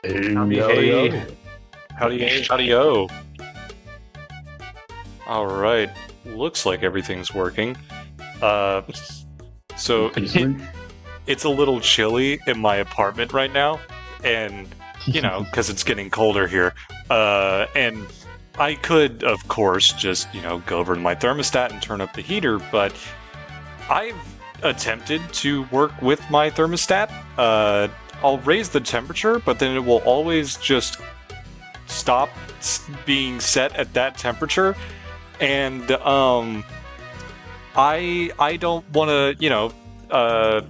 Hey, Howdy, howdy, hey. howdy. Howdy-yo. Alright, looks like everything's working. Uh, so Easily. it's a little chilly in my apartment right now, and, because it's getting colder here. And I could, of course, just, go over to my thermostat and turn up the heater, but I've attempted to work with my thermostat. I'll raise the temperature, but then it will always just stop being set at that temperature, and I don't want to,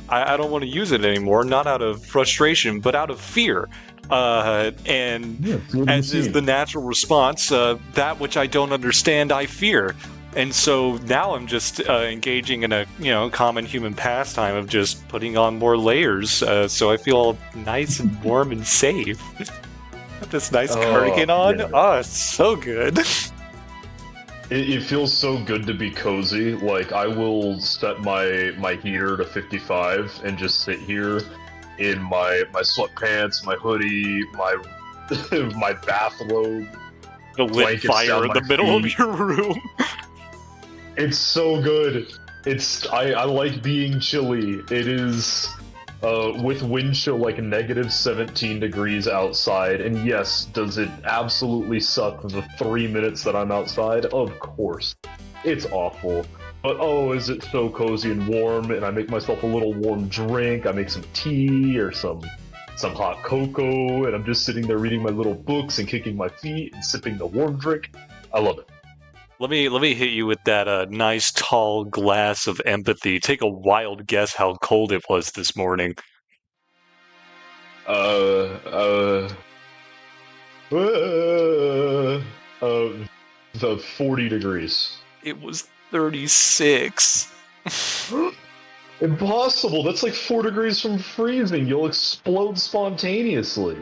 I don't want to use it anymore, not out of frustration, but out of fear. And Yeah, feel as is seen. the natural response, that which I don't understand, I fear. And so now I'm just engaging in a common human pastime of just putting on more layers, so I feel all nice and warm and safe. Got this nice cardigan on. Yeah. Oh, it's so good. It feels so good to be cozy. Like, I will set my heater to 55 and just sit here in my sweatpants, my hoodie, my my bathrobe. The lit Blankets fire down in the my middle of feet. your room. It's so good. I like being chilly. It is with wind chill like negative 17 degrees outside, and yes, does it absolutely suck the 3 minutes that I'm outside? Of course. It's awful. But oh, is it so cozy and warm, and I make myself a little warm drink, I make some tea or some hot cocoa, and I'm just sitting there reading my little books and kicking my feet and sipping the warm drink. I love it. Let me hit you with that nice tall glass of empathy. Take a wild guess how cold it was this morning. Uh, uh, the 40 degrees. It was 36. Impossible! That's like 4 degrees from freezing. You'll explode spontaneously.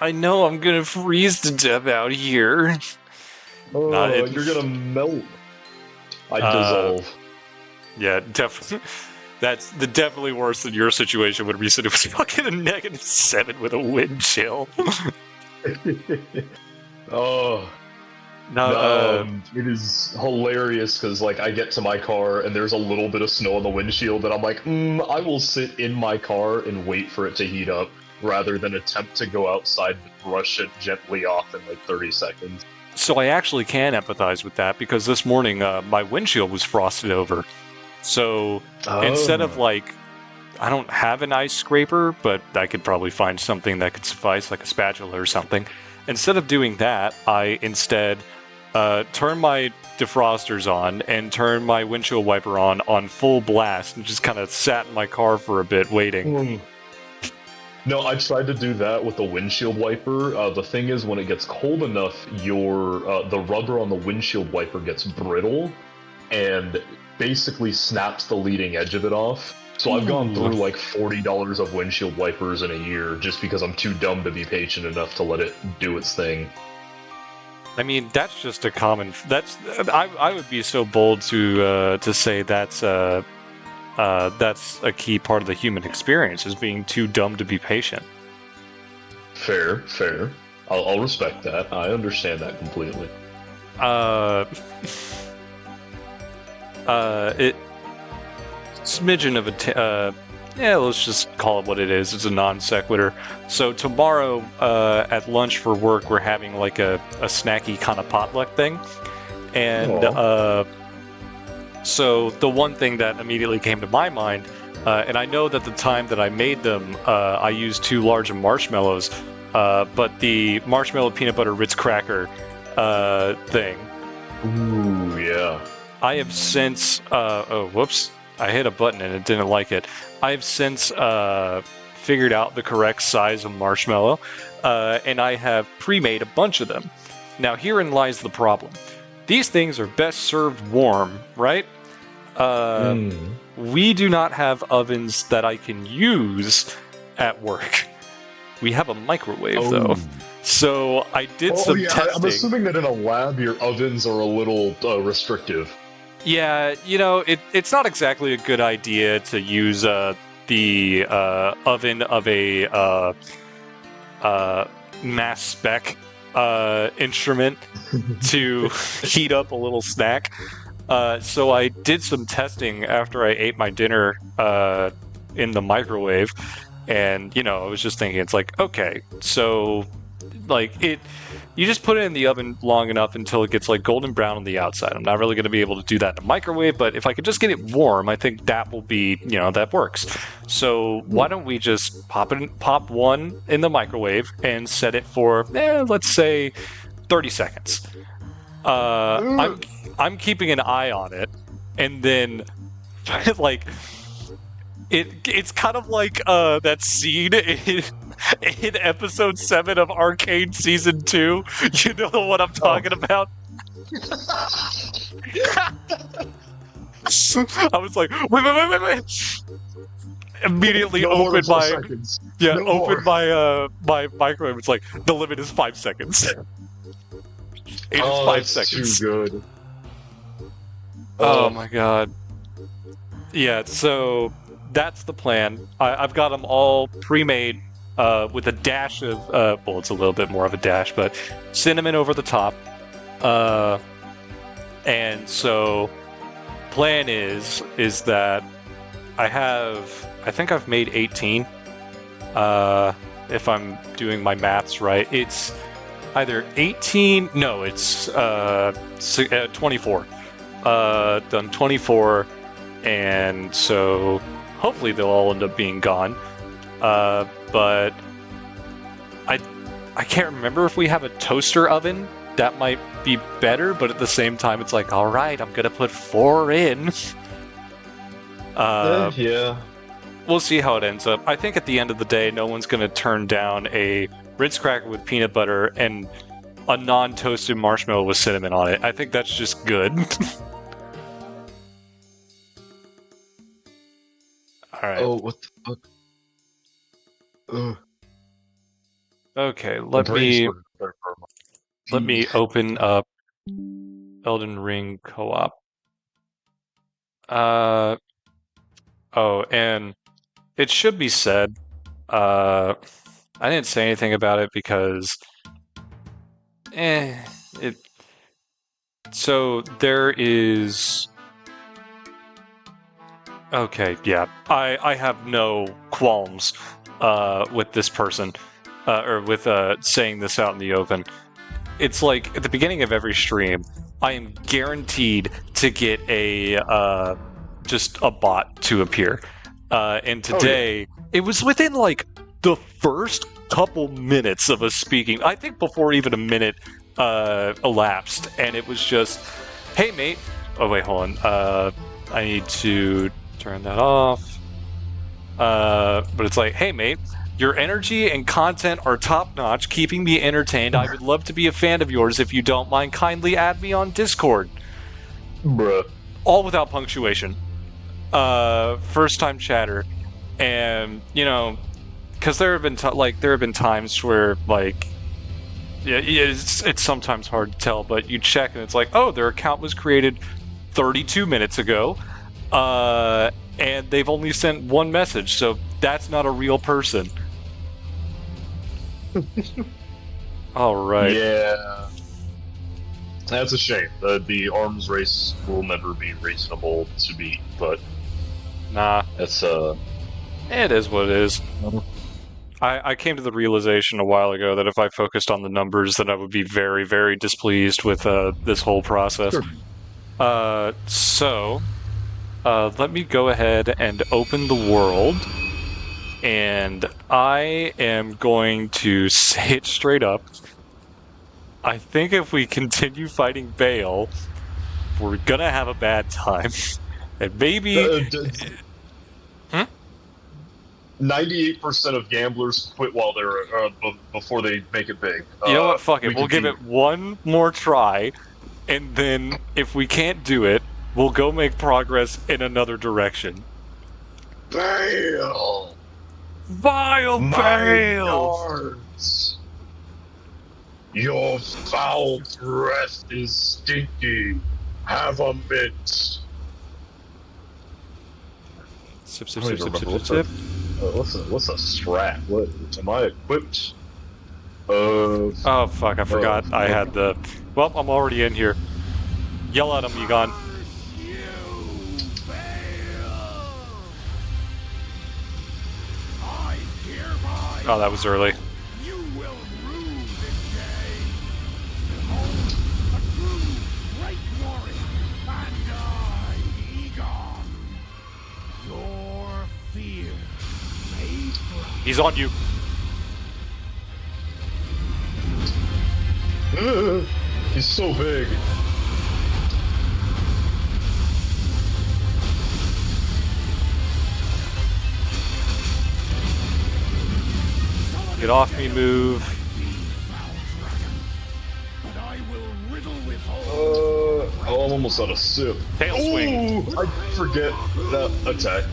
I know I'm gonna freeze to death out here. Oh, you're gonna melt. I dissolve. Yeah, definitely. That's definitely worse than your situation when we said it was fucking a -7 with a wind chill. Oh. No, it is hilarious because like I get to my car and there's a little bit of snow on the windshield and I'm like, I will sit in my car and wait for it to heat up rather than attempt to go outside and brush it gently off in like 30 seconds. So I actually can empathize with that because this morning my windshield was frosted over. So instead of like, I don't have an ice scraper, but I could probably find something that could suffice, like a spatula or something. Instead of doing that, I instead turn my defrosters on and turn my windshield wiper on full blast and just kind of sat in my car for a bit waiting. No, I tried to do that with the windshield wiper. The thing is, when it gets cold enough, the rubber on the windshield wiper gets brittle and basically snaps the leading edge of it off. So I've gone through like $40 of windshield wipers in a year just because I'm too dumb to be patient enough to let it do its thing. I mean, that's just a common. I would be so bold to say that's a key part of the human experience, is being too dumb to be patient. Fair. I'll respect that. I understand that completely. Smidgen of let's just call it what it is. It's a non sequitur. So tomorrow at lunch for work, we're having like a snacky kind of potluck thing, and so the one thing that immediately came to my mind, and I know that the time that I made them, I used too large of marshmallows, but the marshmallow peanut butter Ritz cracker thing. Ooh, yeah. I have since, oh, whoops, I hit a button and it didn't like it. I have since figured out the correct size of marshmallow, and I have pre-made a bunch of them. Now, herein lies the problem. These things are best served warm, right? We do not have ovens that I can use at work. We have a microwave, though. So I did some testing. I'm assuming that in a lab, your ovens are a little restrictive. Yeah, it's not exactly a good idea to use the oven of a mass spec instrument to heat up a little snack. So I did some testing after I ate my dinner in the microwave, and I was just thinking, it's like, okay, so you just put it in the oven long enough until it gets like golden brown on the outside. I'm not really going to be able to do that in a microwave, but if I could just get it warm, I think that will be, that works. So why don't we just pop one in the microwave and set it for, let's say 30 seconds. I'm keeping an eye on it, and then like it's kind of like that scene in episode 7 of Arcane Season 2. You know what I'm talking about? I was like, wait. Immediately opened my microwave. It's like, the limit is 5 seconds. It is 5 seconds. Too good. Oh my god. Yeah, so that's the plan. I've got them all pre-made with a dash of, well, it's a little bit more of a dash, but cinnamon over the top. And so plan is that I think I've made 18. If I'm doing my maths right, it's either 18. No, it's 24. Done 24, and so hopefully they'll all end up being gone. But I can't remember if we have a toaster oven. That might be better, but at the same time, it's like, all right, I'm gonna put 4 in. Yeah. We'll see how it ends up. I think at the end of the day, no one's gonna turn down a Ritz cracker with peanut butter and a non-toasted marshmallow with cinnamon on it. I think that's just good. All right. Oh, what the fuck? Ugh. Okay, let me open up Elden Ring co-op. Oh, and it should be said, I didn't say anything about it because, so there is. Okay, yeah, I have no qualms with this person, or with saying this out in the open. It's like at the beginning of every stream, I am guaranteed to get a just a bot to appear. And today, it was within like the first couple minutes of us speaking. I think before even a minute elapsed, and it was just, "Hey, mate." Oh wait, hold on. I need to turn that off. But it's like, "Hey, mate. Your energy and content are top-notch, keeping me entertained. I would love to be a fan of yours. If you don't mind, kindly add me on Discord." Bruh. All without punctuation. First-time chatter. And, you know, because there have been times where, like, yeah, it's sometimes hard to tell, but you check and it's like, oh, their account was created 32 minutes ago, and they've only sent one message, so that's not a real person. All right. Yeah. That's a shame. The arms race will never be reasonable to beat, but Nah. it's It is what it is. I came to the realization a while ago that if I focused on the numbers, then I would be very, very displeased with this whole process. Sure. So, let me go ahead and open the world, and I am going to say it straight up. I think if we continue fighting Bale, we're gonna have a bad time. And maybe... 98% of gamblers quit while they're before they make it big. You know what? Fuck it. We'll give it one more try, and then if we can't do it, we'll go make progress in another direction. Bale! Vile Bale! Guards! Your foul breath is stinky. Have a mint. Sip, sip, sip, sip, sip, sip. What's a strat? What am I equipped? Oh fuck! I forgot. I had the. Well, I'm already in here. Yell at him, Egon. Oh, that was early. You will rue this day. Behold, a true great warrior, and I, Egon. Your fear made for He's on you. He's so big. Get off me, move. but I will riddle with hope. Oh, I'm almost out of sip. Tail swing. Ooh, I forget that attack.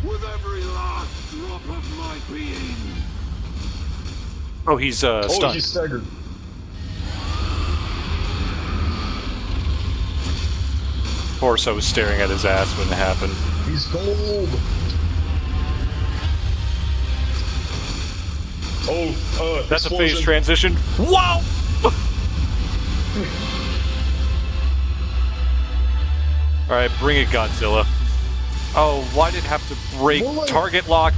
With every last drop of my being. Oh, he's stunned. Oh, he's staggered. Of course, I was staring at his ass when it happened. He's gold. Oh, That's explosion. a phase transition. Wow! Alright, bring it, Godzilla. Oh, why did it have to break target lock?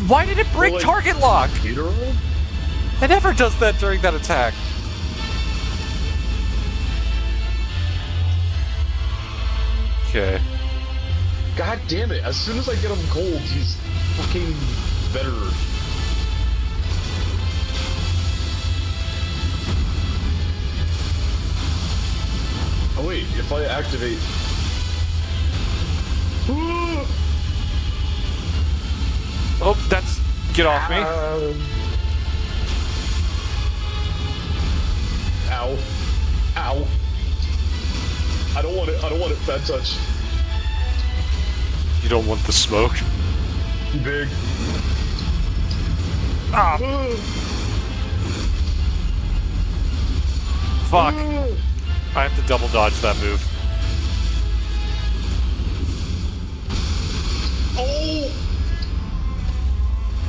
Why did it break target lock? It never does that during that attack. Okay. God damn it, as soon as I get him cold, he's fucking better. Oh wait, if I activate... Oh, that's... Get off me. Ow. Ow. I don't want it, bad touch. You don't want the smoke? Too big. Ah! Fuck. I have to double dodge that move. Oh!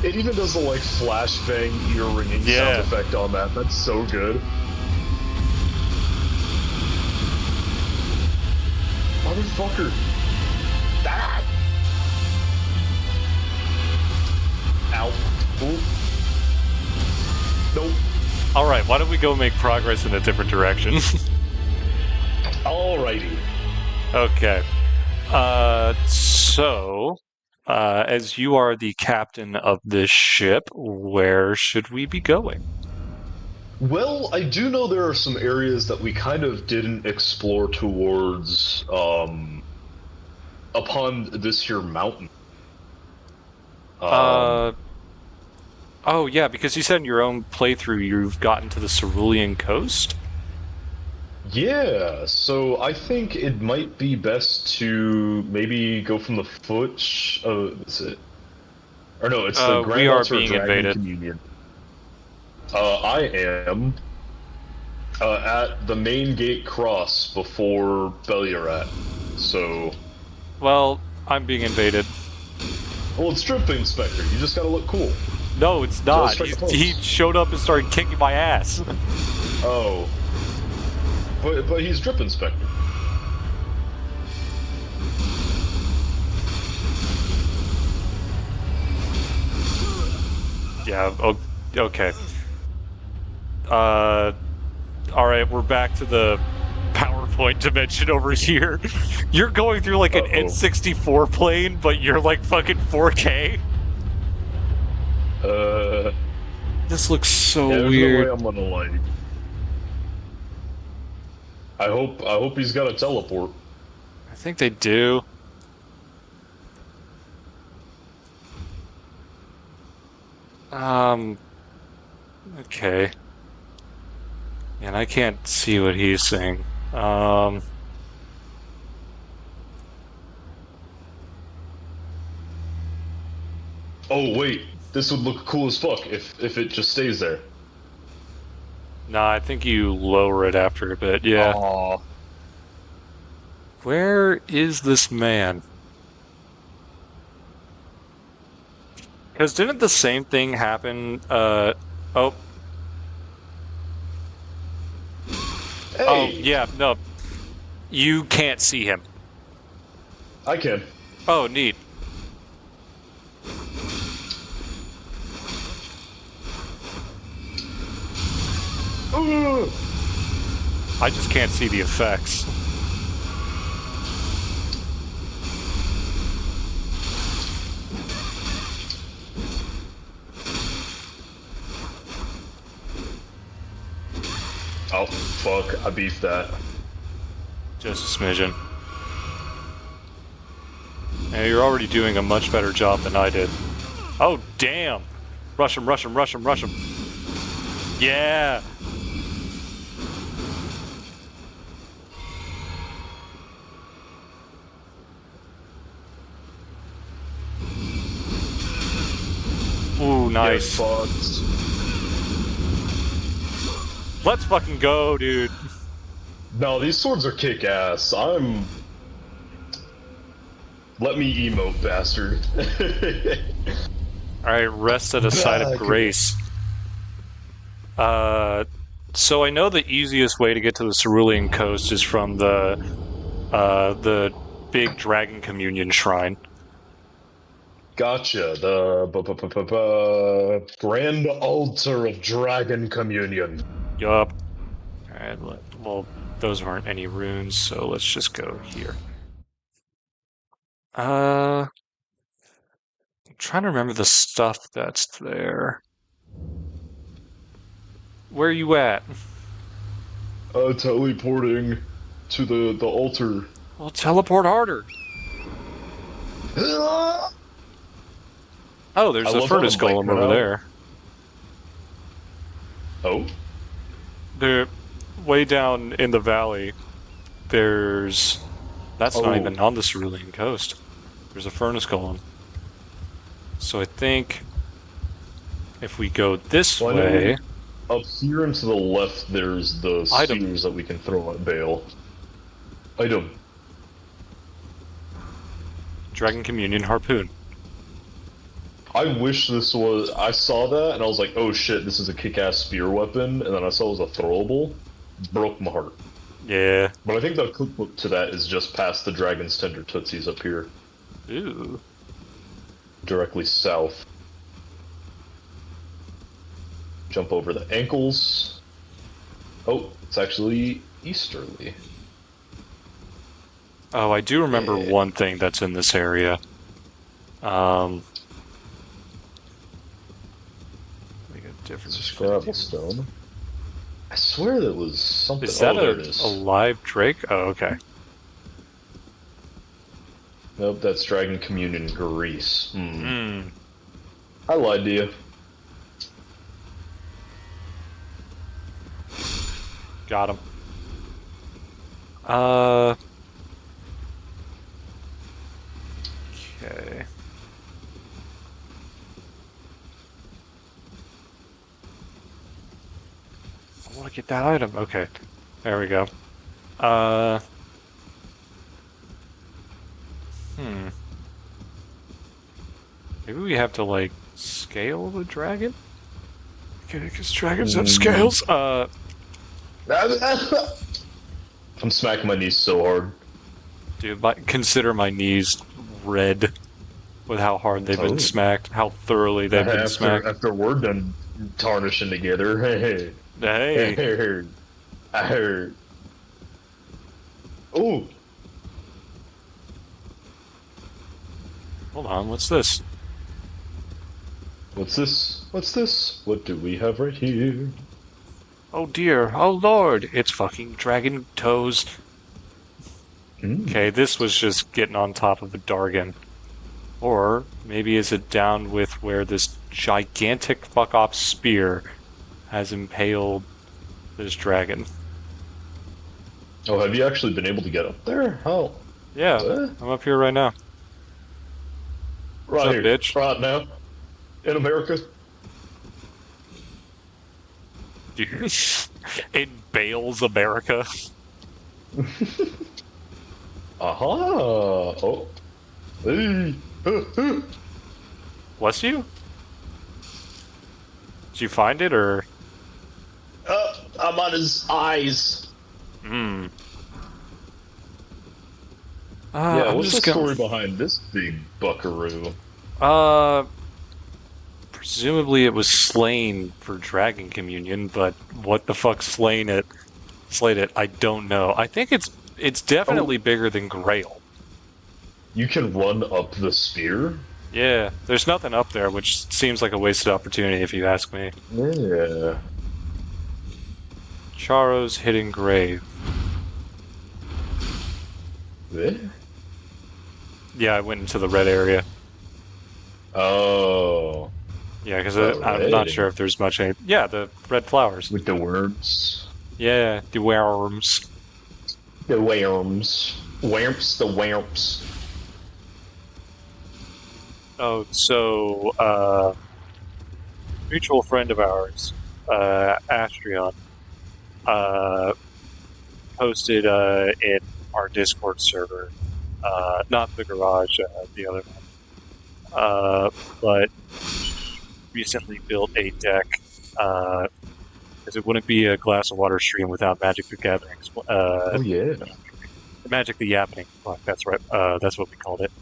It even does the, like, flashbang ear-ringing sound effect on that. That's so good. Motherfucker. Ah! Ow. Ooh. Nope. Alright, why don't we go make progress in a different direction? Alrighty. Okay. As you are the captain of this ship, where should we be going? Well, I do know there are some areas that we kind of didn't explore towards, upon this here mountain. Oh yeah, because you said in your own playthrough you've gotten to the Cerulean coast? Yeah, so I think it might be best to maybe go from the foot. Is it? Or no, it's the Grand we are Altar being Dragon invaded. Communion. I am at the main gate cross before Beliarat. So. Well, I'm being invaded. Well, it's Strip Inspector. You just gotta look cool. No, it's not. So he showed up and started kicking my ass. Oh. But he's Drip Inspector. Yeah, okay. Alright, we're back to the PowerPoint dimension over here. You're going through like an N64 plane, but you're like fucking 4K. This looks so weird. No way I'm gonna like. I hope he's got a teleport. I think they do. Okay. And I can't see what he's saying. Oh wait, this would look cool as fuck if it just stays there. Nah, I think you lower it after a bit, yeah. Aww. Where is this man? Because didn't the same thing happen, oh. Hey. Oh, yeah, no. You can't see him. I can. Oh, neat. I just can't see the effects. Oh, fuck. I beefed that. Just a smidgen. Yeah, you're already doing a much better job than I did. Oh, damn! Rush him, rush him, rush him, rush him. Yeah! Ooh, nice. Let's fucking go, dude. No, these swords are kick-ass. Let me emote, bastard. Alright, rest at a site of grace. So I know the easiest way to get to the Cerulean coast is from the The big Dragon Communion Shrine. Gotcha. The Grand Altar of Dragon Communion. Yup. Alright, well, those weren't any runes, so let's just go here. I'm trying to remember the stuff that's there. Where are you at? Teleporting to the altar. Well, teleport harder. Oh, there's I a love how furnace the mic golem went over out. there. Oh? They're way down in the valley. That's not Oh. even on the Cerulean coast. There's a furnace golem. So I think if we go this Well, I know way, up here and to the left, there's the Item. spheres that we can throw at Bale. Item. Dragon Communion Harpoon. I wish this was. I saw that and I was like, oh shit, this is a kick-ass spear weapon, and then I saw it was a throwable. Broke my heart. Yeah. But I think the cookbook to that is just past the Dragon's Tender Tootsies up here. Ooh. Directly south. Jump over the ankles. Oh, it's actually easterly. Oh, I do remember Yeah. one thing that's in this area. We got different. It's a gravel stone. I swear that was something. Is that there it is. a live Drake? Oh, okay. Nope, that's Dragon Communion Grease. Hmm. I lied to you. Got him. Okay. I want to get that item. Okay. There we go. Maybe we have to, like, scale the dragon? Okay, because dragons have scales. I'm smacking my knees so hard. Dude, consider my knees red with how hard they've been Oh. smacked, how thoroughly they've been smacked. After we're done tarnishing together, hey, Hey, I heard. Ooh, hold on, what's this? what's this? What's this? What do we have right here? Oh dear, oh lord, it's fucking dragon toes. Okay, this was just getting on top of a Dargan. Or maybe is it down with where this gigantic fuck-off spear has impaled this dragon? Oh, have you actually been able to get up there? Oh, Yeah, What? I'm up here right now. right up, here, bitch? right now, in America. It bails America. Aha! Oh, hey. Bless you? Did you find it, or? I'm on his eyes. Hmm. Yeah, I'm what's the just gonna- story behind this big buckaroo? Presumably it was slain for Dragon Communion, but what the fuck slayed it, I don't know. I think it's definitely bigger than Grail. You can run up the spear? Yeah, there's nothing up there, which seems like a wasted opportunity if you ask me. Yeah. Charo's Hidden Grave. Eh? Yeah, I went into the red area. Oh. Yeah, because Oh, I'm red. not sure if there's much. Yeah, the red flowers. With the worms. Yeah, the worms. The worms. Wamps, the wamps. Oh, so, mutual friend of ours, Astrion, posted, in our Discord server, not the garage, the other one, but recently built a deck, because it wouldn't be a glass of water stream without Magic the Gathering, Oh, yeah. Magic the Yappening. Fuck, that's right. That's what we called it.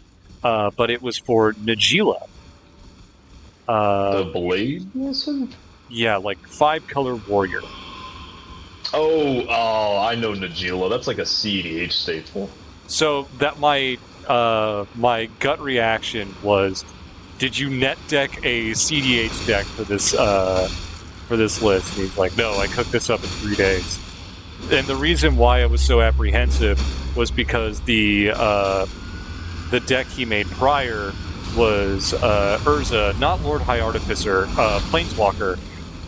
But it was for Najila. The blade lesson? Yeah, like 5-color warrior. Oh, I know Najila. That's like a CDH staple. So that my gut reaction was, did you net deck a CDH deck for this list? And he's like, no, I cooked this up in 3 days. And the reason why I was so apprehensive was because the deck he made prior was Urza, not Lord High Artificer, Planeswalker.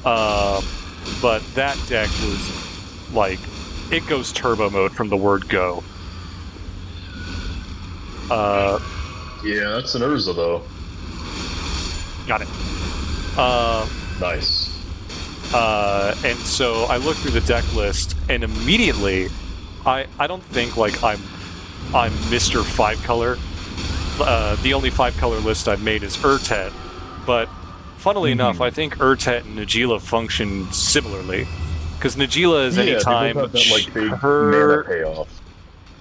But that deck was like, it goes turbo mode from the word go. Yeah, that's an Urza though. Got it. Nice. And so I looked through the deck list, and immediately, I don't think like I'm Mr. 5-color. The only 5-color list I've made is Urtet, but funnily enough, I think Urtet and Najila function similarly, because Najila is anytime that, like, big her mana payoff.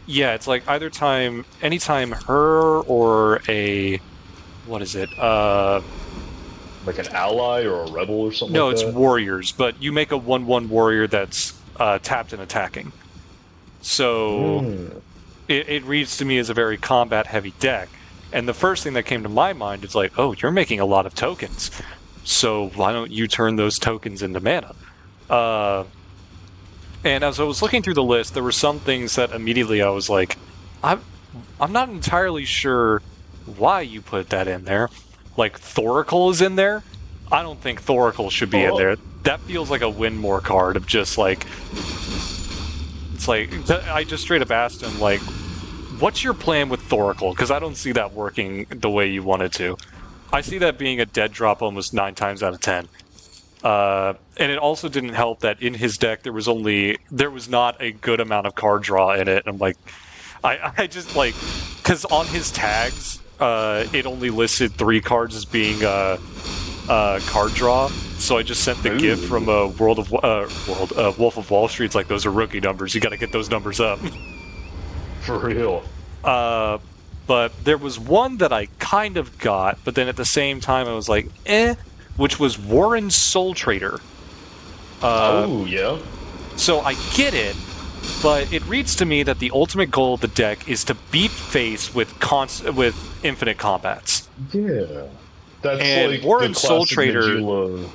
Yeah, it's like anytime her or a what is it? Like an ally or a rebel or something. No, like it's that? warriors, but you make a 1/1 warrior that's tapped and attacking. So it reads to me as a very combat-heavy deck. And the first thing that came to my mind is like, oh, you're making a lot of tokens. So why don't you turn those tokens into mana? And as I was looking through the list, there were some things that immediately I was like, I'm not entirely sure why you put that in there. Like, Thoracle is in there? I don't think Thoracle should be in there. That feels like a win more card of just like... It's like, I just straight up asked him, like, what's your plan with Thoracle? Because I don't see that working the way you want it to. I see that being a dead drop almost 9 times out of 10. And it also didn't help that in his deck there was not a good amount of card draw in it. I'm like, I just like, because on his tags, it only listed 3 cards as being card draw. So I just sent the GIF from Wolf of Wall Street. It's like, those are rookie numbers. You got to get those numbers up. For real. But there was one that I kind of got, but then at the same time I was like, which was Warren Soul Trader. Oh, yeah. So I get it, but it reads to me that the ultimate goal of the deck is to beat face with infinite combats. Yeah. That's and like Warren the Soul classic Trader. Najila.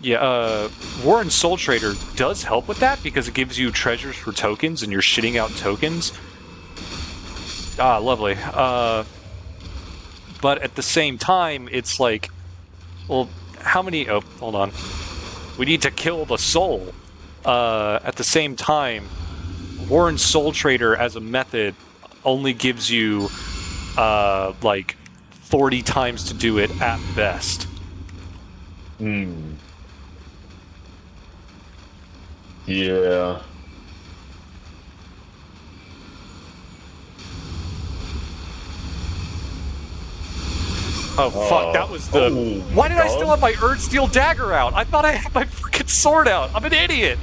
Yeah, Warren Soul Trader does help with that because it gives you treasures for tokens and you're shitting out tokens. Ah, lovely. But at the same time, it's like, well, how many... Oh, hold on. We need to kill the soul. At the same time, Warren Soul Trader as a method only gives you, like, 40 times to do it at best. Yeah. Oh, fuck, that was the... Why did I still have my Earthsteel Dagger out? I thought I had my freaking sword out. I'm an idiot.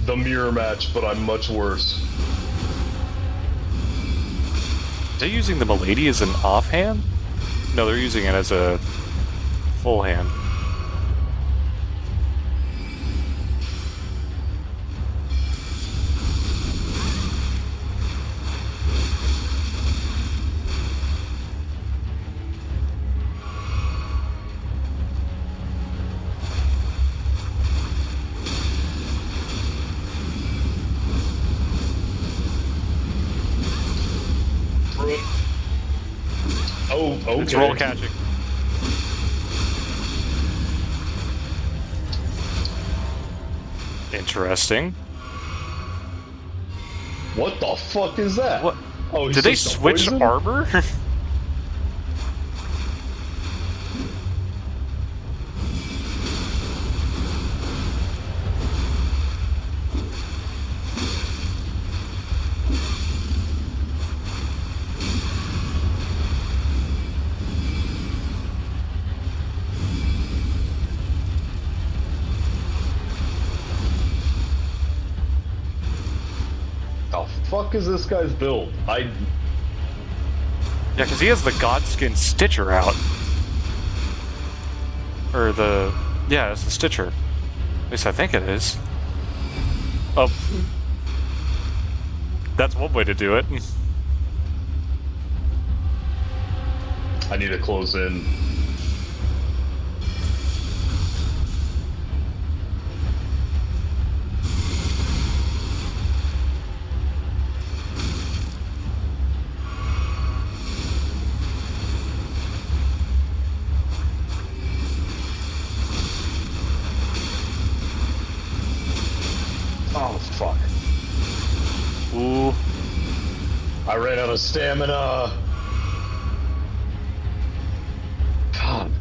The mirror match, but I'm much worse. They're using the Milady as an offhand? No, they're using it as a full hand. Oh, okay. It's roll catching. Interesting. What the fuck is that? What? Oh, Did they switch armor? fuck is this guy's build? Yeah, because he has the Godskin Stitcher out. Or the... Yeah, it's the Stitcher. At least I think it is. Oh. That's one way to do it. I need to close in. Oh, fuck. Ooh. I ran out of stamina. God.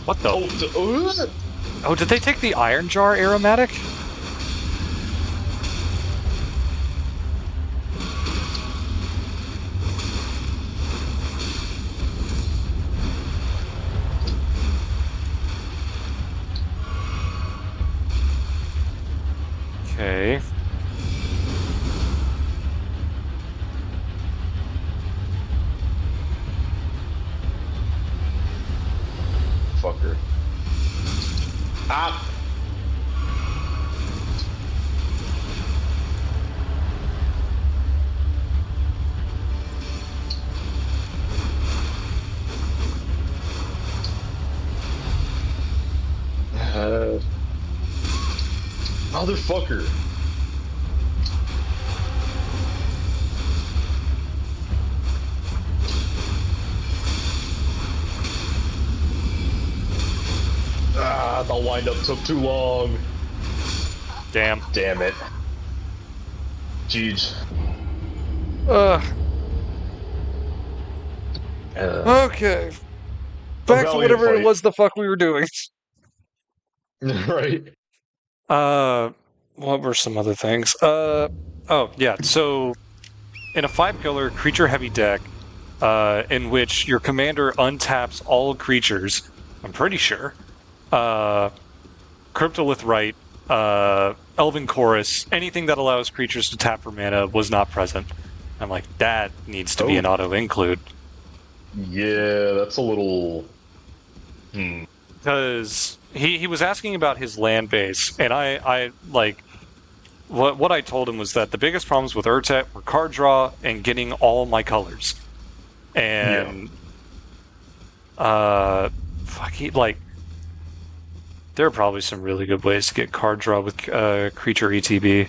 What the? Oh, did they take the Iron Jar aromatic? Okay. Fucker. Ah! Motherfucker. Ah, the windup took too long. Damn. Damn it. Jeez. Okay. Back to whatever it was the fuck we were doing. Right. What were some other things? Oh, yeah, so in a 5-color creature heavy deck, in which your commander untaps all creatures, I'm pretty sure, Cryptolith Rite, Elven Chorus, anything that allows creatures to tap for mana was not present. I'm like, that needs to be an auto-include. Yeah, that's a little... Because he was asking about his land base, and I like... What I told him was that the biggest problems with Urtet were card draw and getting all my colors. And... Yeah. There are probably some really good ways to get card draw with creature ETB.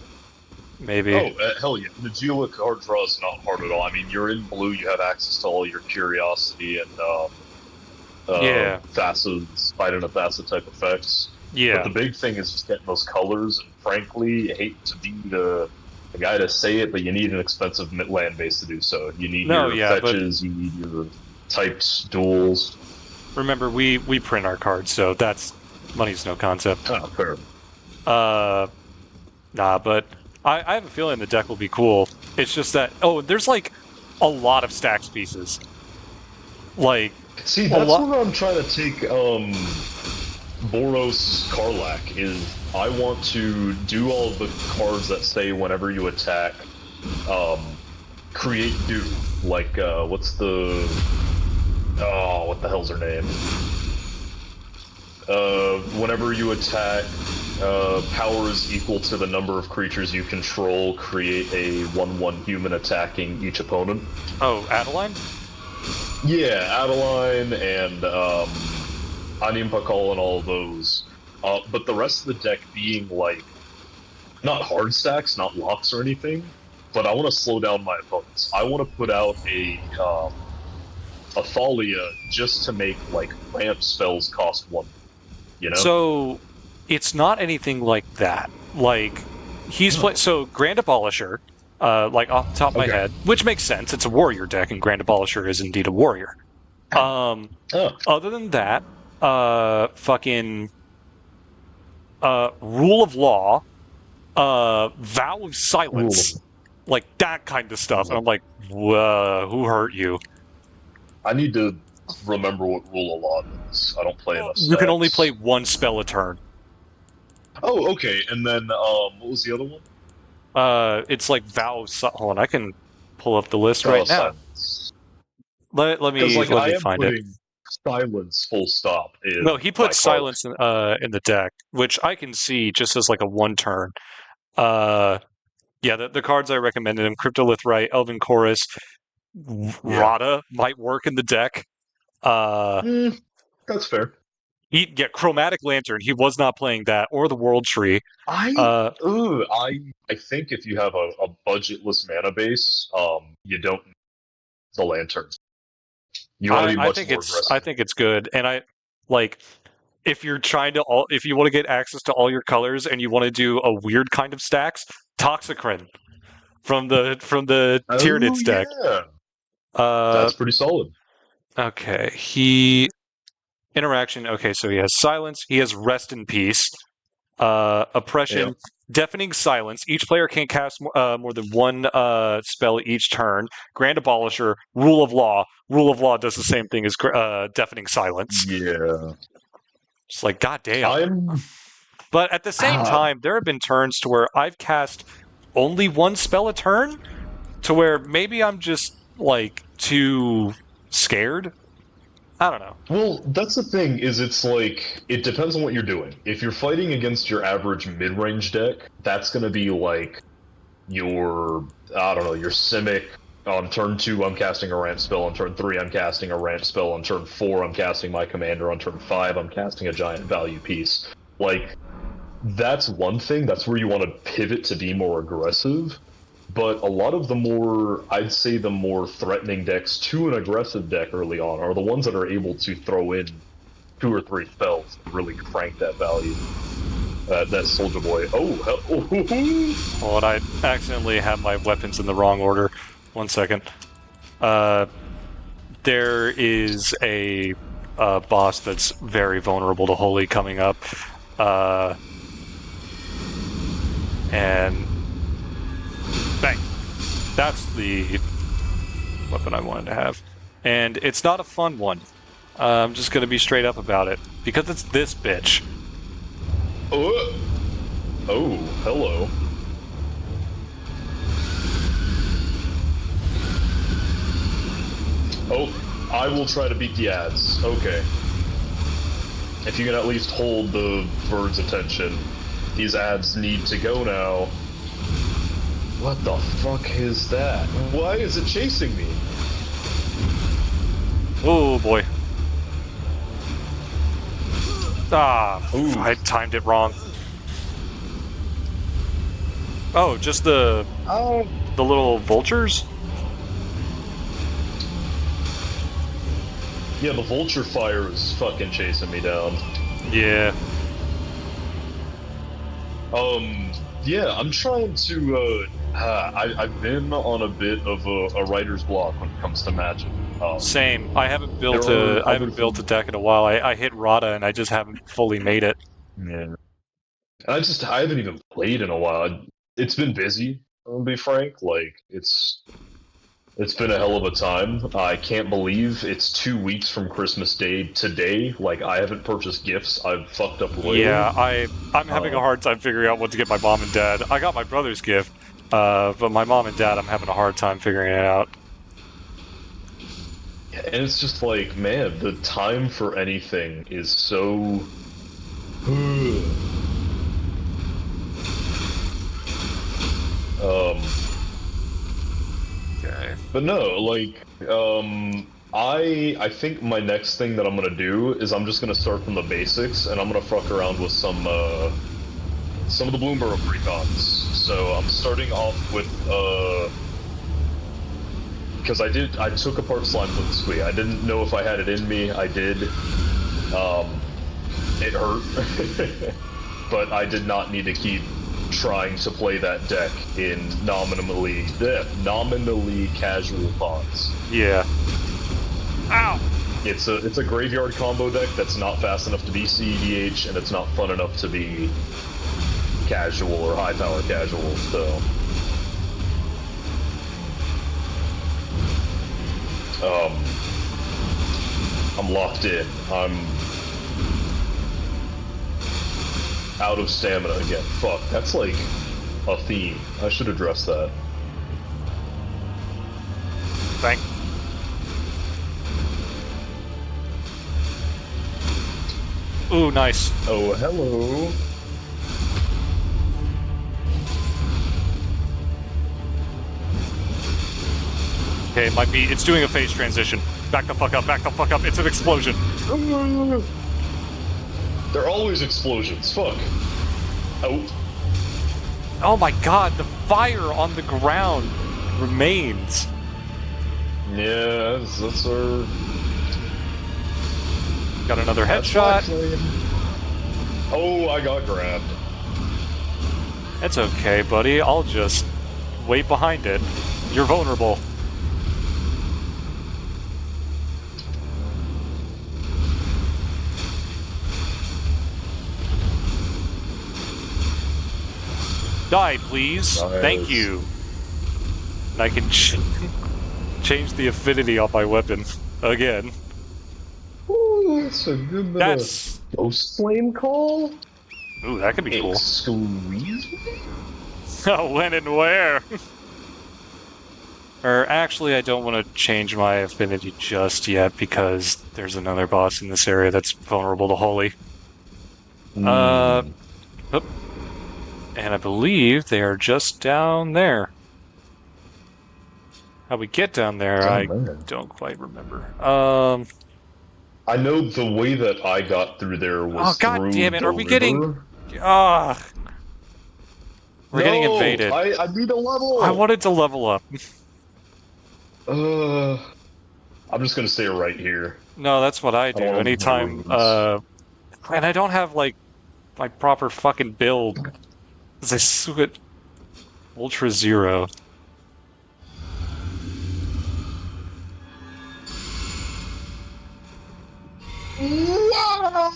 Maybe. Oh, hell yeah. Godzilla card draw is not hard at all. I mean, you're in blue, you have access to all your Curiosity and facets, Spite and a facet type effects. Yeah. But the big thing is just getting those colors, and frankly, I hate to be the guy to say it, but you need an expensive land base to do so. You need your fetches, you need your types, duels. Remember, we print our cards, so that's... money's no concept. Oh, fair. Nah, but I have a feeling the deck will be cool. It's just that, there's like a lot of stacks pieces. Like, see, that's where I'm trying to take Boros Karlak is I want to do all of the cards that say whenever you attack, create do. Like, what's the... Oh, what the hell's her name? Whenever you attack, power is equal to the number of creatures you control, create a 1/1 human attacking each opponent. Oh, Adeline? Yeah, Adeline and Anim Pakal and all of those. But the rest of the deck being like, not hard stacks, not locks or anything, but I want to slow down my opponents. I want to put out a Thalia just to make like ramp spells cost 1. You know? So it's not anything like that. Like he's so Grand Abolisher, like off the top of my head, which makes sense. It's a warrior deck, and Grand Abolisher is indeed a warrior. Other than that, fucking Rule of Law, Vow of Silence, like that kind of stuff. And I'm like, who hurt you? I need to remember what rule of law is. I don't play enough stacks. You can only play one spell a turn. Oh, okay. And then, what was the other one? It's like hold on, I can pull up the list right now. Silence. Let me I am find it. putting silence full stop in No, he my put silence in the deck, which I can see just as like a one turn. Yeah, the cards I recommended him: Cryptolithrite, Elven Chorus, Rada might work in the deck. That's fair. Chromatic Lantern. He was not playing that, or the World Tree. I think if you have a budgetless mana base, you don't need the lantern. You want to be much more aggressive. I think it's good, and I like if you're trying to if you want to get access to all your colors and you want to do a weird kind of stacks, Toxicrin from the Tyranids deck. Yeah. That's pretty solid. Okay, interaction. Okay, so he has silence. He has rest in peace. Oppression, deafening silence. Each player can't cast more than one spell each turn. Grand Abolisher, rule of law. Rule of law does the same thing as deafening silence. Yeah. It's like, goddamn. But at the same time, there have been turns to where I've cast only one spell a turn, to where maybe I'm just like too scared. I don't know. Well, that's the thing, is it's like, it depends on what you're doing. If you're fighting against your average mid-range deck, that's going to be like your, I don't know, your Simic. On turn 2, I'm casting a ramp spell. On turn 3, I'm casting a ramp spell. On turn 4, I'm casting my commander. On turn 5, I'm casting a giant value piece. Like, that's one thing. That's where you want to pivot to be more aggressive. But a lot of the more, I'd say the more threatening decks to an aggressive deck early on are the ones that are able to throw in 2 or 3 spells to really crank that value. That Soldier Boy. Hold on, I accidentally have my weapons in the wrong order. 1 second. There is a boss that's very vulnerable to Holy coming up. And bang. That's the weapon I wanted to have. And it's not a fun one. I'm just going to be straight up about it. Because it's this bitch. Oh, hello. Oh, I will try to beat the ads. Okay. If you can at least hold the bird's attention. These ads need to go now. What the fuck is that? Why is it chasing me? Oh boy. Ooh. I timed it wrong. Oh, just the little vultures? Yeah, the vulture fire is fucking chasing me down. Yeah. Yeah, I'm trying to, I've been on a bit of a writer's block when it comes to Magic. Same. I haven't built a deck in a while. I hit Rada and I just haven't fully made it. Yeah. I haven't even played in a while. It's been busy, I'll be frank. Like, it's been a hell of a time. I can't believe it's 2 weeks from Christmas Day today. Like, I haven't purchased gifts. I've fucked up way. Yeah, I'm having a hard time figuring out what to get my mom and dad. I got my brother's gift, but my mom and dad, I'm having a hard time figuring it out. And it's just like, man, the time for anything is so... Okay. But no, like, I think my next thing that I'm gonna do is I'm just gonna start from the basics, and I'm gonna fuck around with some of the Bloomberg precons. So I'm starting off with, because I took apart Slime Flip Squee. I didn't know if I had it in me. I did. It hurt. But I did not need to keep trying to play that deck in nominally casual pods. Yeah. Ow! It's a graveyard combo deck that's not fast enough to be CEDH, and it's not fun enough to be casual or high power casual, so... I'm locked in. I'm out of stamina again. Fuck, that's like a theme. I should address that. Thank. Ooh, nice. Oh, hello. Okay, it might be. It's doing a phase transition. Back the fuck up, back the fuck up. It's an explosion. They're always explosions. Fuck. Oh. Oh my god, the fire on the ground remains. Yeah, that's our... Got another headshot. Oh, I got grabbed. It's okay, buddy. I'll just wait behind it. You're vulnerable. Die, please. Nice. Thank you. And I can change the affinity on my weapon again. Ooh, that's a good bit That's... of ghost flame call? Ooh, that could be cool. Squeeze me? When and where? Or actually, I don't want to change my affinity just yet because there's another boss in this area that's vulnerable to holy. Oop. And I believe they are just down there. How we get down there, I don't quite remember. I know the way that I got through there was God through damn it, the are we river. getting... Ah! We're getting invaded. I need a level! I wanted to level up. I'm just gonna stay right here. No, that's what I do. I don't want Anytime, runes. and I don't have, like, my proper fucking build. Because I switch Ultra Zero.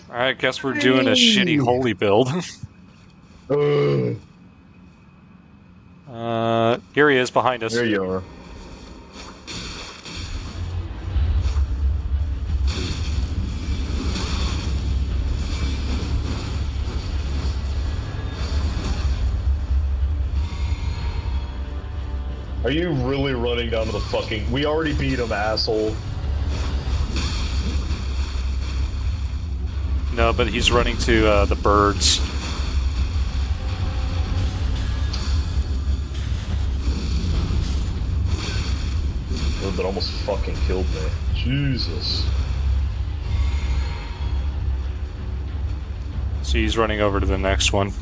Alright, guess we're doing a shitty holy build. Here he is behind us. There you are. Are you really running down to the fucking... We already beat him, asshole. No, but he's running to the birds. Oh, that almost fucking killed me. Jesus. So he's running over to the next one.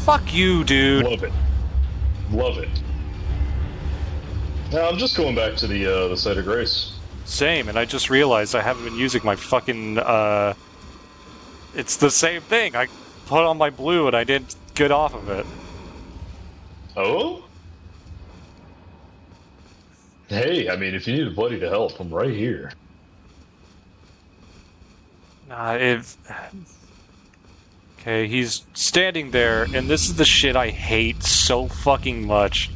Fuck you, dude. Love it. Love it. Now, I'm just going back to the site of grace. Same, and I just realized I haven't been using my fucking, It's the same thing. I put on my blue and I didn't get off of it. Oh? Hey, I mean, if you need a buddy to help, I'm right here. Okay, he's standing there, and this is the shit I hate so fucking much.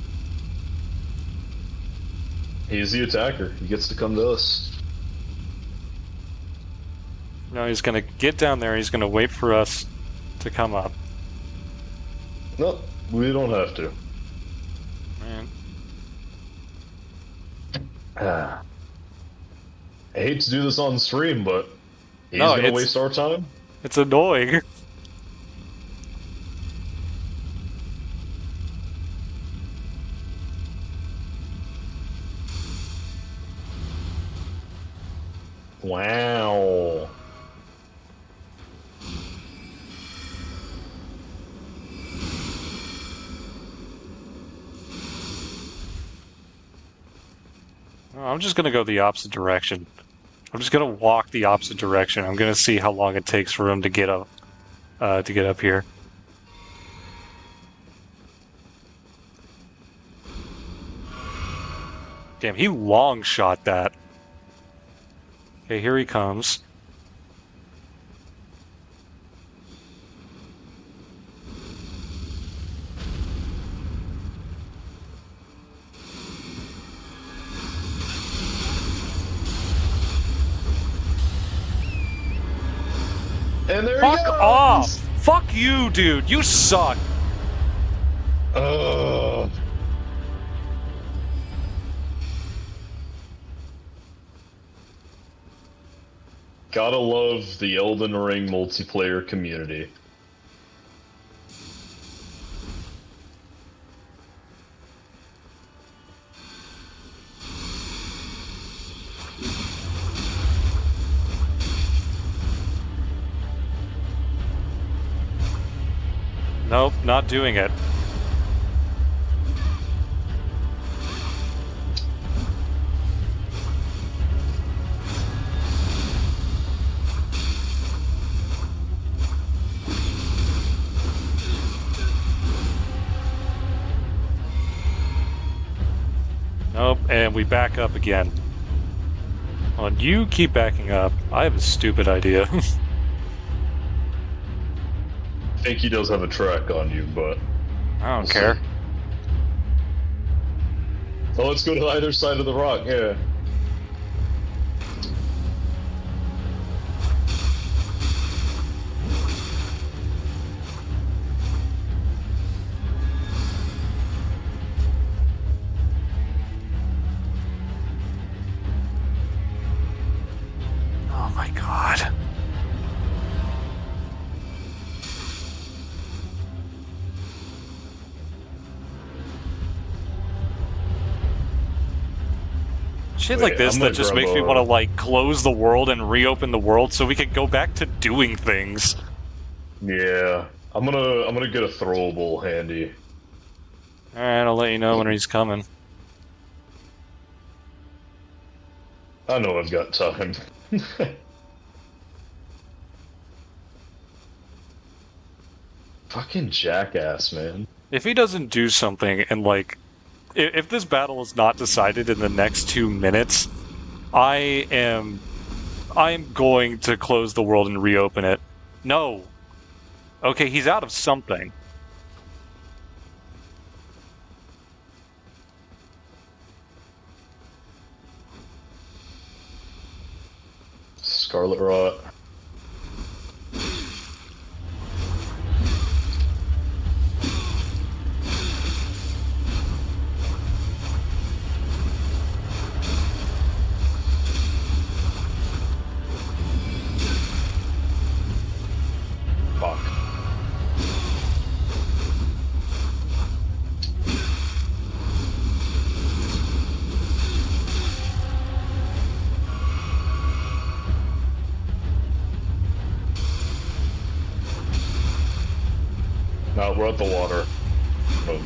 He's the attacker. He gets to come to us. No, he's gonna get down there, he's gonna wait for us to come up. No, we don't have to. Man. I hate to do this on stream, but he's No, gonna waste our time. It's annoying. Wow. I'm just gonna go the opposite direction. I'm just gonna walk the opposite direction. I'm gonna see how long it takes for him to get up here. Damn, he long shot that. Okay, here he comes. And there Fuck he goes! off! Fuck you, dude! You suck! Gotta love the Elden Ring multiplayer community. Nope, not doing it. Nope, and we back up again. On you keep backing up. I have a stupid idea. I think he does have a track on you, but... I don't care. see. Oh, let's go to either side of the rock, yeah. Oh my god. Shit like Wait, this I'm that gonna just grab makes me a- want to like close the world and reopen the world so we can go back to doing things. Yeah. I'm gonna get a throwable handy. Alright, I'll let you know when he's coming. I know I've got time. Fucking jackass, man. If he doesn't do something and like if this battle is not decided in the next 2 minutes, I'm going to close the world and reopen it. No. Okay, he's out of something. Scarlet Rot. Fuck. No, we're at the water. Boom.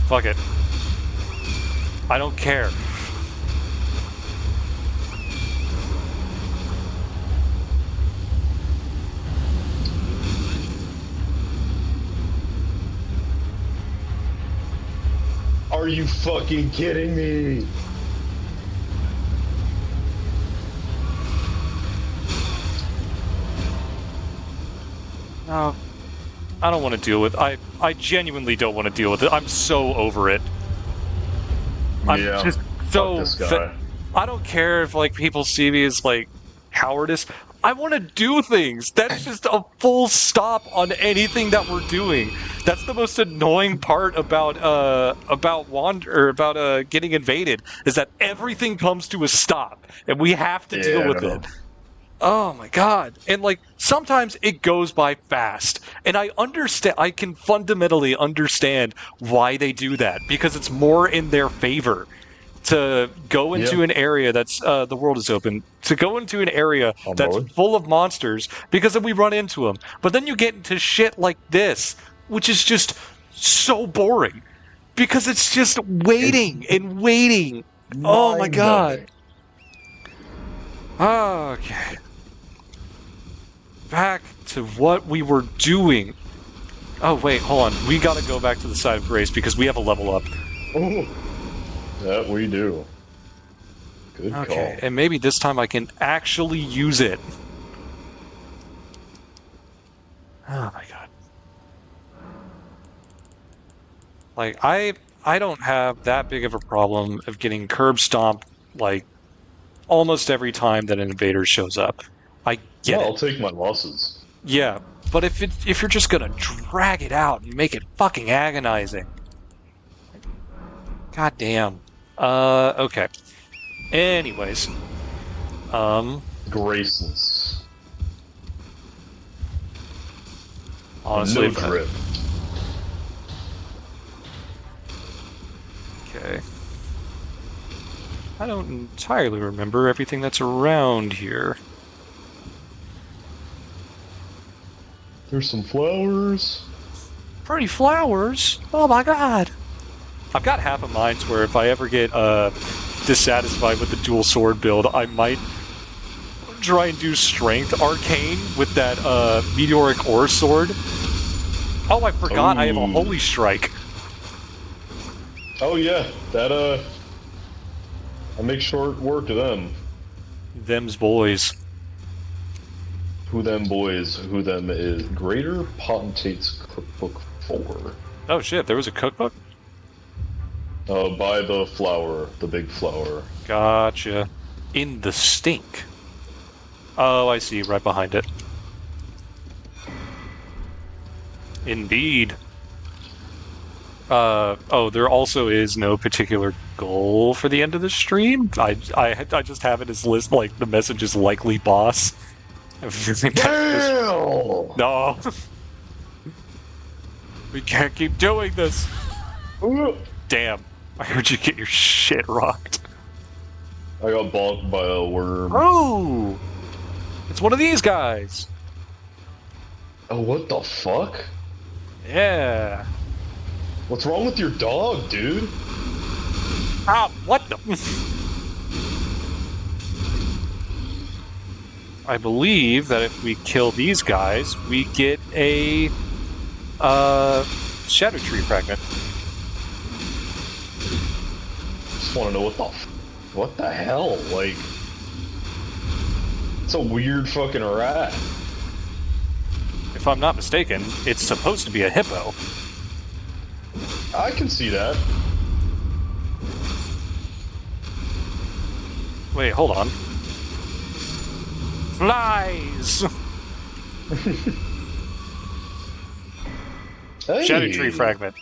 Fuck it. I don't care. Are you fucking kidding me? No. I don't want to deal with I genuinely don't want to deal with it. I'm so over it. I'm Yeah. just Fuck so this guy. I don't care if like people see me as like cowardice. I want to do things. That's just a full stop on anything that we're doing. That's the most annoying part about getting invaded is that everything comes to a stop and we have to deal with it. Oh my god. And like sometimes it goes by fast. And I can fundamentally understand why they do that because it's more in their favor to go into an area that's the world is open, to go into an area that's full of monsters because then we run into them. But then you get into shit like this, which is just so boring because it's just waiting and waiting. Oh my god. Okay. Back to what we were doing. Oh wait, hold on. We gotta go back to the side of grace because we have a level up. Oh, that we do. Good call. Okay, and maybe this time I can actually use it. Oh my god. Like I don't have that big of a problem of getting curb stomped like, almost every time that an invader shows up. I get No, it. I'll take my losses. Yeah, but if you're just gonna drag it out and make it fucking agonizing. God damn. Okay. Anyways. Graceless. Honestly, No drip. Okay. I don't entirely remember everything that's around here. There's some flowers. Pretty flowers? Oh my god! I've got half of mine where if I ever get dissatisfied with the dual sword build, I might try and do strength arcane with that meteoric ore sword. Oh, I forgot I have a holy strike. Oh yeah, that I make short work of them. Them's boys. Who them boys, who them is. Greater Potentate's Cookbook 4. Oh shit, there was a cookbook? By the flower, the big flower. Gotcha. In the stink. Oh, I see, right behind it. Indeed. Oh, there also is no particular goal for the end of the stream. I just have it as list, like, the message is likely boss. Damn! No! We can't keep doing this! Damn, I heard you get your shit rocked. I got bonked by a worm. Oh! It's one of these guys! Oh, what the fuck? Yeah. What's wrong with your dog, dude? Ah, what the? I believe that if we kill these guys, we get a shadow tree fragment. Just want to know what the hell? Like, it's a weird fucking rat. If I'm not mistaken, it's supposed to be a hippo. I can see that. Wait, hold on. Flies! Hey. Shadow tree fragment.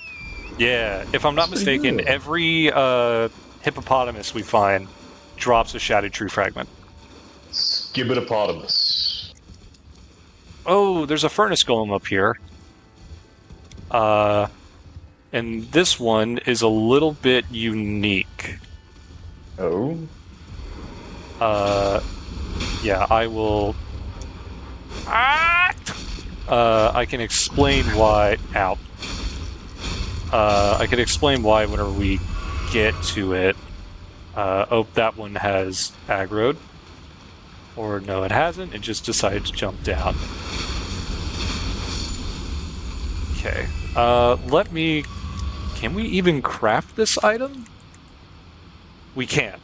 Yeah, if I'm not mistaken, every hippopotamus we find drops a shadow tree fragment. Skibbitopotamus. Oh, there's a furnace golem up here. And this one is a little bit unique. Oh? Yeah, I will... I can explain why... Ow. I can explain why whenever we get to it. Oh, that one has aggroed. Or no, it hasn't. It just decided to jump down. Okay. Let me... Can we even craft this item? We can.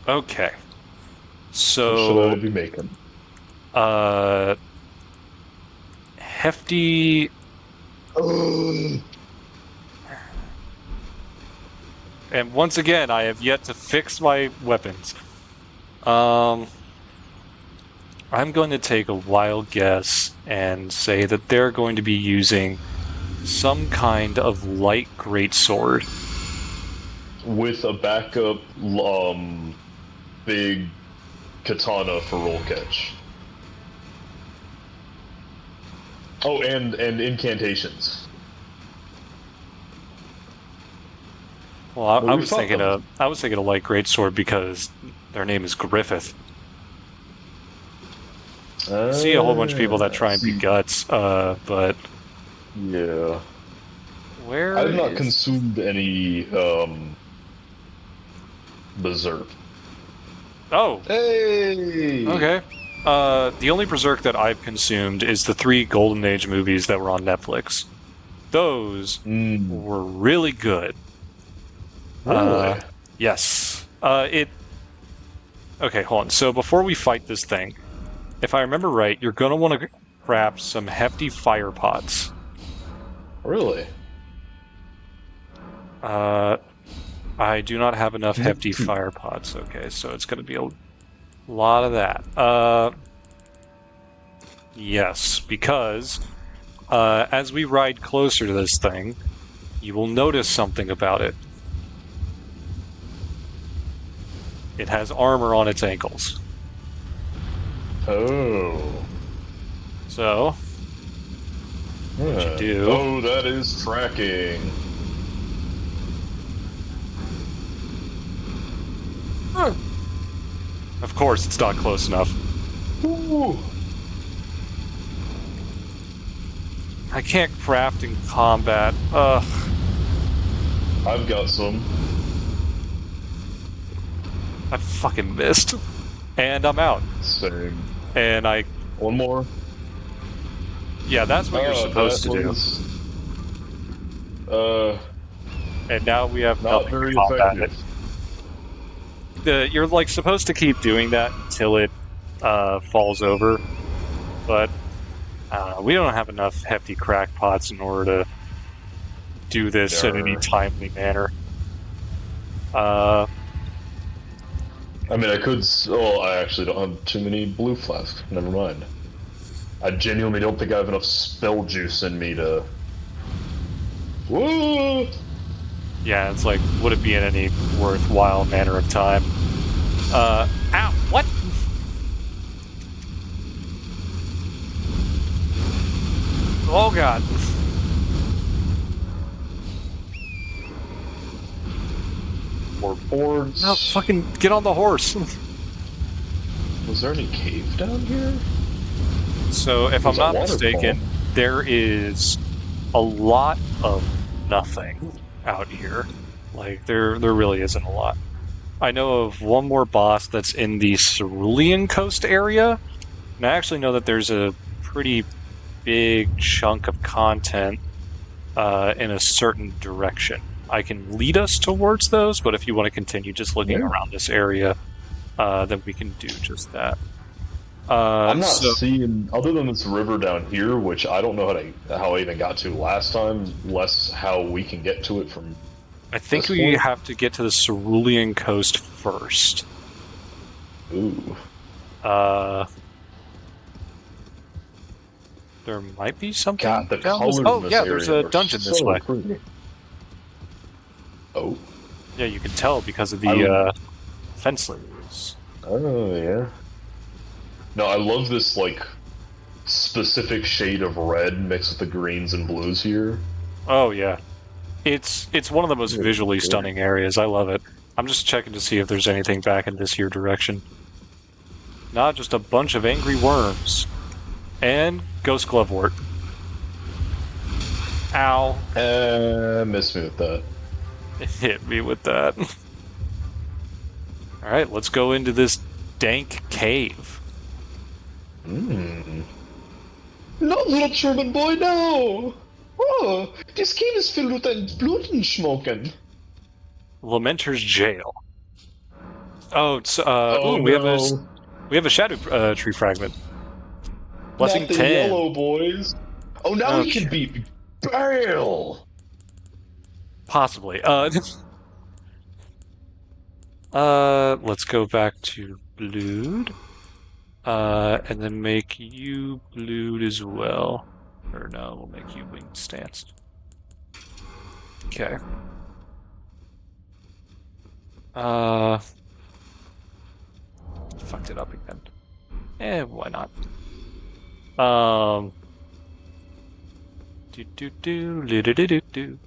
Okay. So... What should I be making? Hefty... And once again, I have yet to fix my weapons. I'm going to take a wild guess and say that they're going to be using some kind of light greatsword. With a backup, big katana for roll catch. Oh, and incantations. Well, I was thinking a light greatsword because their name is Griffith. I see a whole bunch of people that try and be guts, but yeah. Where I've not consumed any berserk. Oh. Hey. Okay. The only berserk that I've consumed is the 3 Golden Age movies that were on Netflix. Those were really good. Really? Yes. Okay, hold on. So before we fight this thing, if I remember right, you're gonna want to craft some hefty fire pots. Really? I I do not have enough hefty fire pots. Okay, so it's going to be a lot of that. Yes, because as we ride closer to this thing, you will notice something about it. It has armor on its ankles. Oh. So, what you do... Oh, that is tracking. Of course, it's not close enough. Ooh. I can't craft in combat. Ugh. I've got some. I fucking missed. And I'm out. Same. And I... One more. Yeah, that's what you're supposed to do. And now we have not nothing very to combat effective. it. You're like supposed to keep doing that until it falls over, but we don't have enough hefty crackpots in order to do this in any timely manner. I mean, I could. Oh, I actually don't have too many blue flasks. Never mind. I genuinely don't think I have enough spell juice in me to. Woo! Yeah, it's like, would it be in any worthwhile manner of time? Ow! What? Oh god. More boards. No, fucking get on the horse. Was there any cave down here? So, if I'm There's a not waterfall. mistaken, there is a lot of nothing out here. Like, there really isn't a lot. I know of one more boss that's in the Cerulean Coast area, and I actually know that there's a pretty big chunk of content in a certain direction. I can lead us towards those, but if you want to continue just looking around this area, then we can do just that. I'm not seeing, other than this river down here, which I don't know how I even got to last time, less how we can get to it from. I think we have to get to the Cerulean Coast first. Ooh. There might be something. God, the down colors this... in Oh, this yeah, area there's a are dungeon this so way. pretty. Oh. Yeah, you can tell because of the fence layers. Oh, yeah. No, I love this, like, specific shade of red mixed with the greens and blues here. Oh, yeah. It's one of the most visually stunning areas. I love it. I'm just checking to see if there's anything back in this here direction. Not just a bunch of angry worms. And Ghost Glovewort. Ow. Miss me with that. It hit me with that. Alright, let's go into this dank cave. Not little German boy, no! Oh, this cave is filled with Blutensmoken. Lamenter's Jail. Oh, it's, we have a shadow tree fragment. Blessing Not the 10. yellow boys. Oh, now he can beat Bale. Possibly. Let's go back to Blood. And then make you Blood as well. Or no, we'll make you Winged Stance. Okay. Fucked it up again. Why not? Do.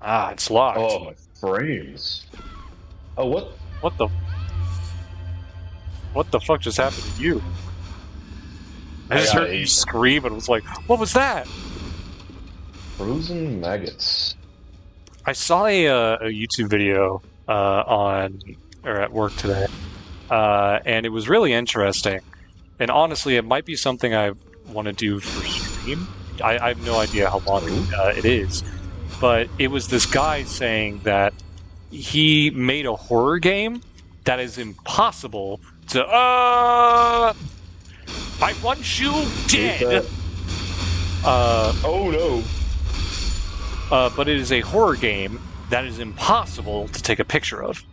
Ah, it's locked. Oh, my frames. Oh, what? What the fuck just happened to you? I just heard you scream and was like, what was that? Frozen maggots. I saw a YouTube video at work today, and it was really interesting. And honestly, it might be something I want to do for stream. I have no idea how long it is, but it was this guy saying that he made a horror game that is impossible to. I want you dead. Oh no. but it is a horror game that is impossible to take a picture of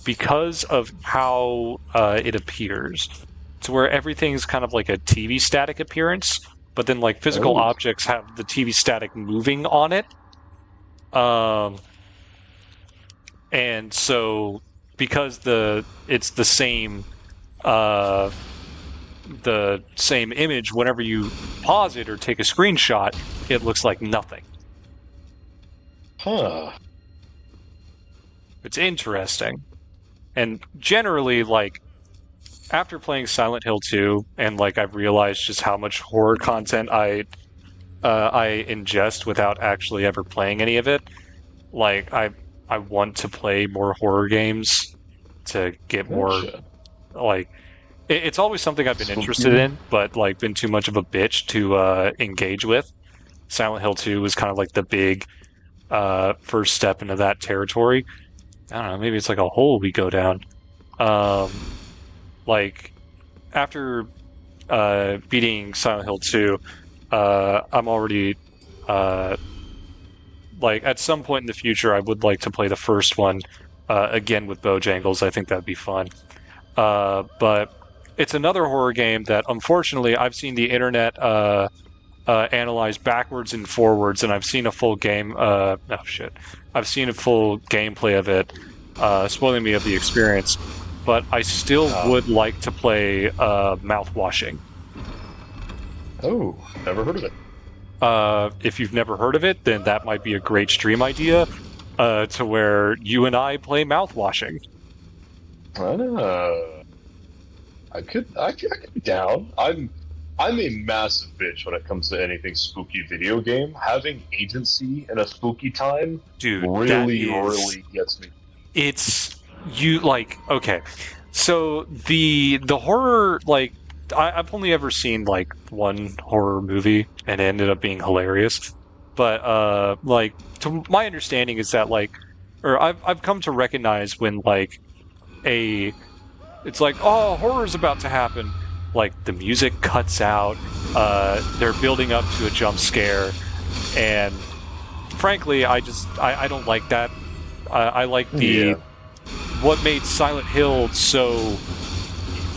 because of how it appears. To where everything's kind of like a TV static appearance, but then like physical objects have the TV static moving on it. And so because it's the same image, whenever you pause it or take a screenshot, it looks like nothing. Huh. It's interesting. And generally, like, after playing Silent Hill 2, and like I've realized just how much horror content I ingest without actually ever playing any of it. Like I want to play more horror games to get more. Like it's always something I've been interested in, but like been too much of a bitch to engage with. Silent Hill 2 was kind of like the big first step into that territory. I don't know, maybe it's like a hole we go down. Like, after beating Silent Hill 2, I'm already, like, at some point in the future, I would like to play the first one again with Bojangles. I think that'd be fun. But it's another horror game that, unfortunately, I've seen the internet analyze backwards and forwards, and I've seen a full game. I've seen a full gameplay of it, spoiling me of the experience. But I still would like to play mouthwashing. Oh, never heard of it. If you've never heard of it, then that might be a great stream idea. To where you and I play mouthwashing. I could be down. I'm a massive bitch when it comes to anything spooky video game. Having agency in a spooky time, dude, really gets me. It's you like okay. So the horror, like, I've only ever seen like one horror movie, and it ended up being hilarious. But like, to my understanding is that like, or I've come to recognize when like it's like, oh, horror's about to happen. Like the music cuts out, they're building up to a jump scare, and frankly, I don't like that. I like what made Silent Hill so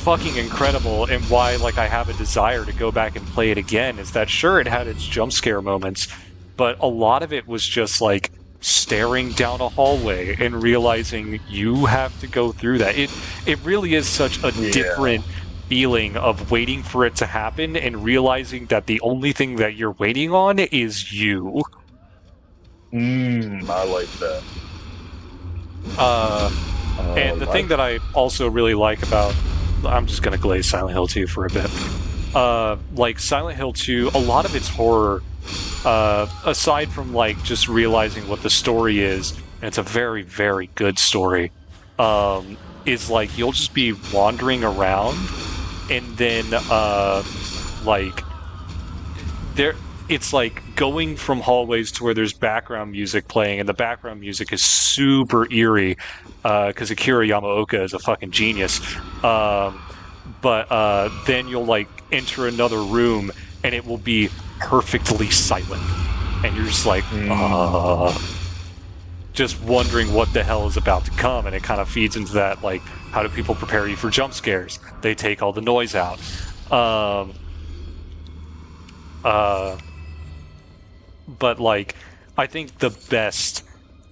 fucking incredible, and why like I have a desire to go back and play it again is that sure, it had its jump scare moments, but a lot of it was just like staring down a hallway and realizing you have to go through that. It really is such a different feeling of waiting for it to happen and realizing that the only thing that you're waiting on is you. I like that. And the thing that I also really like about... I'm just going to glaze Silent Hill 2 for a bit. Like, Silent Hill 2, a lot of its horror, aside from, like, just realizing what the story is, and it's a very, very good story, is, like, you'll just be wandering around, and then, like, it's like going from hallways to where there's background music playing, and the background music is super eerie, because Akira Yamaoka is a fucking genius. But then you'll like enter another room, and it will be perfectly silent, and you're just like, just wondering what the hell is about to come, and it kind of feeds into that, like, how do people prepare you for jump scares? They take all the noise out. But like, I think the best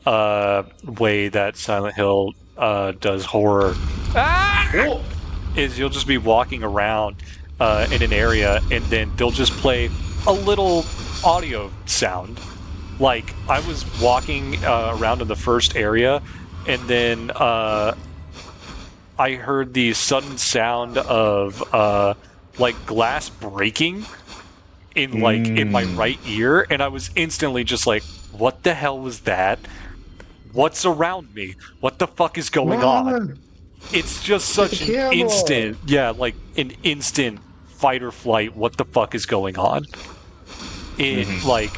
way that Silent Hill does horror is you'll just be walking around in an area, and then they'll just play a little audio sound. Like, I was walking around in the first area, and then I heard the sudden sound of like glass breaking in like in my right ear, and I was instantly just like, what the hell was that? What's around me? What the fuck is going on? It's just such an instant, like an instant fight or flight. What the fuck is going on? It like,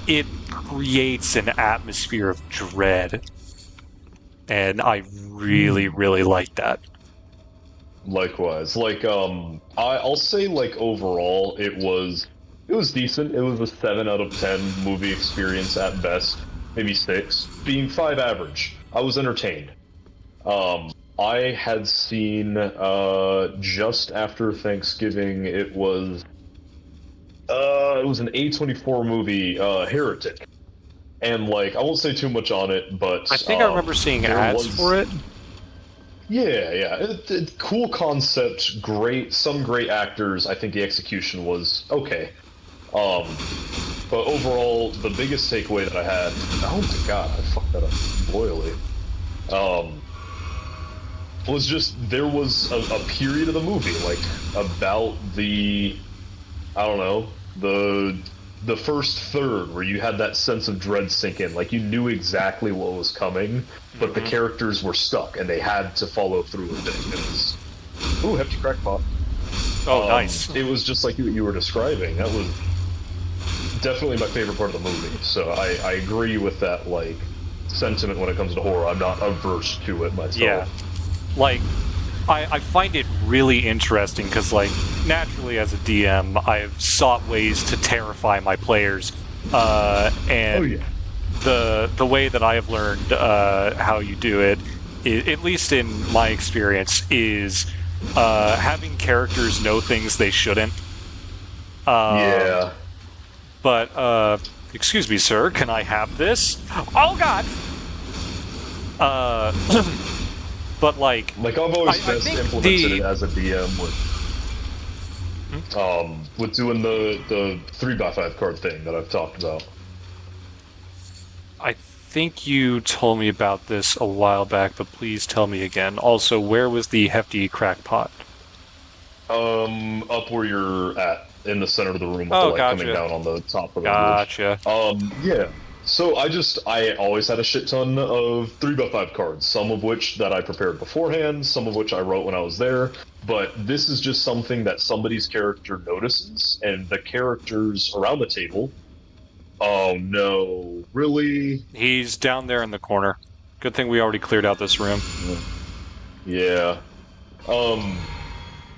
it creates an atmosphere of dread, and I really, really like that. Likewise, like, I'll say, like, overall, it was It was decent. It was a 7 out of 10 movie experience at best, maybe 6, being 5 average. I was entertained. I had seen just after Thanksgiving. It was an A24 movie, Heretic, and like I won't say too much on it, but I think I remember seeing there ads was for it. yeah. Cool concept, great, some great actors. I think the execution was okay. Um, but overall, the biggest takeaway that I had, oh my god, I fucked that up royally. Um, was just there was a period of the movie, like about I don't know, the first third where you had that sense of dread sink in, like you knew exactly what was coming, but the characters were stuck and they had to follow through with it. It was, ooh, hefty crackpot. Oh, nice. It was just like you were describing. That was definitely my favorite part of the movie. So I agree with that like sentiment when it comes to horror. I'm not averse to it myself. Yeah. Like, I find it really interesting because, like, naturally as a DM, I've sought ways to terrify my players, and Oh, yeah. the way that I have learned how you do it, at least in my experience, is having characters know things they shouldn't. Yeah. But excuse me, sir, can I have this? Oh God! But like I've always I best think implemented it as a DM with doing the 3x5 card thing that I've talked about. I think you told me about this a while back, but please tell me again. Also, where was the hefty crackpot? Up where you're at, in the center of the room with Oh, the light gotcha. coming down on the top of the Gotcha. ridge. Yeah. So I always had a shit ton of 3x5 cards, some of which that I prepared beforehand, some of which I wrote when I was there, but this is just something that somebody's character notices, and the characters around the table, oh no, really? He's down there in the corner. Good thing we already cleared out this room. Yeah.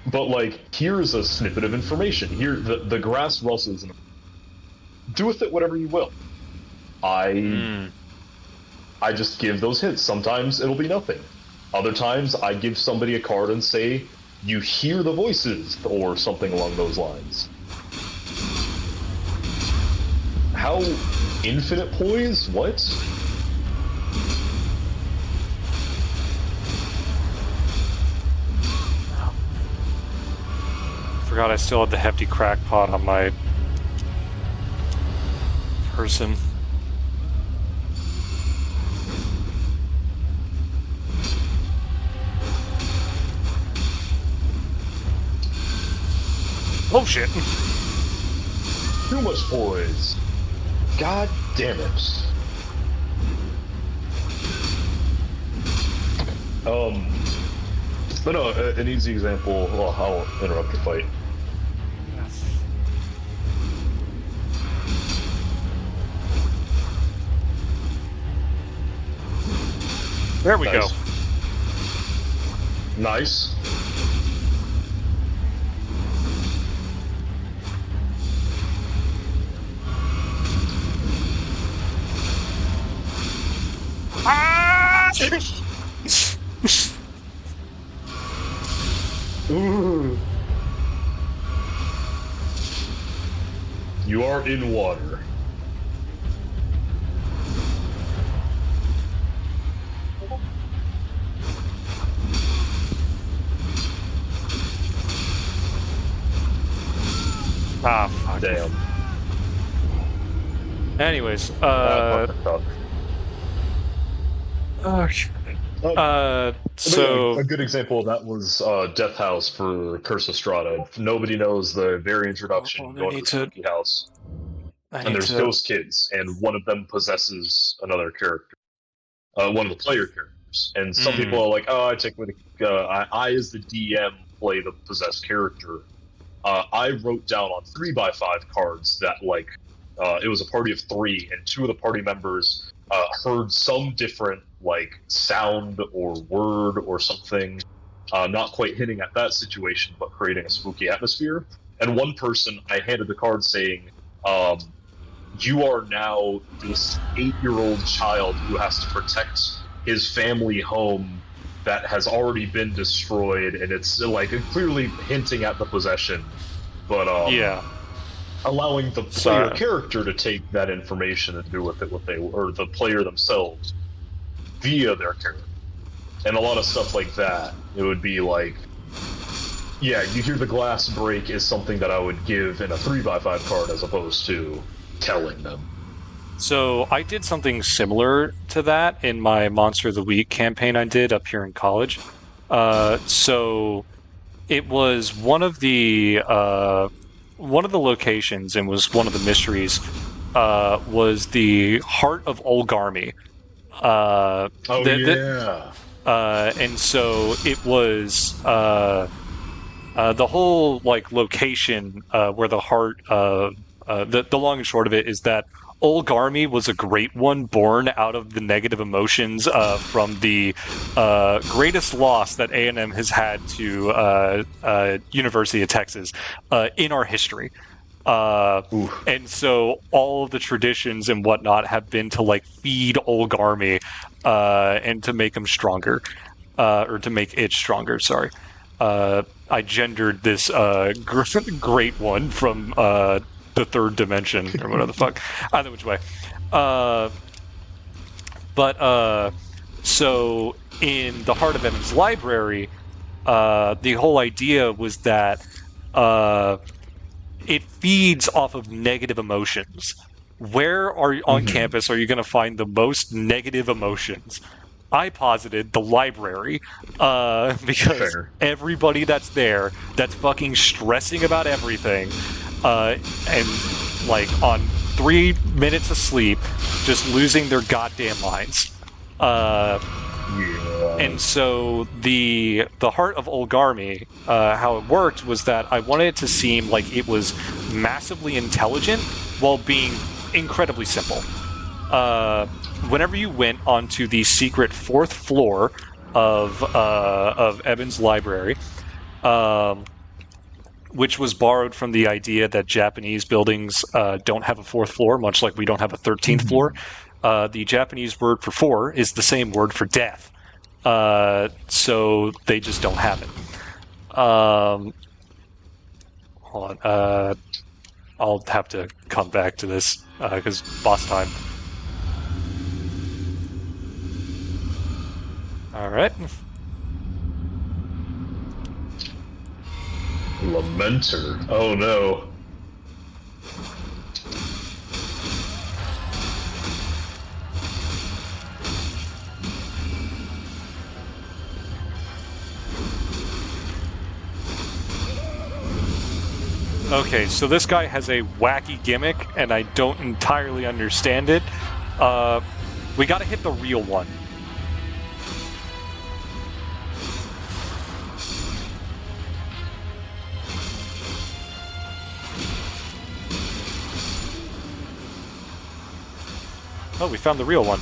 But like, here's a snippet of information. Here, the grass rustles, and do with it whatever you will. I just give those hints. Sometimes it'll be nothing. Other times I give somebody a card and say, you hear the voices, or something along those lines. How infinite poise? What? Forgot I still had the hefty crackpot on my person. Oh shit! Too much poise. God damn it. But no, an easy example. Well, I'll interrupt the fight. There we go. Nice. Ah! Ooh. You are in water. Ah, fuck. Damn. Anyways, so A good example of that was Death House for Curse of Strahd. If nobody knows the very introduction, Hold on, going to the spooky house, and there's ghost kids, and one of them possesses another character, one of the player characters. And some people are like, "Oh, I take with I as the DM play the possessed character." I wrote down on 3x5 cards that like it was a party of 3, and 2 of the party members heard some different like sound or word or something, not quite hinting at that situation, but creating a spooky atmosphere. And one person, I handed the card saying, you are now this 8-year-old child who has to protect his family home that has already been destroyed, and it's like clearly hinting at the possession, but Yeah. allowing the player Sorry. character to take that information and do with it what they, or the player themselves via their character, and a lot of stuff like that. It would be like, yeah, you hear the glass break is something that I would give in a 3x5 card as opposed to telling them. So I did something similar to that in my Monster of the Week campaign I did up here in college. So it was one of the locations and was one of the mysteries was the Heart of Olgarmy. Oh yeah. And so it was the whole like location where the heart. The long and short of it is that Olgarmy was a great one, born out of the negative emotions from the greatest loss that A&M has had to University of Texas in our history. And so all of the traditions and whatnot have been to like feed Olgarmy and to make him stronger, or to make it stronger. Sorry. I gendered this great one from the third dimension or whatever the fuck. Either which way. So in the Heart of Evan's library, the whole idea was that it feeds off of negative emotions. Where on campus are you going to find the most negative emotions? I posited the library because everybody that's there that's fucking stressing about everything and like on 3 minutes of sleep just losing their goddamn minds. And so the Heart of Olgarmy, how it worked was that I wanted it to seem like it was massively intelligent while being incredibly simple. Whenever you went onto the secret 4th floor of Evan's library, which was borrowed from the idea that Japanese buildings don't have a 4th floor, much like we don't have a 13th floor. The Japanese word for 4 is the same word for death. So they just don't have it. Hold on. I'll have to come back to this because boss time. All right. Lamenter. Oh no. Okay, so this guy has a wacky gimmick, and I don't entirely understand it. We gotta hit the real one. Oh, we found the real one.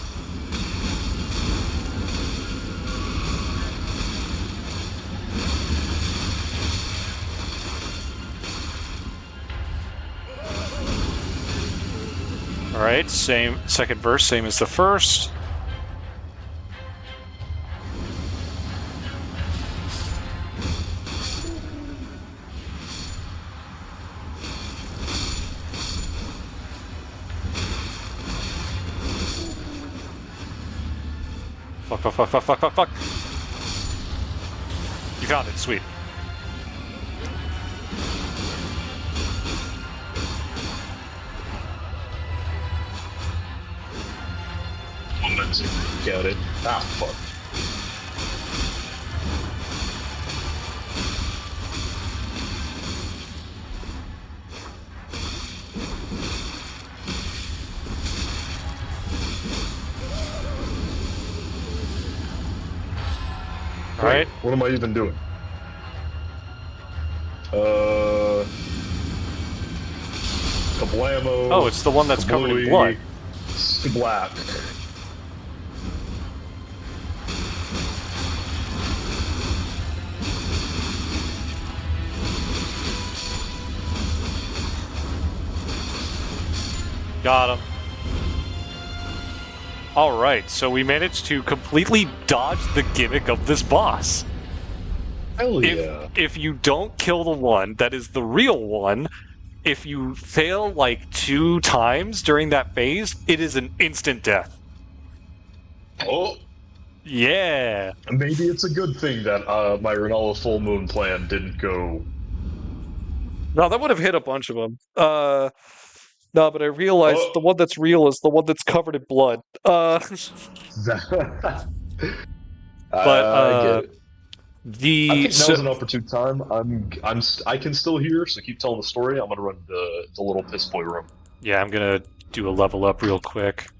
Alright, same second verse, same as the first. Fuck. You found it, sweet. Got it. Ah, fuck. All right. What am I even doing? Kablamo. Oh, it's the one that's covered in blood. Black. Got him. Alright, so we managed to completely dodge the gimmick of this boss. Hell yeah. If you don't kill the one that is the real one, if you fail like 2 times during that phase, it is an instant death. Oh, Yeah. maybe it's a good thing that my Renala full moon plan didn't go. No, that would have hit a bunch of them. No, but I realized Oh. the one that's real is the one that's covered in blood. I get it. I think now's an opportune time. I can still hear, so keep telling the story. I'm gonna run the little piss boy room. Yeah, I'm gonna do a level up real quick.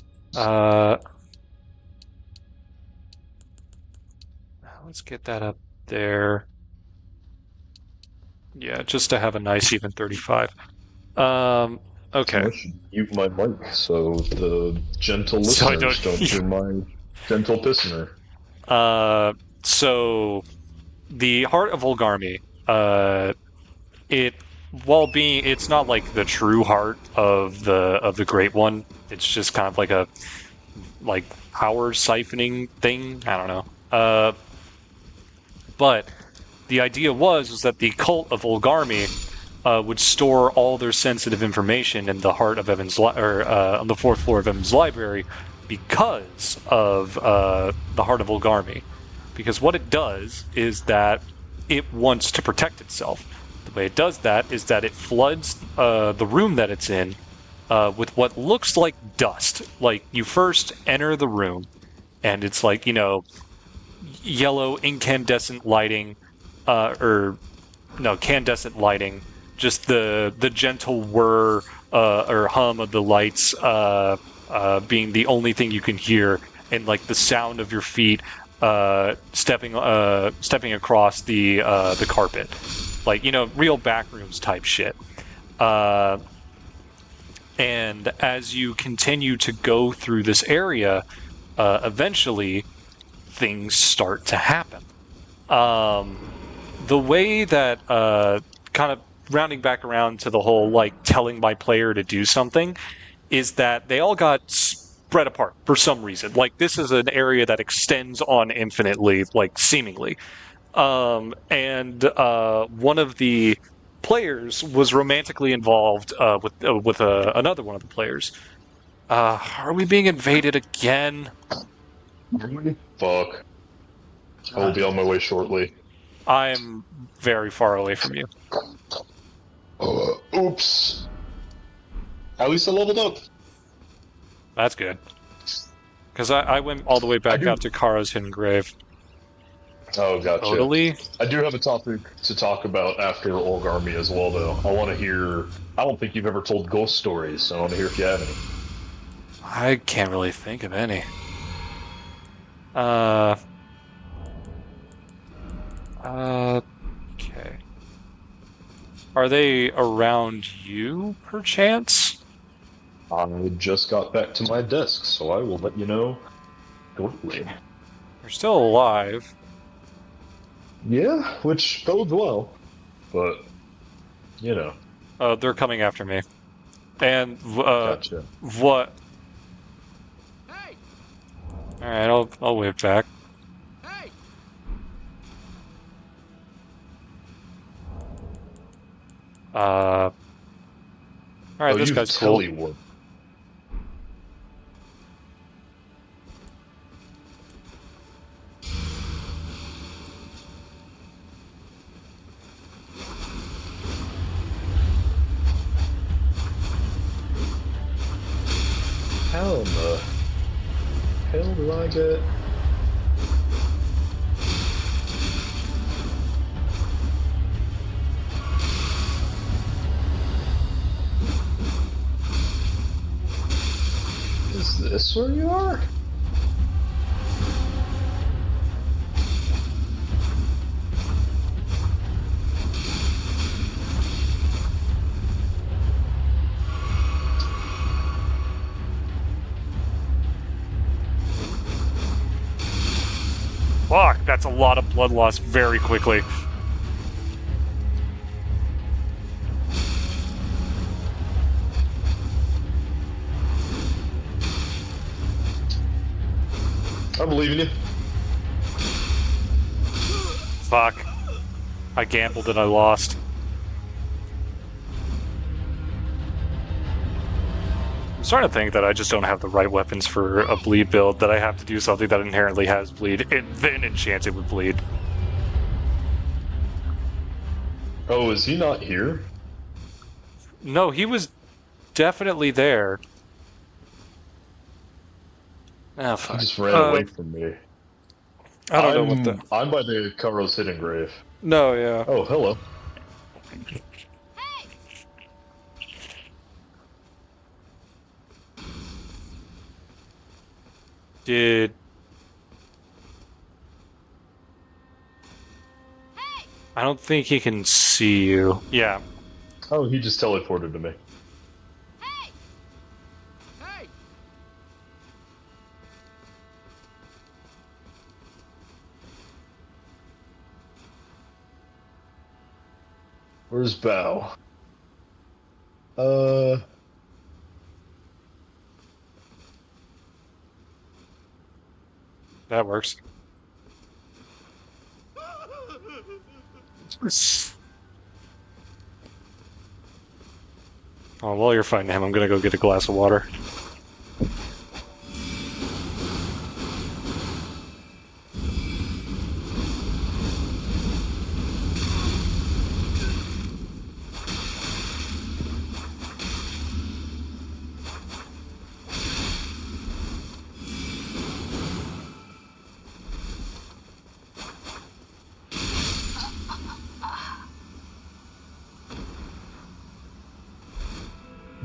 Let's get that up there. Yeah, just to have a nice even 35. Okay. I should mute my mic so the gentle So I listeners don't hear my gentle pissener. So the Heart of Olgarmy, it's not like the true heart of the Great One. It's just kind of like a power siphoning thing. I don't know. But the idea was that the cult of Olgarmy would store all their sensitive information in the heart of Evan's on the 4th floor of Evan's library because of the Heart of Olgarmy. Because what it does is that it wants to protect itself. The way it does that is that it floods the room that it's in with what looks like dust. Like, you first enter the room, and it's like, yellow incandescent lighting, candescent lighting, just the gentle whir or hum of the lights being the only thing you can hear, and like the sound of your feet stepping across the carpet, like real backrooms type shit. And as you continue to go through this area, eventually things start to happen. The way that kind of rounding back around to the whole like telling my player to do something is that they all got spread apart for some reason. Like, this is an area that extends on infinitely, like seemingly. And one of the players was romantically involved with another one of the players. Are we being invaded again? Fuck. I will be on my way shortly. I'm very far away from you. Oops. At least I leveled up. That's good. Because I went all the way back out to Kara's hidden grave. Oh, gotcha. Totally. I do have a topic to talk about after Olgarmy as well, though. I want to hear... I don't think you've ever told ghost stories, so I want to hear if you have any. I can't really think of any. Okay. Are they around you, perchance? I just got back to my desk, so I will let you know shortly. You're still alive. Yeah, which bodes well. But, They're coming after me. And, gotcha. what? Hey! Alright, I'll wave back. Hey! Alright, this guy's cool. Telework. How in the hell do I get... Is this where you are? Fuck, that's a lot of blood loss very quickly. I believe in you. Fuck. I gambled and I lost. I'm starting to think that I just don't have the right weapons for a bleed build, that I have to do something that inherently has bleed, and then enchant it with bleed. Oh, is he not here? No, he was definitely there. Ah, fuck. He just ran away from me. I don't know what the... I'm by the Karo's hidden grave. No, yeah. Oh, hello. Did... I don't think he can see you. Yeah. Oh, he just teleported to me. Hey! Where's Bao? That works. Oh, while you're fighting him, I'm gonna go get a glass of water.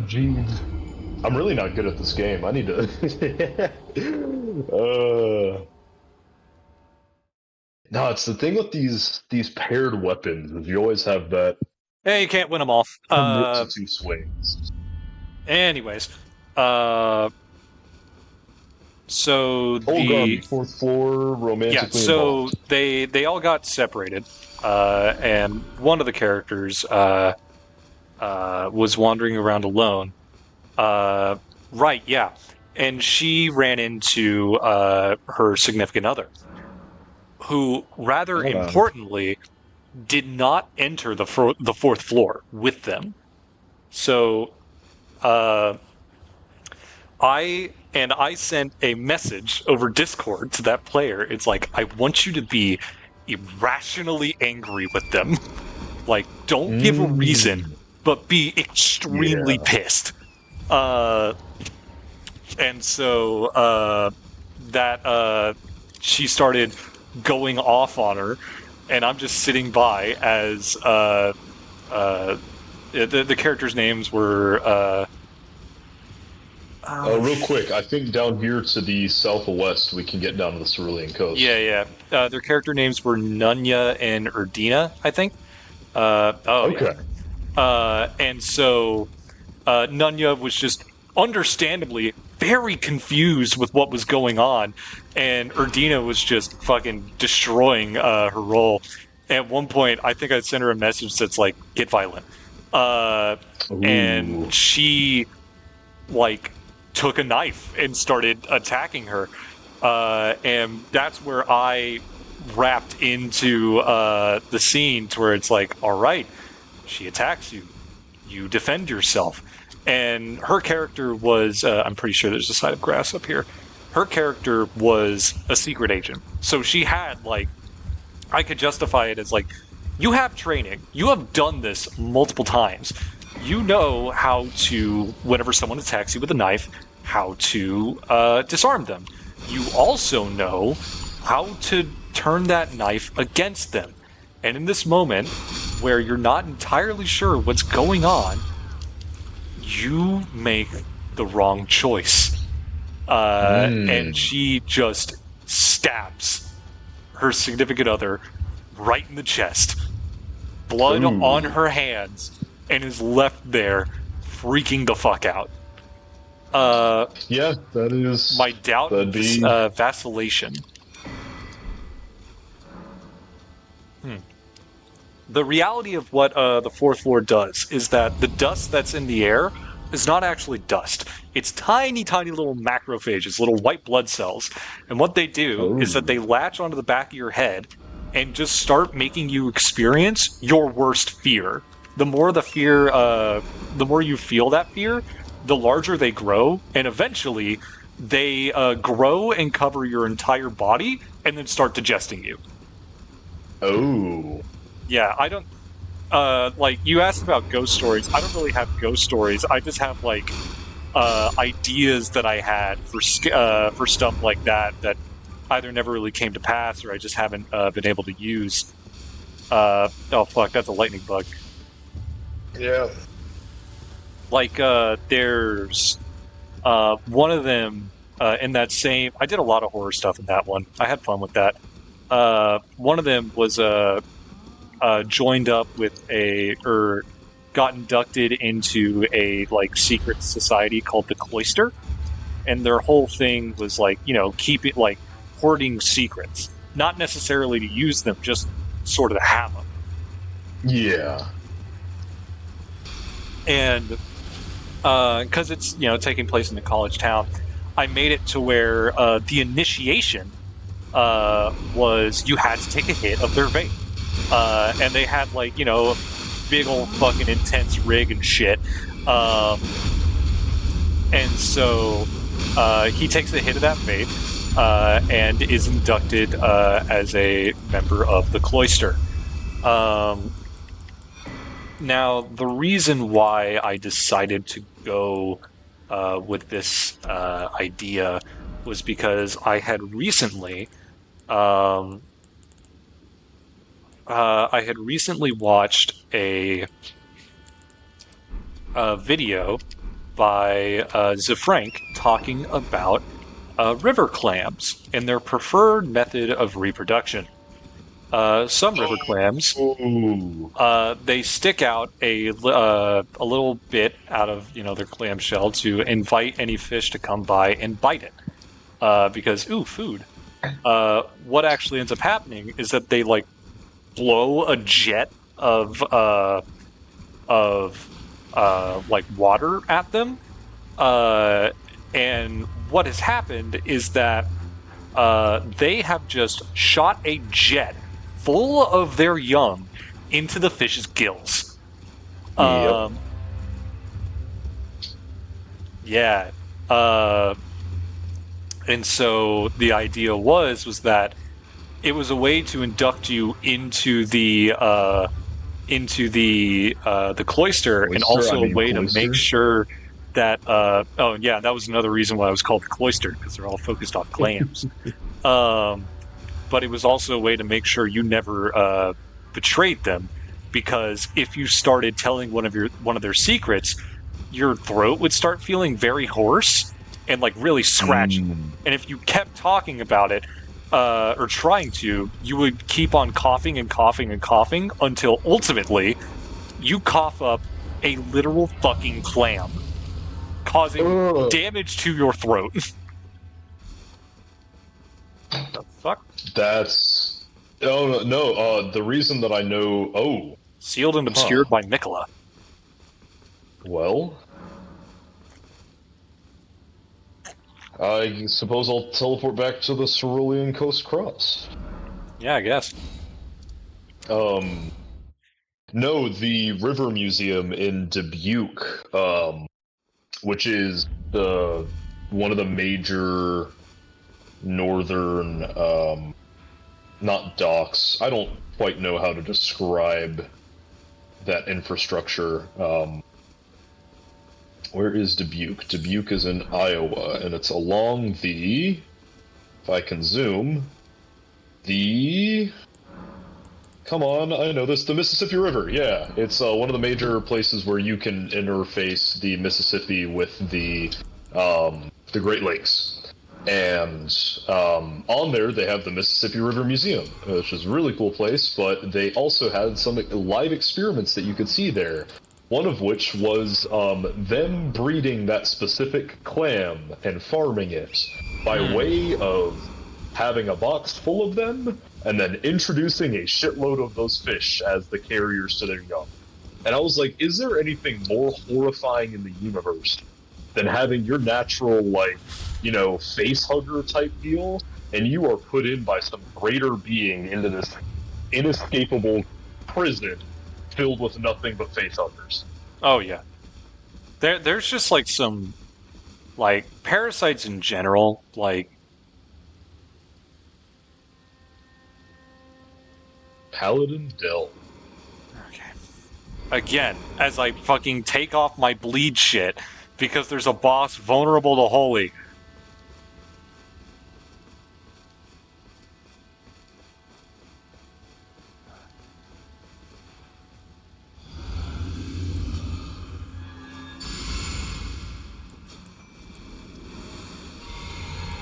Jeez. I'm really not good at this game. I need to. No, it's the thing with these paired weapons. Is you always have that Hey, you can't win them all. commit to two swings. Anyways, so Hold on, fourth floor, romantically so involved. they all got separated, and one of the characters was wandering around alone. Right, yeah, and she ran into her significant other, who rather importantly did not enter the fourth floor with them. So, I sent a message over Discord to that player. It's like, I want you to be irrationally angry with them. Like, don't give a reason, but be extremely pissed. And so that she started going off on her, and I'm just sitting by as the characters' names were. Real quick, I think down here to the southwest we can get down to the Cerulean coast. Yeah. Their character names were Nunya and Erdina, I think. Okay. Yeah. And so Nunya was just understandably very confused with what was going on, and Erdina was just fucking destroying her role. At one point, I think I sent her a message that's like, "Get violent," and she took a knife and started attacking her, and that's where I wrapped into the scene to where it's like, all right, she attacks you, you defend yourself. And her character was, I'm pretty sure there's a side of grass up here, her character was a secret agent. So she had, I could justify it as you have training, you have done this multiple times. You know how to, whenever someone attacks you with a knife, how to disarm them. You also know how to turn that knife against them. And in this moment, where you're not entirely sure what's going on, you make the wrong choice. And she just stabs her significant other right in the chest. Blood on her hands, and is left there freaking the fuck out. Yeah, that is... My doubt is vacillation. The reality of what the fourth floor does is that the dust that's in the air is not actually dust. It's tiny, tiny little macrophages, little white blood cells. And what they do is that they latch onto the back of your head and just start making you experience your worst fear. The more the more you feel that fear, the larger they grow, and eventually they grow and cover your entire body and then start digesting you. Oh. Yeah, I don't. Like, you asked about ghost stories. I don't really have ghost stories. I just have, like, ideas that I had for stuff like that either never really came to pass or I just haven't been able to use. Oh, fuck, that's a lightning bug. Yeah. Like, there's one of them in that same... I did a lot of horror stuff in that one. I had fun with that. One of them was joined up with got inducted into a like secret society called the Cloister, and their whole thing was like, keeping like hoarding secrets, not necessarily to use them, just sort of to have them. Yeah. And because it's taking place in a college town, I made it to where the initiation was you had to take a hit of their vape. And they had like, big old fucking intense rig and shit. And so he takes a hit of that vape and is inducted as a member of the Cloister. Now, the reason why I decided to go with this idea was because I had recently watched a video by Zefrank talking about river clams and their preferred method of reproduction. Some river clams, they stick out a little bit out of their clam shell to invite any fish to come by and bite it, because food. What actually ends up happening is that they like blow a jet of like water at them, and what has happened is that they have just shot a jet full of their young into the fish's gills. Yep. Yeah. And so the idea was that it was a way to induct you into the Cloister, and also a way to make sure that that was another reason why it was called the Cloister, because they're all focused on clams. But it was also a way to make sure you never betrayed them, because if you started telling one of their secrets, your throat would start feeling very hoarse and like really scratchy. And if you kept talking about it, or trying to, you would keep on coughing and coughing and coughing until ultimately you cough up a literal fucking clam, causing damage to your throat. The fuck? That's... Oh, no, the reason that I know... Sealed and obscured by Mikola. Well... I suppose I'll teleport back to the Cerulean Coast Cross. Yeah, I guess. No, the River Museum in Dubuque, which is one of the major northern, not docks. I don't quite know how to describe that infrastructure. Where is Dubuque? Dubuque is in Iowa, and it's along the... If I can zoom... Come on, I know this. The Mississippi River, yeah. It's one of the major places where you can interface the Mississippi with the Great Lakes. And on there, they have the Mississippi River Museum, which is a really cool place, but they also had some live experiments that you could see there. One of which was them breeding that specific clam and farming it by way of having a box full of them and then introducing a shitload of those fish as the carriers to their young. And I was like, is there anything more horrifying in the universe than having your natural, like, face hugger type deal, and you are put in by some greater being into this inescapable prison filled with nothing but face huggers? Oh yeah. There's just like some like parasites in general, like Paladin Dell. okay. Again, as I fucking take off my bleed shit because there's a boss vulnerable to holy.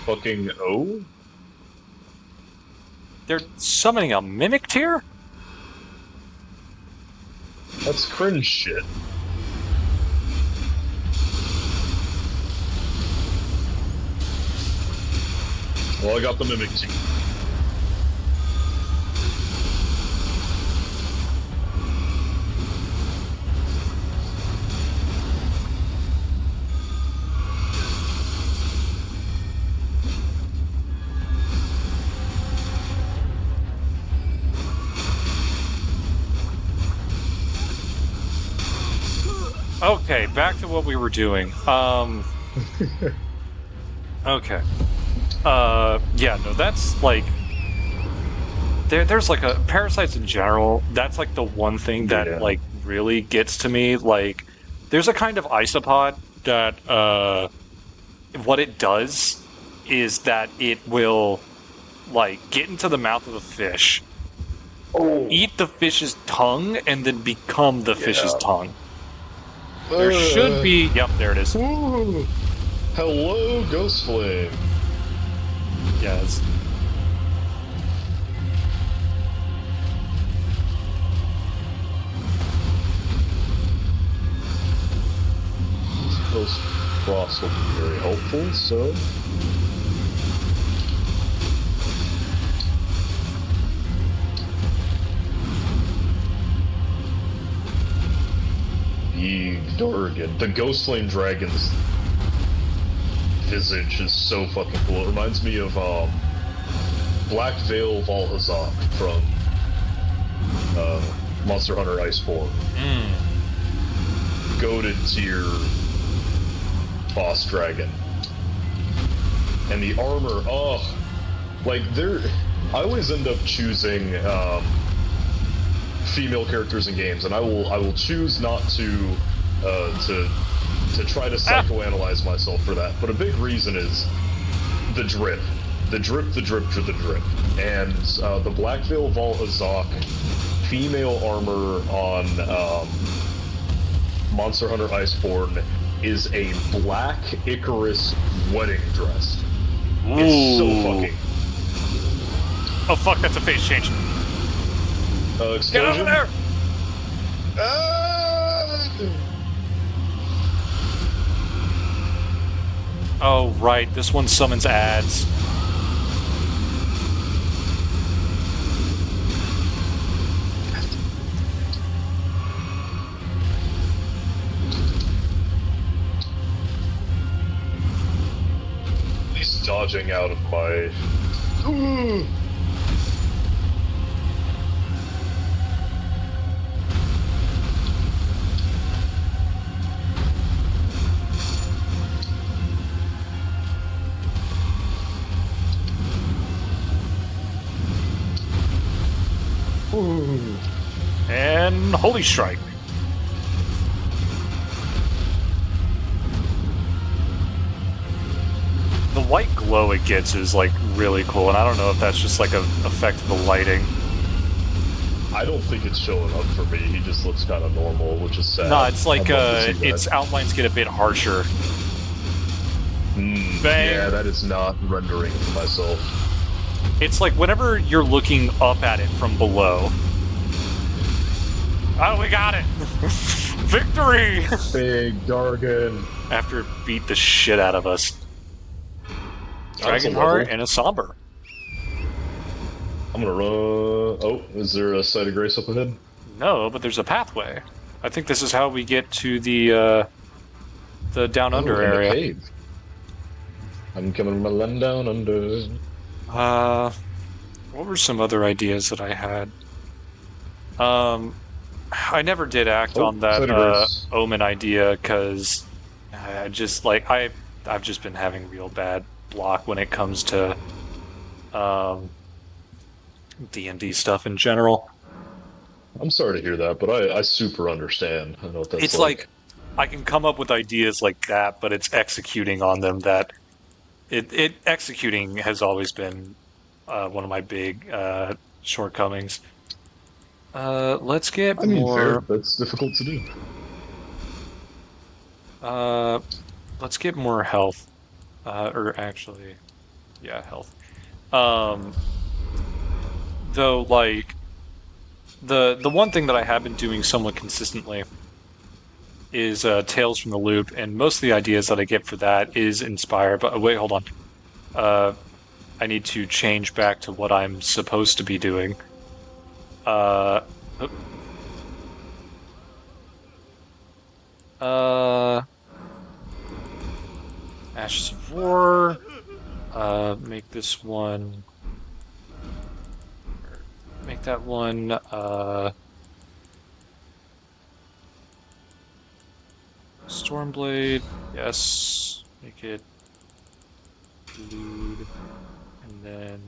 Fucking O? They're summoning a mimic tier? That's cringe shit. Well, I got the mimic team. Okay, back to what we were doing. Okay. Yeah, no, that's like there's like a parasites in general. That's like the one thing that like really gets to me. Like, there's a kind of isopod that what it does is that it will like get into the mouth of a fish, eat the fish's tongue, and then become the fish's tongue. There should be. Yep, there it is. Ooh. Hello, Ghost Flame. Yes. Those frosts will be very helpful, so. The Durgan. The Ghost Flame Dragon's visage is so fucking cool. It reminds me of Black Veil Valhazak from Monster Hunter Iceborne. Goated tier boss dragon. And the armor, like I always end up choosing female characters in games, and I will choose not to try to psychoanalyze myself for that. But a big reason is the drip. The drip. And the Black Veil Valhazak female armor on Monster Hunter Iceborne is a black Icarus wedding dress. Ooh. It's so fucking... Oh fuck, that's a face change. Explosion? Get over there! Oh right, this one summons ads. He's dodging out of my... Ooh. Ooh. And Holy Strike. The white glow it gets is like really cool, and I don't know if that's just like an effect of the lighting. I don't think it's showing up for me. He just looks kind of normal, which is sad. No, it's like its outlines get a bit harsher. Bang. Yeah, that is not rendering for myself. It's like whenever you're looking up at it from below. Oh, we got it! Victory! Big Dargan. After it beat the shit out of us. Dragonheart and a Somber. I'm gonna run... Oh, is there a Site of Grace up ahead? No, but there's a pathway. I think this is how we get to the down under in the area. cave. I'm coming from a land down under. What were some other ideas that I had? I never did act on that Grace. Omen idea because I just like I've just been having real bad block when it comes to D&D stuff in general. I'm sorry to hear that, but I super understand. I know what that's It's like I can come up with ideas like that, but it's executing on them that it executing has always been one of my big shortcomings. Let's get more. Fair. That's difficult to do. Let's get more health. Or actually, yeah, health. Though, like, the one thing that I have been doing somewhat consistently is Tales from the Loop, and most of the ideas that I get for that is inspired. But wait, hold on. I need to change back to what I'm supposed to be doing. Ashes of War. Make this one. Make that one. Stormblade. Yes. Make it blue. And then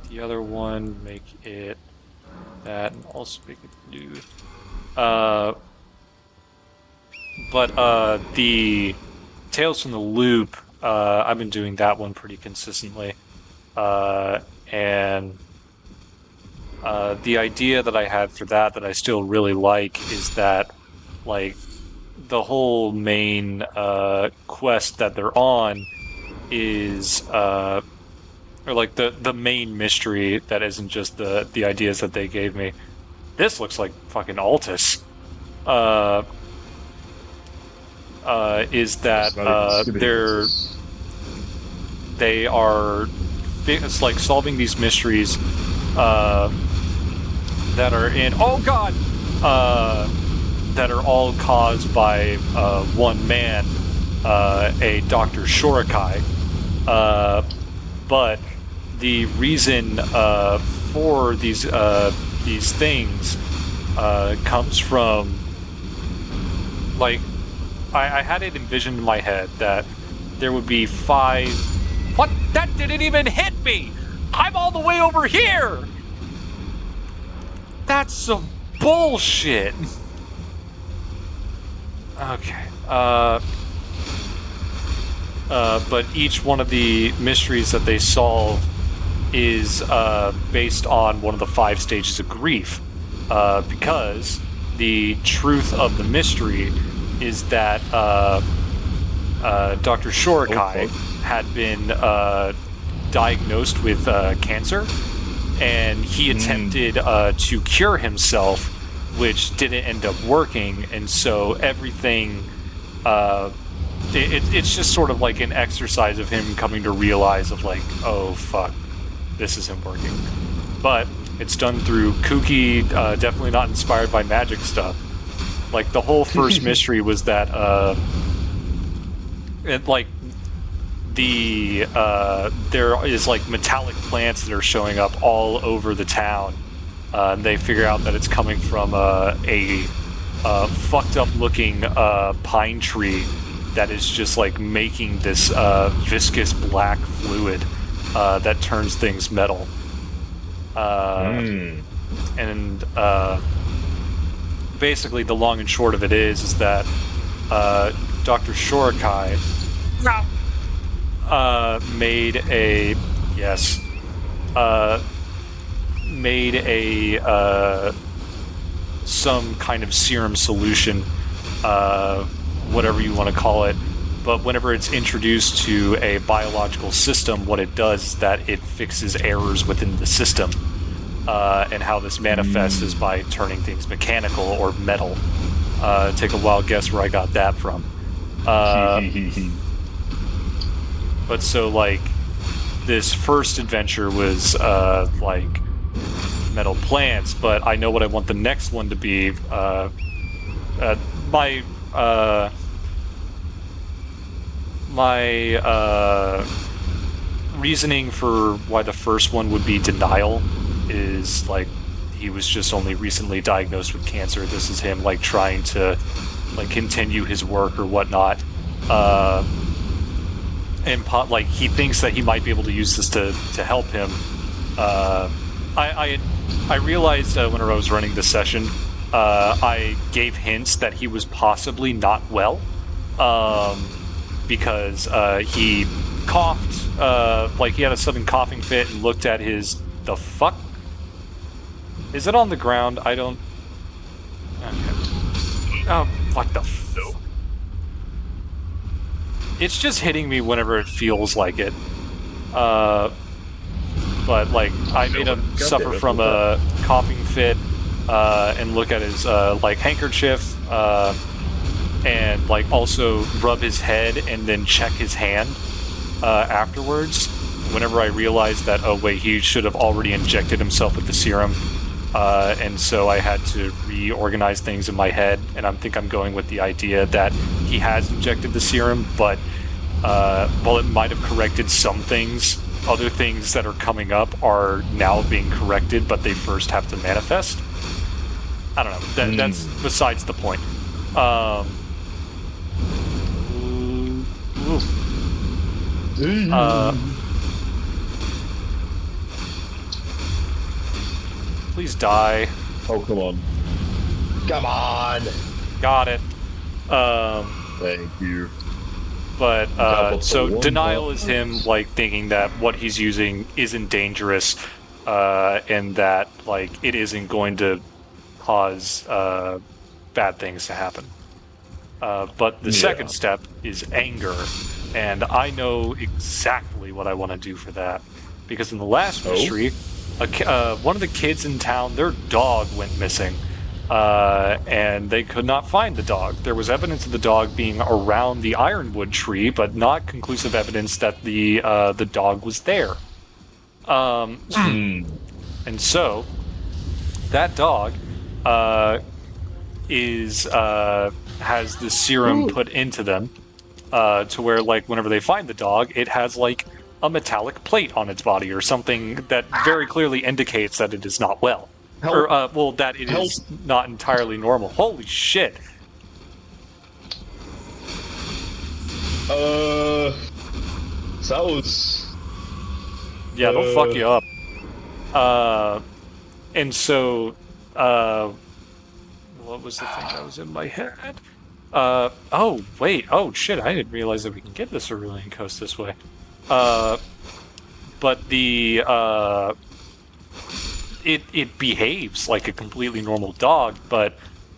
the other one, make it that, and also make it blue. But the Tales from the Loop, I've been doing that one pretty consistently. And the idea that I had for that I still really like is that, like, the whole main quest that they're on is, or like the main mystery that isn't just the ideas that they gave me. This looks like fucking Altus. Is that they are it's like solving these mysteries that are in that are all caused by one man, a Dr. Shorikai. But the reason for these things comes from, like, I had it envisioned in my head that there would be 5... What? That didn't even hit me! I'm all the way over here! That's some bullshit! Okay, but each one of the mysteries that they solve is based on one of the 5 stages of grief, because the truth of the mystery is that Dr. Shorikai had been diagnosed with cancer, and he attempted to cure himself, which didn't end up working, and so everything... it's just sort of like an exercise of him coming to realize of, like, oh, fuck, this isn't working. But it's done through kooky, definitely not inspired by magic stuff. Like, the whole first mystery was that, there is, like, metallic plants that are showing up all over the town. And they figure out that it's coming from a fucked up looking pine tree that is just, like, making this viscous black fluid that turns things metal. And basically the long and short of it is that Dr. Shorikai made a some kind of serum solution, whatever you want to call it, but whenever it's introduced to a biological system, what it does is that it fixes errors within the system. And how this manifests is by turning things mechanical or metal. Take a wild guess where I got that from. But so, like, this first adventure was, like, metal plants, but I know what I want the next one to be, my reasoning for why the first one would be denial is like he was just only recently diagnosed with cancer. This is him like trying to like continue his work or whatnot. And like he thinks that he might be able to use this to help him. I realized whenever I was running this session, I gave hints that he was possibly not well, because he coughed, like he had a sudden coughing fit and looked at his. The fuck? Is it on the ground? I don't. Okay. Oh, what the? No. It's just hitting me whenever it feels like it. But like I made him suffer from a coughing fit, and look at his like handkerchief, and like also rub his head and then check his hand afterwards. Whenever I realized that, oh wait, he should have already injected himself with the serum, and so I had to reorganize things in my head, and I think I'm going with the idea that he has injected the serum, but while it might have corrected some things, other things that are coming up are now being corrected, but they first have to manifest. I don't know. That's besides the point. Please die. Oh, come on. Come on! Got it. Thank you. But, so denial is him, like, thinking that what he's using isn't dangerous, and that, like, it isn't going to cause, bad things to happen. But the second step is anger, and I know exactly what I want to do for that. Because in the last mystery, one of the kids in town, their dog went missing. And they could not find the dog. There was evidence of the dog being around the ironwood tree, but not conclusive evidence that the dog was there. And so that dog has the serum put into them, to where like whenever they find the dog, it has like a metallic plate on its body or something that very clearly indicates that it is not well. Or, well, that it is not entirely normal. Holy shit. So that was... Yeah, they'll fuck you up. And so, what was the thing that was in my head? Oh, wait. Oh, shit, I didn't realize that we can get the Cerulean Coast this way. But the, It behaves like a completely normal dog, but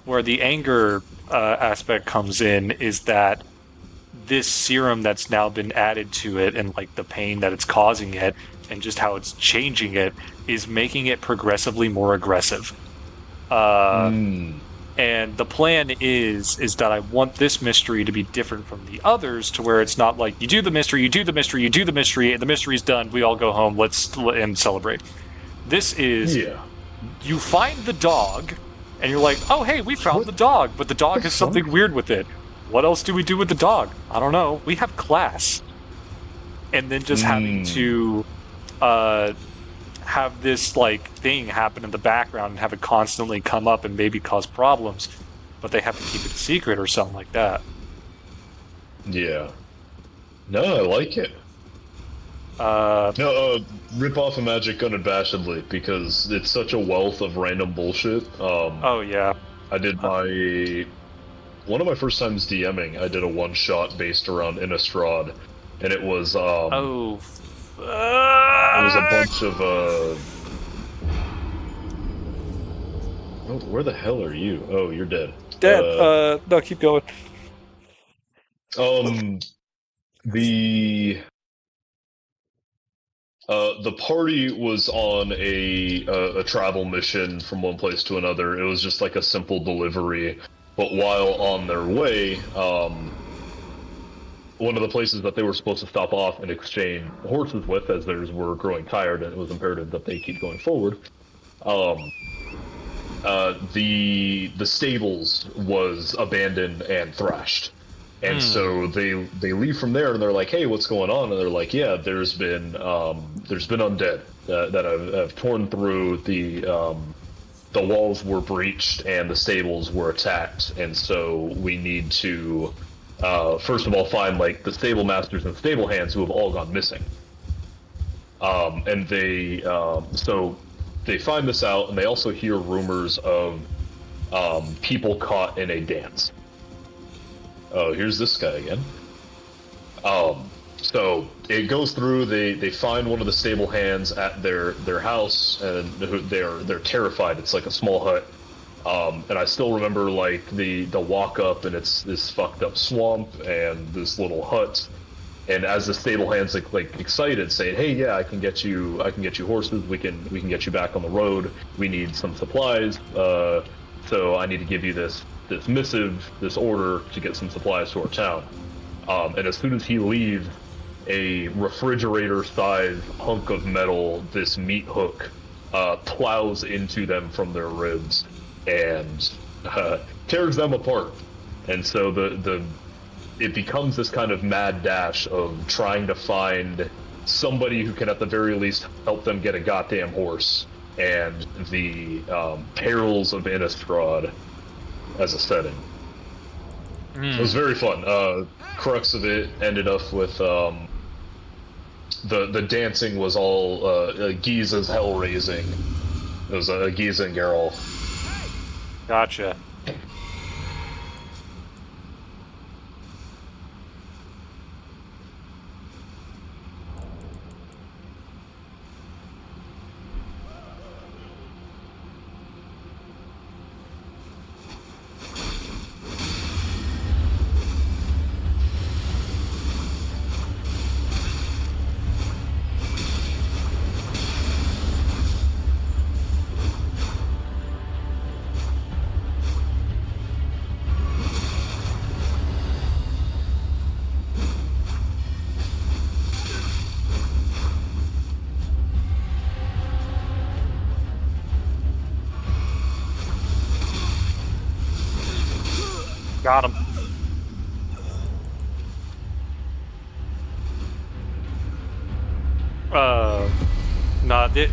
where the anger aspect comes in is that this serum that's now been added to it and like the pain that it's causing it and just how it's changing it is making it progressively more aggressive. And the plan is that I want this mystery to be different from the others, to where it's not like you do the mystery, you do the mystery, you do the mystery, and the mystery's done, we all go home, and celebrate. This is, you find the dog, and you're like, oh hey, we found the dog, but the dog has something weird with it. What else do we do with the dog? I don't know. We have class. And then just having to have this like thing happen in the background and have it constantly come up and maybe cause problems, but they have to keep it a secret or something like that. Yeah. No, I like it. Rip off a magic gun abashedly, because it's such a wealth of random bullshit. Oh yeah. I did one of my first times DMing, I did a one-shot based around Innistrad, and it was, it was a bunch of, oh, where the hell are you? Oh, you're dead. Dead. No, keep going. The party was on a travel mission from one place to another. It was just like a simple delivery, but while on their way, one of the places that they were supposed to stop off and exchange horses with, as theirs were growing tired and it was imperative that they keep going forward, the stables was abandoned and thrashed. And so they leave from there and they're like, "Hey, what's going on?" And they're like, "Yeah, there's been undead that have torn through the walls were breached and the stables were attacked, and so we need to first of all find like the stable masters and stable hands who have all gone missing." And they so they find this out, and they also hear rumors of people caught in a dance. Oh, here's this guy again. So it goes through. They find one of the stable hands at their house, and they're terrified. It's like a small hut. And I still remember like the walk up, and it's this fucked up swamp and this little hut. And as the stable hands like excited, saying, "Hey, yeah, I can get you horses. We can get you back on the road. We need some supplies. So I need to give you this missive, this order to get some supplies to our town." And as soon as he leaves, a refrigerator-sized hunk of metal, this meat hook, plows into them from their ribs and tears them apart. And so it becomes this kind of mad dash of trying to find somebody who can at the very least help them get a goddamn horse, and the perils of Innistrad as a setting. It was very fun. Crux of it ended up with the dancing was all Giza's hell raising. It was Giza and Geralt. Gotcha. Got him.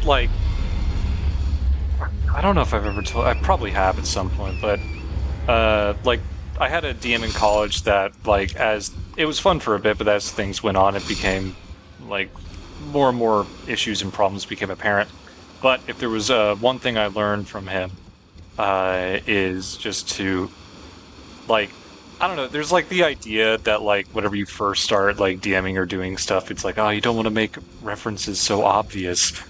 Like, I don't know if I've ever told. I probably have at some point, but like, I had a DM in college that, like, as it was fun for a bit, but as things went on, it became like more and more issues and problems became apparent. But if there was one thing I learned from him, is just to, like, I don't know, there's like the idea that like whenever you first start like DMing or doing stuff, it's like, oh, you don't want to make references so obvious.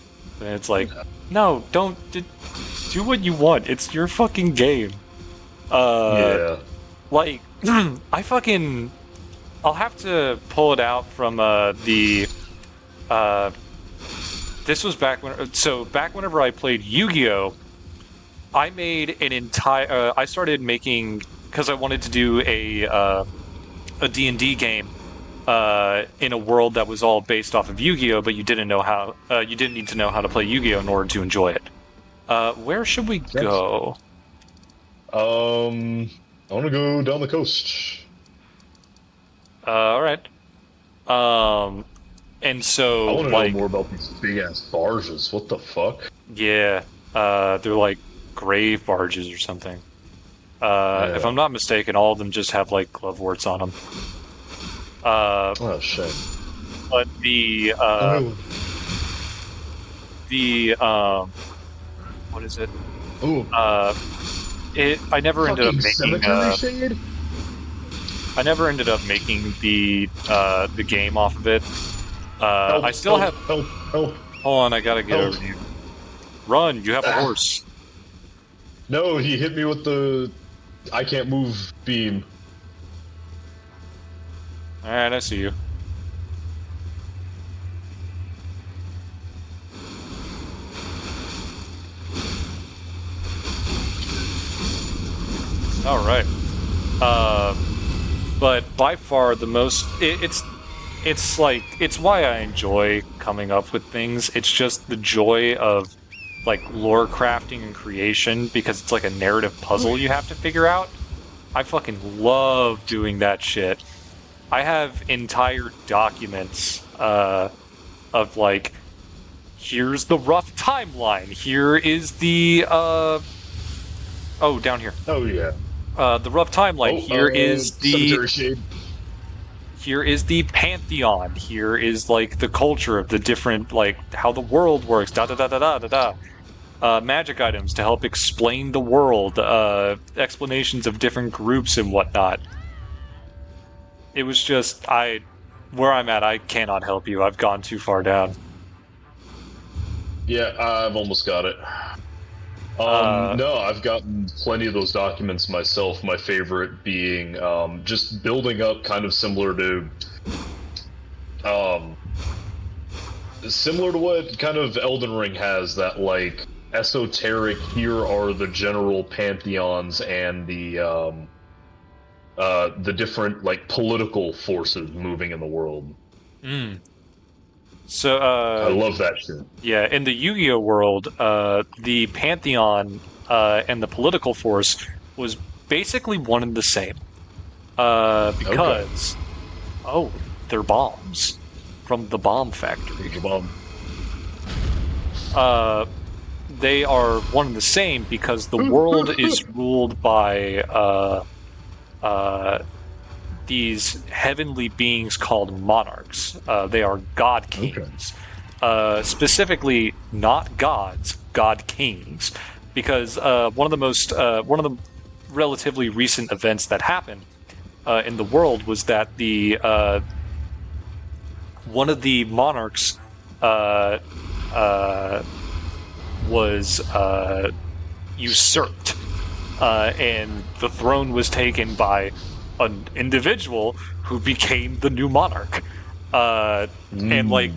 And it's like, no, don't do what you want. It's your fucking game. Yeah. Like, I'll have to pull it out from this was back whenever I played Yu-Gi-Oh, I made an entire, I started making, because I wanted to do a D&D game in a world that was all based off of Yu-Gi-Oh, but you didn't need to know how to play Yu-Gi-Oh in order to enjoy it. Where should we go? I want to go down the coast. All right. And so I want to like, know more about these big ass barges. What the fuck? Yeah, they're like grave barges or something. Yeah. If I'm not mistaken, all of them just have like gloveworts on them. Oh shit. But what is it? Ooh. I never ended up making. Cemetery shade? I never ended up making the game off of it. I still have. Help! Hold on, I gotta get over to you. Run! You have a horse. No, he hit me with the I can't move beam. All right, I see you. All right. But by far the most, it's like, it's why I enjoy coming up with things. It's just the joy of like lore crafting and creation because it's like a narrative puzzle you have to figure out. I fucking love doing that shit. I have entire documents of like, here's the rough timeline. Here is the down here. Oh yeah. The rough timeline. Here is the Cemetery Shade. Here is the pantheon. Here is like the culture of the different, like how the world works. Da da da da da da da. Magic items to help explain the world. Explanations of different groups and whatnot. It was just where I'm at. I cannot help you. I've gone too far down. Yeah, I've almost got it. No, I've gotten plenty of those documents myself. My favorite being just building up, kind of similar to what kind of Elden Ring has. That like esoteric. Here are the general pantheons and the different like political forces moving in the world. So I love that shit. Yeah, in the Yu-Gi-Oh world, the Pantheon and the political force was basically one and the same. Because, they're bombs from the bomb factory. The bomb. They are one and the same because the world is ruled by these heavenly beings called monarchs. They are god kings. Specifically, not gods, god kings. Because one of the relatively recent events that happened in the world was that the one of the monarchs was usurped, and the throne was taken by an individual who became the new monarch. And like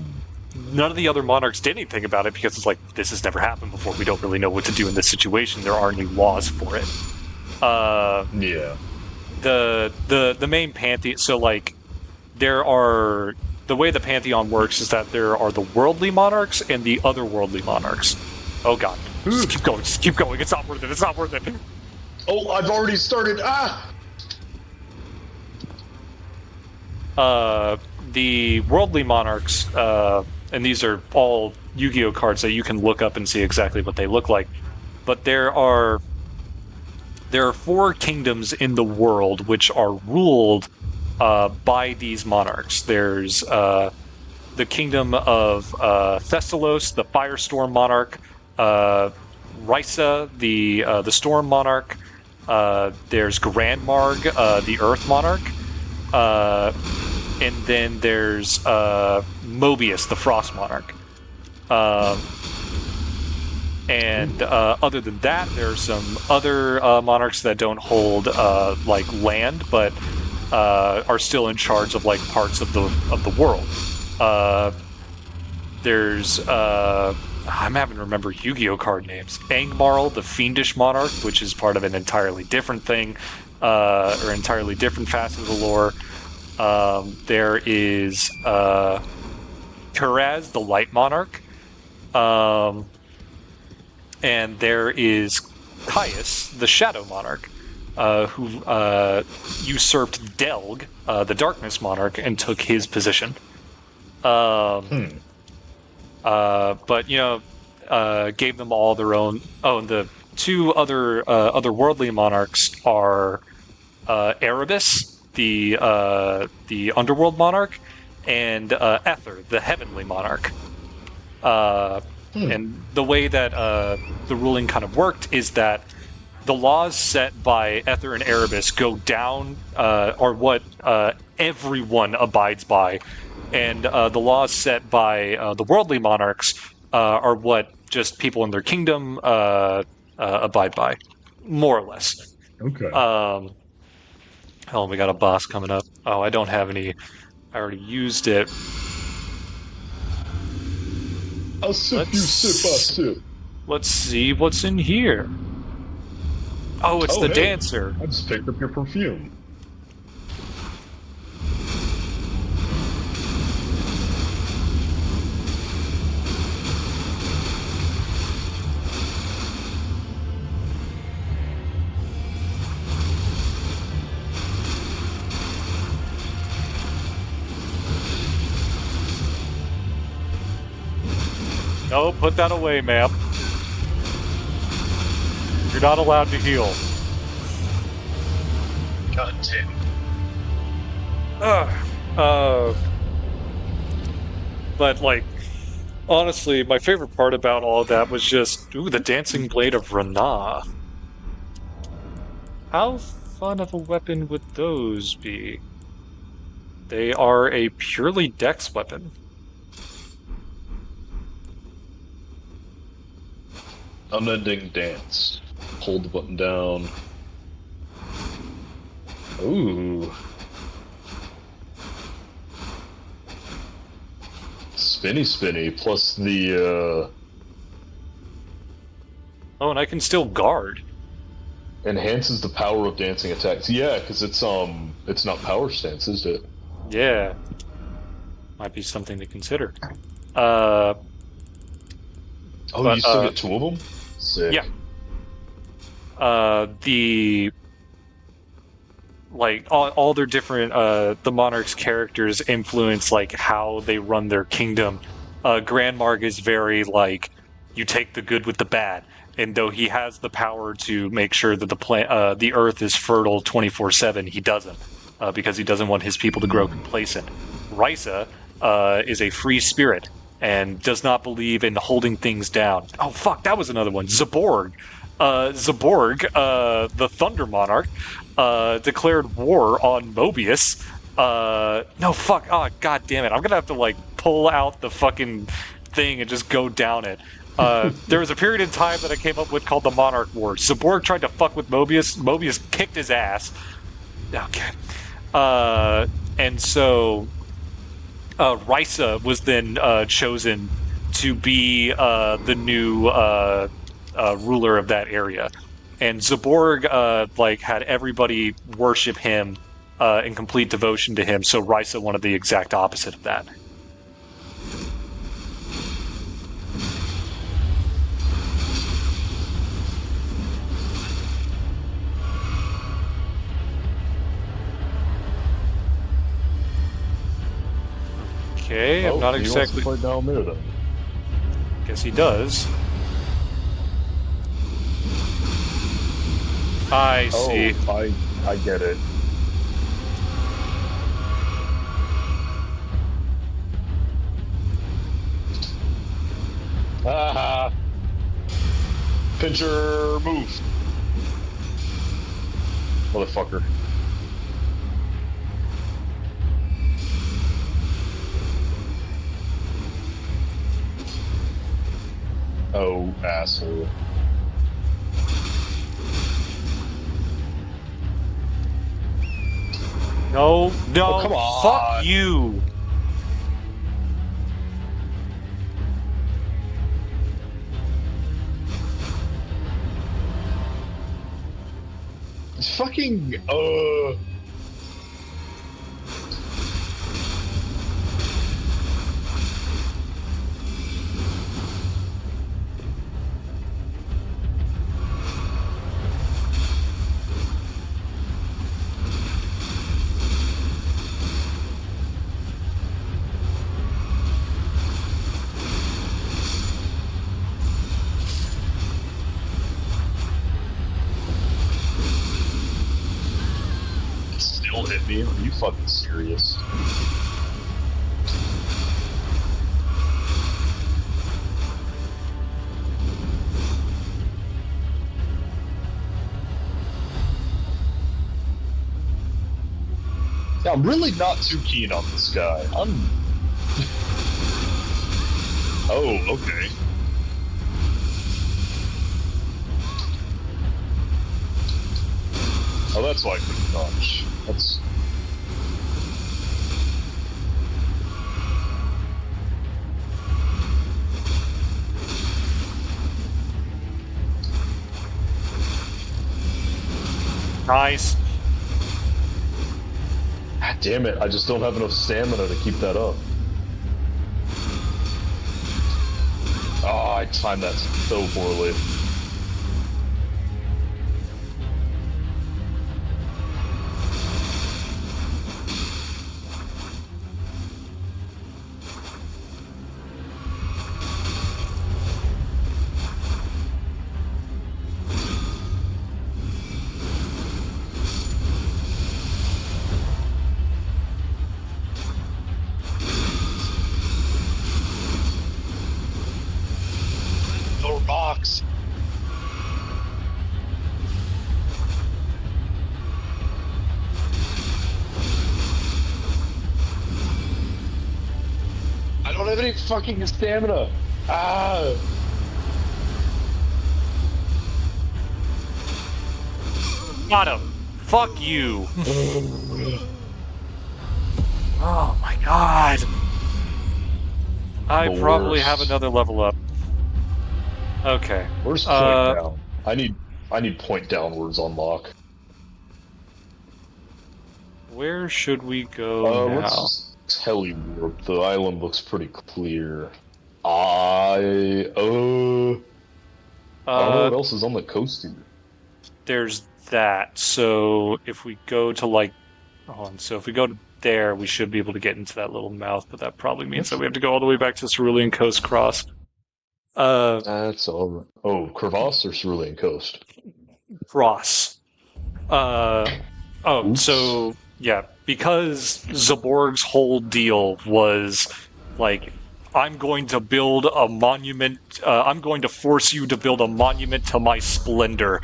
none of the other monarchs did anything about it because it's like, this has never happened before. We don't really know what to do in this situation. There aren't any laws for it. Yeah. The main pantheon. So like, the way the pantheon works is that there are the worldly monarchs and the otherworldly monarchs. Oh god, just keep going. Just keep going. It's not worth it. It's not worth it. Oh, I've already started. The worldly monarchs, and these are all Yu-Gi-Oh cards that you can look up and see exactly what they look like. But there are 4 kingdoms in the world which are ruled by these monarchs. There's the kingdom of Thessalos, the Firestorm monarch, Risa, the Storm monarch. There's Grandmarg, the Earth monarch. And then there's Mobius, the Frost monarch. And other than that, there are some other monarchs that don't hold like land, but are still in charge of like parts of the world. There's I'm having to remember Yu-Gi-Oh card names. Angmarl, the Fiendish monarch, which is part of an entirely different thing, or entirely different facet of the lore. There is Kuraz, the Light Monarch, and there is Caius, the Shadow Monarch, who usurped Delg, the Darkness Monarch, and took his position. But gave them all their own. Oh, and the 2 otherworldly monarchs are Erebus, the underworld monarch, and Ether, the heavenly monarch. And the way that the ruling kind of worked is that the laws set by Ether and Erebus go down, are what everyone abides by, and the laws set by the worldly monarchs are what just people in their kingdom abide by, more or less. Okay. Oh, we got a boss coming up. Oh, I don't have any. I already used it. I'll sip you, sip, I sip. Let's see what's in here. Oh, it's the dancer. I just picked up your perfume. No, put that away, ma'am. You're not allowed to heal. God damn. But like, honestly, my favorite part about all of that was just, ooh, the dancing blade of Rana. How fun of a weapon would those be? They are a purely dex weapon. Unending dance. Hold the button down. Ooh. Spinny plus the Oh, and I can still guard. enhances the power of dancing attacks. Yeah, because it's not power stance, is it? Yeah. Might be something to consider. Oh, But you still get 2 of them? Sick. yeah. The like all their different the monarch's characters influence like how they run their kingdom. Grand Marg is very like you take the good with the bad, and though he has the power to make sure that the earth is fertile 24/7, he doesn't because he doesn't want his people to grow complacent. Risa is a free spirit and does not believe in holding things down. Oh fuck, that was another one. Zaborg, the Thunder Monarch, declared war on Mobius. No, fuck. Oh, god damn it. I'm gonna have to, like, pull out the fucking thing and just go down it. There was a period in time that I came up with called the Monarch War. Zaborg tried to fuck with Mobius. Mobius kicked his ass. Okay. And so Risa was then chosen to be the new ruler of that area. And Zaborg like had everybody worship him in complete devotion to him. So Risa wanted the exact opposite of that. Okay, I'm not exactly. He wants to play down there, then. Guess he does. I see. Oh, I get it. Ah! Pincher, move! Motherfucker. Oh, asshole. No, Oh, come on. fuck you. It's fucking, Still hit me? Are you fucking serious? Yeah, I'm really not too keen on this guy. Oh, okay. Oh, that's why I couldn't dodge. That's... Nice. God damn it, I just don't have enough stamina to keep that up. Oh, I timed that so poorly. don't have any fucking stamina. Ah. Got him. Fuck you. Oh my god. I probably have another level up. Okay. Where's point down? I need point downwards on lock. Where should we go now? Let's telewarp. The island looks pretty clear. I don't know what else is on the coast here. There's that. So if we go to like, hold on. So if we go to there, we should be able to get into that little mouth. But that probably means that we have to go all the way back to Cerulean Coast Cross. That's all right. Oh, Crevasse or Cerulean Coast? Cross. Oops. So yeah, because Zaborg's whole deal was like, I'm going to build a monument. I'm going to force you to build a monument to my splendor.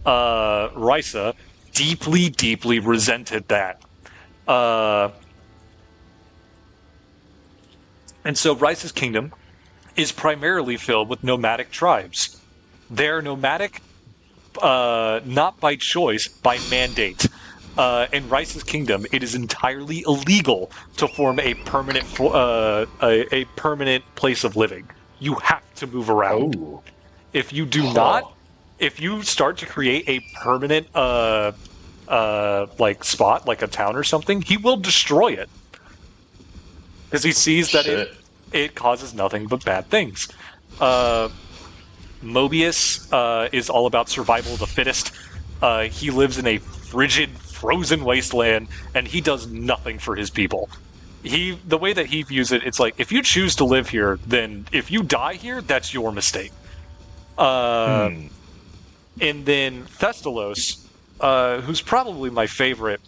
Risa deeply, deeply resented that. And so Rice's kingdom is primarily filled with nomadic tribes. They're nomadic, not by choice, by mandate. In Rice's kingdom, it is entirely illegal to form a permanent, a permanent place of living. You have to move around. Oh. If you do not, if you start to create a permanent, like spot, like a town or something, he will destroy it. Because he sees that it causes nothing but bad things. Mobius is all about survival of the fittest. He lives in a frigid, frozen wasteland, and he does nothing for his people. The way that he views it, it's like, if you choose to live here, then if you die here, that's your mistake. And then Thestalos, who's probably my favorite,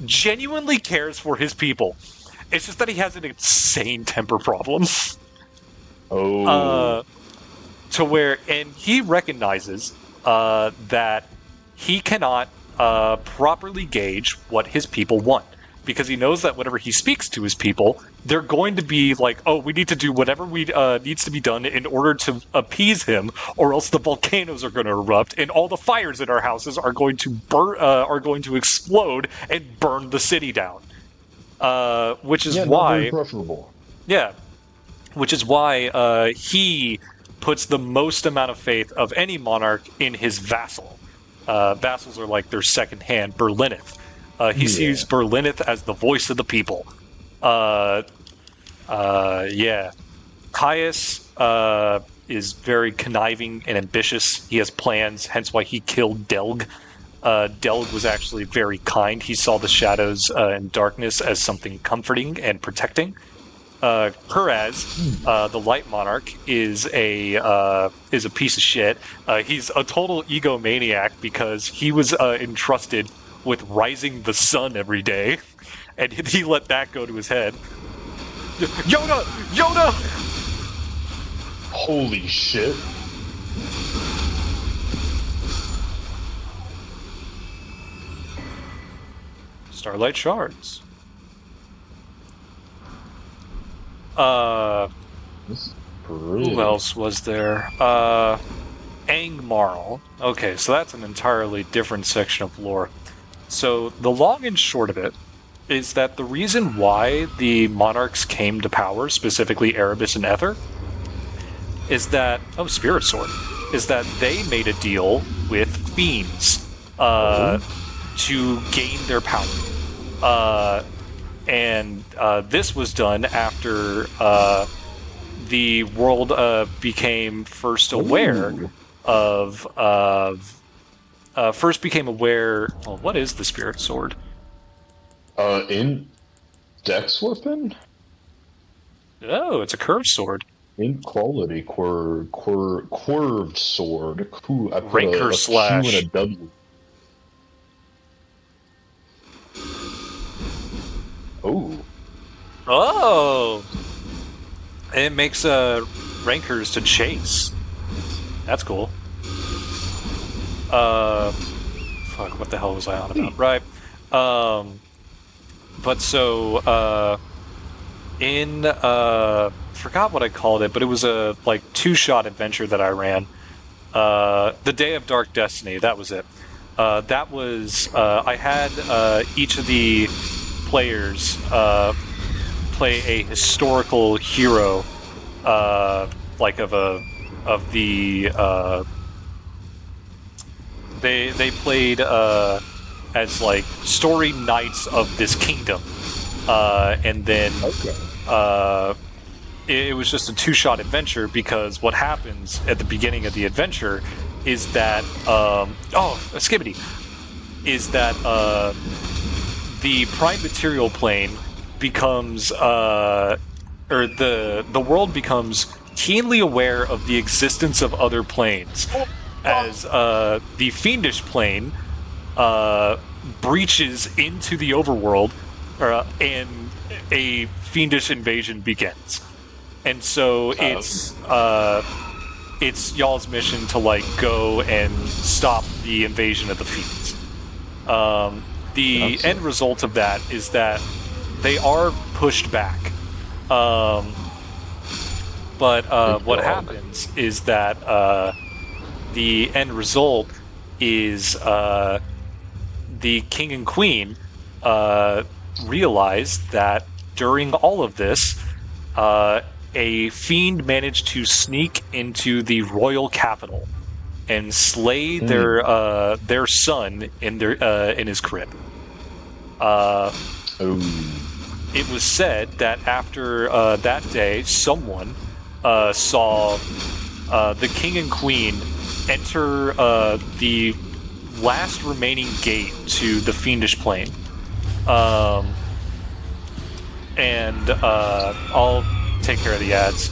genuinely cares for his people. It's just that he has an insane temper problem. Oh. To where, and he recognizes that he cannot properly gauge what his people want. Because he knows that whenever he speaks to his people, they're going to be like, oh, we need to do whatever needs to be done in order to appease him, or else the volcanoes are going to erupt, and all the fires in our houses are going to explode and burn the city down. Which is why, preferable. Yeah, which is why he puts the most amount of faith of any monarch in his vassal. Vassals are like their second hand, Berlineth. He sees Berlineth as the voice of the people. Caius is very conniving and ambitious. He has plans, hence why he killed Delg. Delg was actually very kind. He saw the shadows and darkness as something comforting and protecting. Kuraz, the Light Monarch, is a piece of shit. He's a total egomaniac because he was entrusted with rising the sun every day, and he let that go to his head. Yoda! Holy shit. Starlight Shards. Who else was there? Angmarl. Okay, so that's an entirely different section of lore. So the long and short of it is that the reason why the monarchs came to power, specifically Erebus and Ether, is that Spirit Sword, is that they made a deal with fiends to gain their power. And this was done after the world became first aware of well, what is the Spirit Sword? In Dex weapon? Oh, it's a curved sword. In quality, curved sword. I put Ranker a slash. Q and a W. Oh! It makes rankers to chase. That's cool. Fuck, what the hell was I on about? Right. But so, in forgot what I called it, but it was a like 2-shot adventure that I ran. The Day of Dark Destiny, that was it. That was I had each of the players play a historical hero, like of the they played as like story knights of this kingdom, and then it was just a 2-shot adventure, because what happens at the beginning of the adventure is that skibbity is that the prime material plane becomes or the world becomes keenly aware of the existence of other planes, as the fiendish plane breaches into the overworld, and a fiendish invasion begins. And so it's y'all's mission to like go and stop the invasion of the fiends. The end result of that is that they are pushed back. But what happens is that the end result is the king and queen realize that during all of this, a fiend managed to sneak into the royal capital and slay their son in his crib. It was said that after that day, someone saw the king and queen enter the last remaining gate to the fiendish plane. And I'll take care of the ads.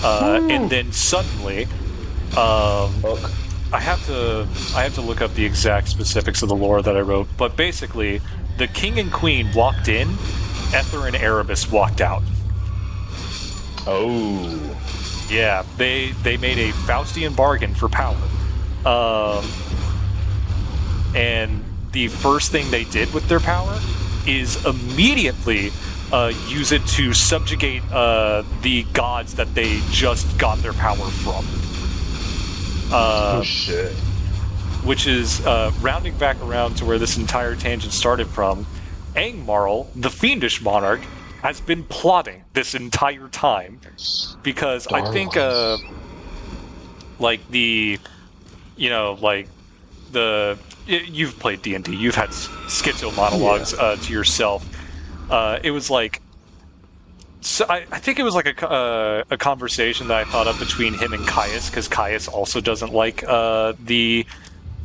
And then suddenly, I have to look up the exact specifics of the lore that I wrote, but basically, the king and queen walked in, Ether and Erebus walked out. Oh. Yeah, they made a Faustian bargain for power. And the first thing they did with their power is immediately use it to subjugate the gods that they just got their power from. Oh shit. Which is, rounding back around to where this entire tangent started from, Angmarl, the fiendish monarch, has been plotting this entire time. Because I think, like you've played D&D, you've had schizo monologues to yourself. It was like, so I think it was like a conversation that I thought up between him and Caius, because Caius also doesn't like the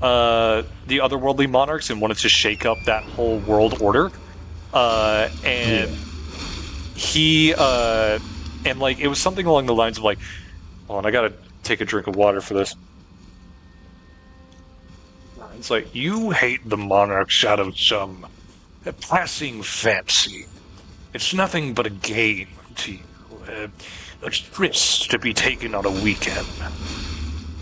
otherworldly monarchs and wanted to shake up that whole world order. He and like it was something along the lines of like, oh, and I gotta take a drink of water for this. It's like, you hate the monarchs out of some passing fancy. It's nothing but a game to you, a tryst to be taken on a weekend.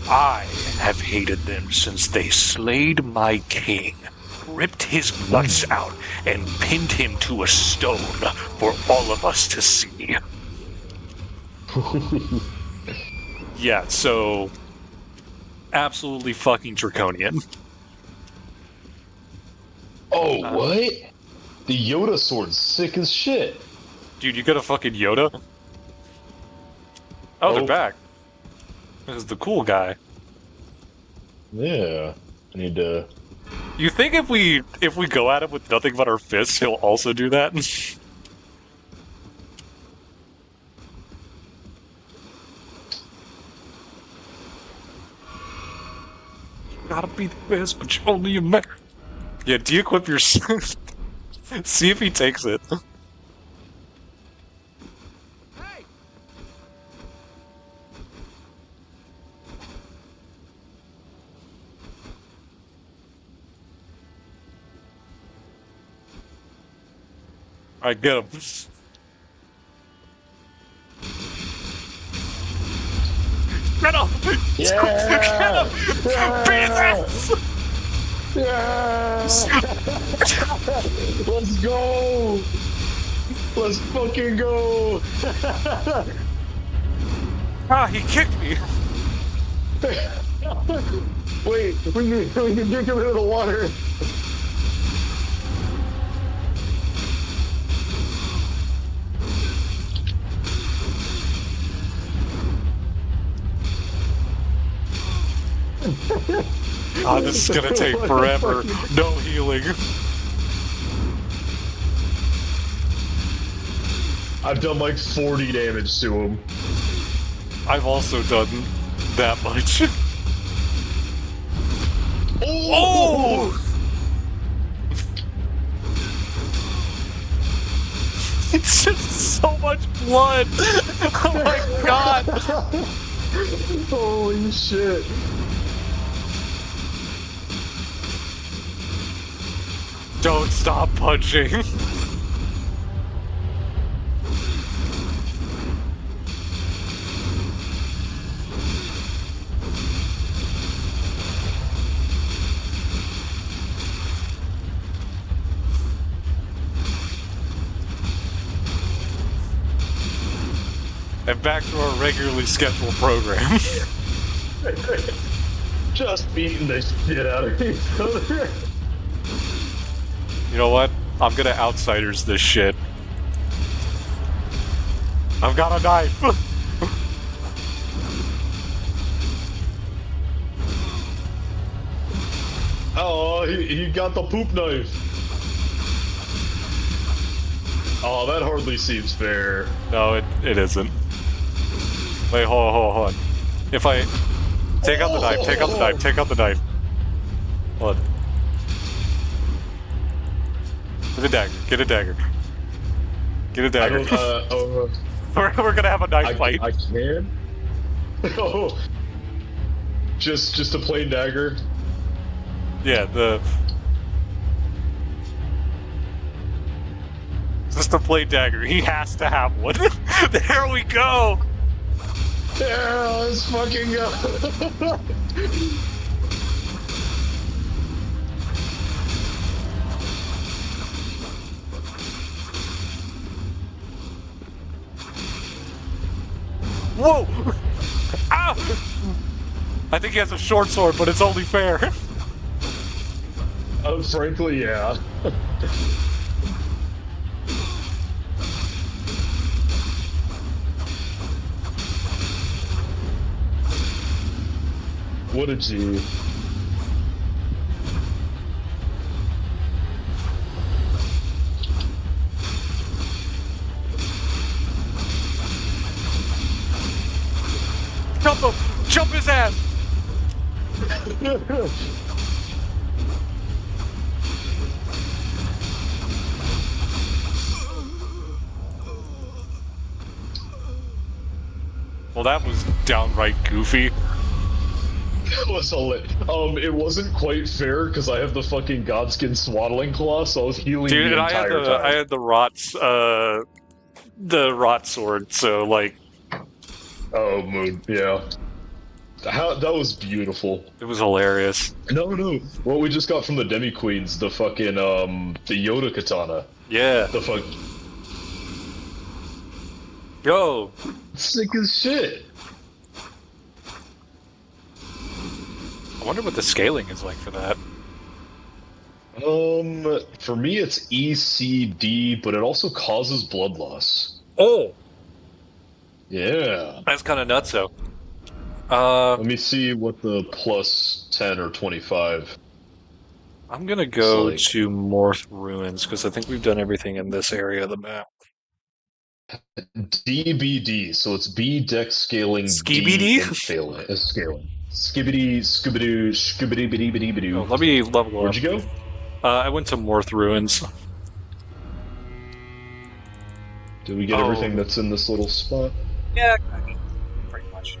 I have hated them since they slayed my king, ripped his guts out, and pinned him to a stone for all of us to see. Yeah, so absolutely fucking draconian. Oh, what? The Yoda sword's sick as shit. Dude, you got a fucking Yoda? Oh, they're back. This is the cool guy. Yeah. I need to... You think if we go at him with nothing but our fists, he'll also do that? Gotta be the best, but you're only a man. Yeah, de-equip your suit. See if he takes it. Hey! Alright, get him. Get him! Yeah! Get him! Beat this! Yeah! Let's go! Let's fucking go! Ah, he kicked me! Wait, we can get him into the water. Ah, this is gonna take forever. No healing. I've done like 40 damage to him. I've also done that much. Oh! It's just so much blood! Oh my god! Holy shit. Don't stop punching! And back to our regularly scheduled program. Just beating the shit out of each other. You know what? I'm gonna outsiders this shit. I've got a knife! Oh, he got the poop knife. Oh, that hardly seems fair. No, it isn't. Wait, hold on. If I... Take out the knife, take out the knife, take out the knife. What? Get a dagger, get a dagger. Get a dagger. We're gonna have a knife fight. I can? Oh. Just a plain dagger? Yeah, just a plain dagger. He has to have one. There we go! Yeah, let's fucking go. Whoa! Ah! I think he has a short sword, but it's only fair. Frankly, yeah. What a G. Jump him! Jump his ass! Well, that was downright goofy. It was it wasn't quite fair because I have the fucking Godskin swaddling claw, so I was healing Dude, the and entire time. I had the rot sword, so like... Oh, moon, yeah. That was beautiful. It was hilarious. No. What we just got from the Demi Queens, the fucking, the Yoda katana. Yeah. The fuck... Yo! Sick as shit. I wonder what the scaling is like for that. For me it's ECD, but it also causes blood loss. Oh! Yeah. That's kind of nuts, though. Let me see what the plus 10 or 25. I'm gonna go like- to Morth Ruins, because I think we've done everything in this area of the map. DBD, so it's B dex scaling, Skibidi? D scaling. Skibbity, scooby-doo, scooby-doo-bitty-bitty-bitty-doo. Oh, let me level up. Where'd you go? I went to Morth Ruins. Did we get everything that's in this little spot? Yeah, pretty much.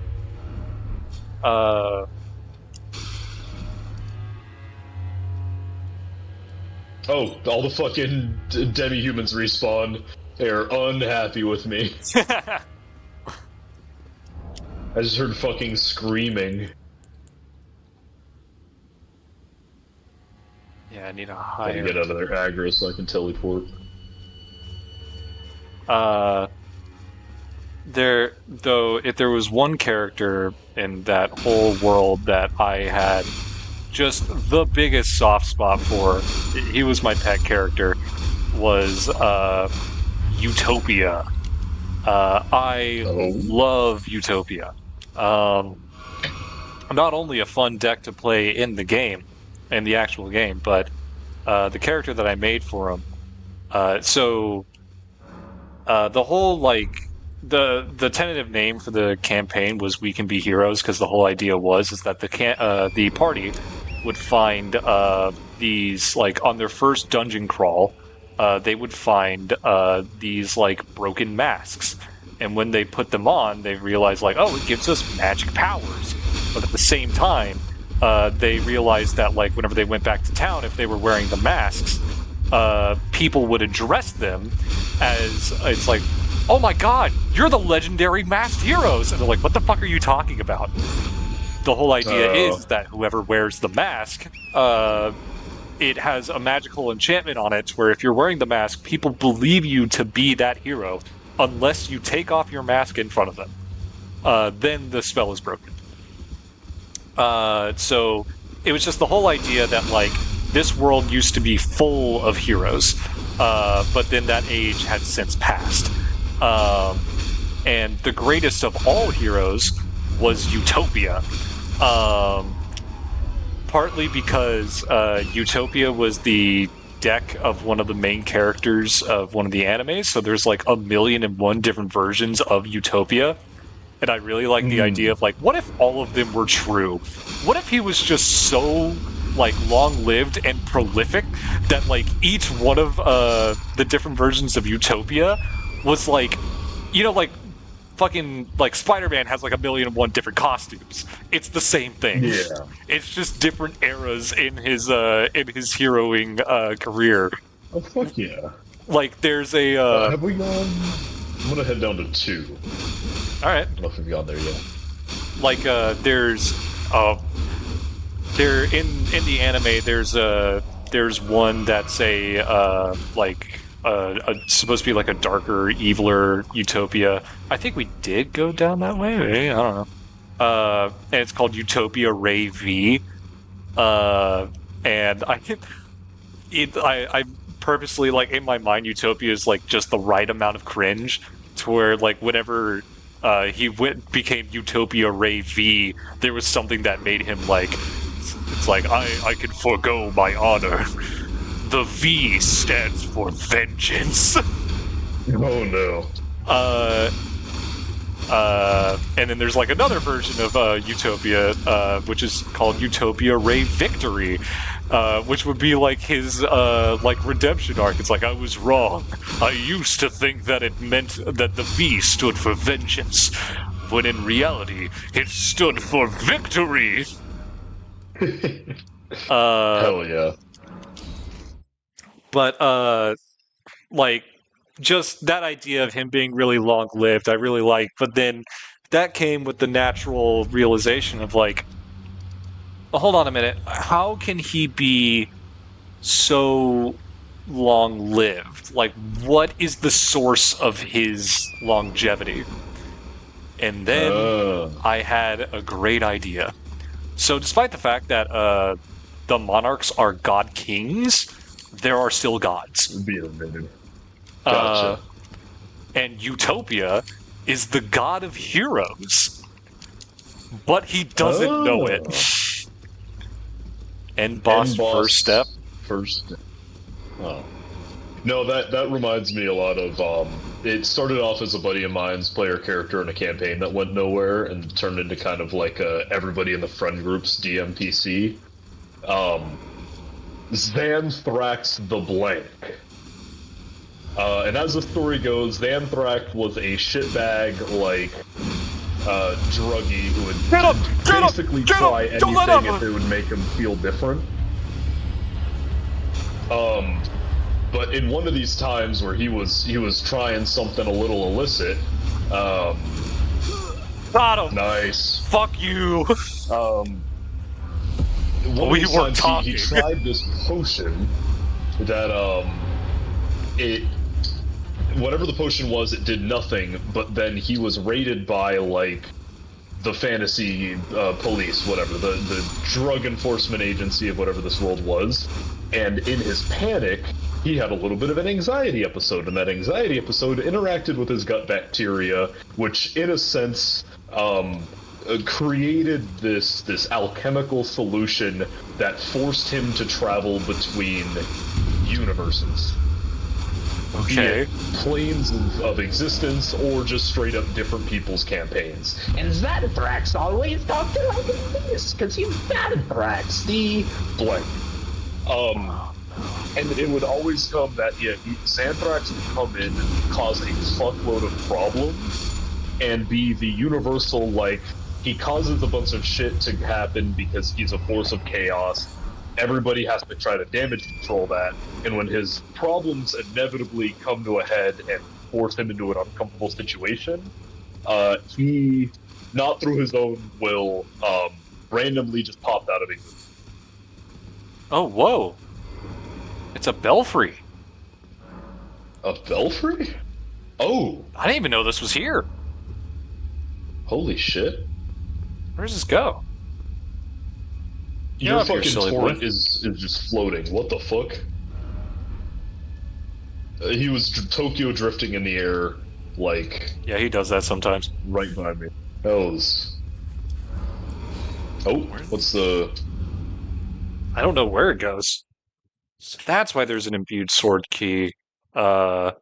Oh, all the fucking demi-humans respawn. They're unhappy with me. I just heard fucking screaming. Yeah, I need a I higher... gotta get out of their aggro so I can teleport. if there was one character in that whole world that I had just the biggest soft spot for, he was my pet character, was Utopia. I love Utopia. Not only a fun deck to play in the game, in the actual game, but the character that I made for him. The whole the tentative name for the campaign was "We Can Be Heroes" because the whole idea is that the party would find these on their first dungeon crawl. They would find these broken masks, and when they put them on, they realize oh, it gives us magic powers. But at the same time, they realized that whenever they went back to town, if they were wearing the masks, people would address them as it's oh my god, you're the legendary masked heroes, and they're like, what the fuck are you talking about? The whole idea is that whoever wears the mask, it has a magical enchantment on it where if you're wearing the mask, people believe you to be that hero unless you take off your mask in front of them. Then the spell is broken. So it was just the whole idea that this world used to be full of heroes, but then that age had since passed. And the greatest of all heroes was Utopia. Partly because Utopia was the deck of one of the main characters of one of the animes, so there's 1,000,001 different versions of Utopia. And I really like the idea of what if all of them were true? What if he was just so long-lived and prolific that each one of the different versions of Utopia was fucking Spider-Man has 1,000,001 different costumes. It's the same thing. Yeah. It's just different eras in his heroing career. Oh fuck yeah. There's a have we gone? I'm gonna head down to 2. All right. I don't know if we've gone there yet. There in the anime there's one that's supposed to be a darker, eviler Utopia. I think we did go down that way. Maybe? I don't know. And it's called Utopia Ray V. And I purposely in my mind Utopia is just the right amount of cringe to where whenever he became Utopia Ray V, there was something that made him it's I can forego my honor. The V stands for vengeance. Oh no. And then there's another version of Utopia, which is called Utopia Ray Victory, which would be his redemption arc. It's I was wrong. I used to think that it meant that the V stood for vengeance, when in reality it stood for victory. Hell yeah. But just that idea of him being really long-lived, I really like. But then that came with the natural realization of hold on a minute, how can he be so long-lived? What is the source of his longevity? And then I had a great idea. So despite the fact that the monarchs are god kings, there are still gods. Be a minute. Gotcha. And Utopia is the god of heroes, but he doesn't know it. End boss first step. Oh. No, that reminds me a lot of it started off as a buddy of mine's player character in a campaign that went nowhere and turned into kind of everybody in the friend group's DMPC. Xanthrax the Blank. And as the story goes, Xanthrax was a shitbag druggie who would basically try anything if it would make him feel different. But in one of these times where he was trying something a little illicit, got him. Nice. Fuck you. We were talking. He tried this potion that whatever the potion was, it did nothing. But then he was raided by like the fantasy police, whatever, the drug enforcement agency of whatever this world was. And in his panic, he had a little bit of an anxiety episode, and that anxiety episode interacted with his gut bacteria, which, in a sense, created this alchemical solution that forced him to travel between universes. Okay. Planes of existence, or just straight up different people's campaigns. And Xanthrax always talked like this, because he's Xanthrax, the blank. And it would always come that, Xanthrax would come in and cause a fuckload of problems, and be the universal, like, he causes a bunch of shit to happen because he's a force of chaos. Everybody has to try to damage control that, and when his problems inevitably come to a head and force him into an uncomfortable situation, he, not through his own will, randomly just popped out of existence. Oh, whoa. It's a belfry. A belfry? Oh! I didn't even know this was here. Holy shit. Where does this go? Your Get up here, fucking silly torrent boy. is just floating. What the fuck? He was Tokyo drifting in the air, like, Yeah, he does that sometimes. right by me. Hells. Oh, what's the... I don't know where it goes. So that's why there's an imbued sword key in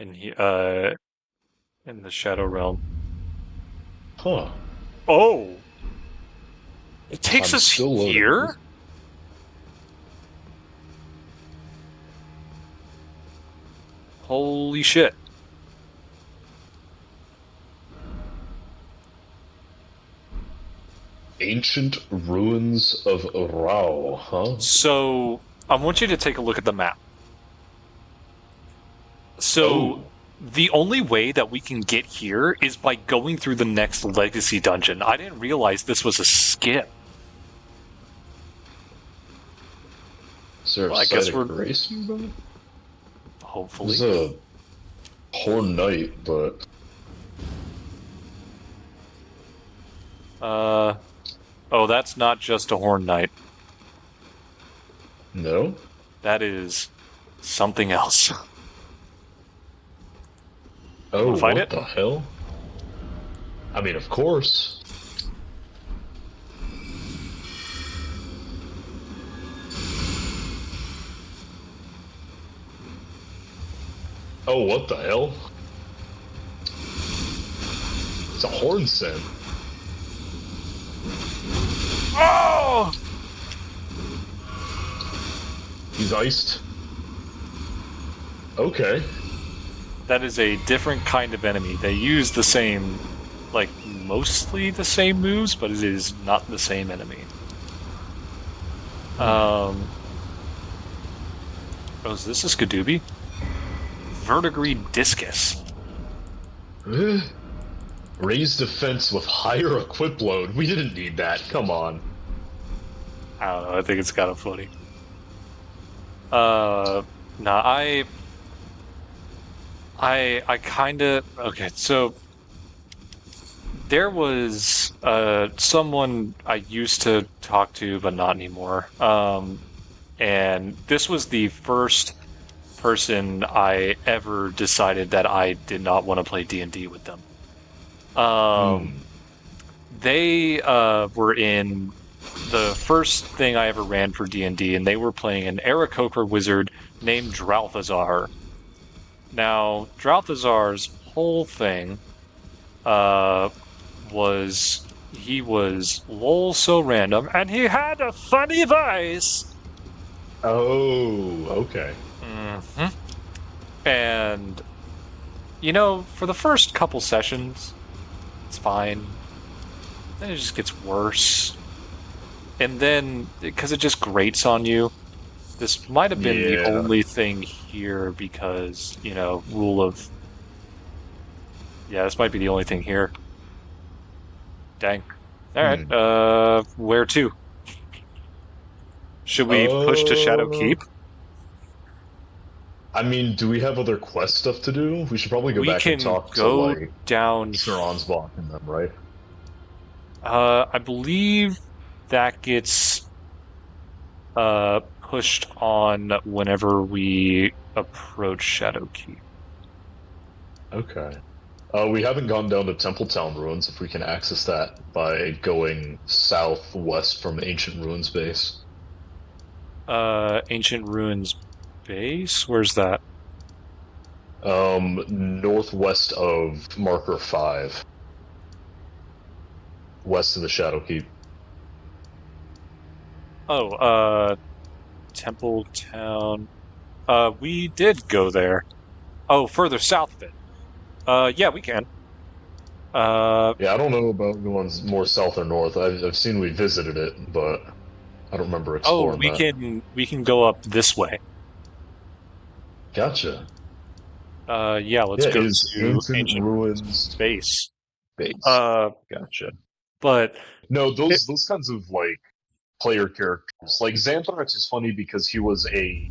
the Shadow Realm. Huh. Oh! It takes I'm us still loading. here? Holy shit. Ancient ruins of Rao, huh? So, I want you to take a look at the map. So, Oh. the only way that we can get here is by going through the next legacy dungeon. I didn't realize this was a skip. Is there a Well, I site guess of we're- grace? Hopefully. There's a Horn Knight, but... Oh, that's not just a Horn Knight. No? That is something else. Oh, Wanna fight what it? the hell? I mean, of course. Oh, what the hell? It's a horn scent. Oh! He's iced. Okay. That is a different kind of enemy. They use the same, like, mostly the same moves, but it is not the same enemy. Oh, is this a Skadooby? Verdigris Discus. Raised defense with higher equip load. We didn't need that. Come on. I don't know, I think it's kind of funny. I kinda... Okay, so... There was, someone I used to talk to, but not anymore. And this was the first person I ever decided that I did not want to play D&D with them. They were in the first thing I ever ran for D&D, and they were playing an Aarakocra wizard named Dralthazar. Now, Dralthazar's whole thing was he was lol so random, and he had a funny voice. Oh, okay. And, you know, for the first couple sessions, it's fine. Then it just gets worse. And then, because it just grates on you, this might have been the only thing here because, you know, rule of... Yeah, this might be the only thing here. Dang. Alright, where to? Should we push to Shadow Keep? I mean, do we have other quest stuff to do? We should probably go We back and can talk to, go like, down. Sir Ansbach and them, right? I believe that gets pushed on whenever we approach Shadowkeep. Okay. We haven't gone down to Templetown Ruins, if we can access that by going southwest from Ancient Ruins base. Ancient Ruins base? Where's that? Northwest of Marker 5. West of the Shadowkeep. Oh, Templetown. We did go there. Oh, further south of it. Yeah, we can. Yeah, I don't know about going more south or north. I've seen we visited it, but I don't remember Oh, exploring that. we can go up this way. Gotcha. Yeah, let's Yeah, go is to Ancient Ancient Ruins Base. base. Uh, Gotcha. but No, it, those kinds of like player characters. Like Xanthrax is funny because he was a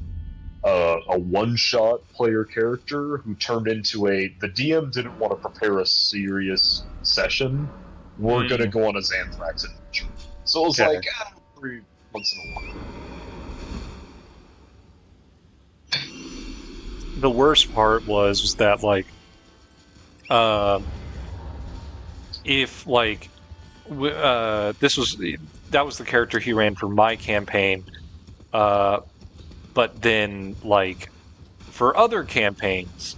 one-shot player character who turned into a. The DM didn't want to prepare a serious session. We're gonna go on a Xanthrax adventure. So it was Okay. like every once in a while. The worst part was that like, if like, this was that was the character he ran for my campaign, but then like for other campaigns,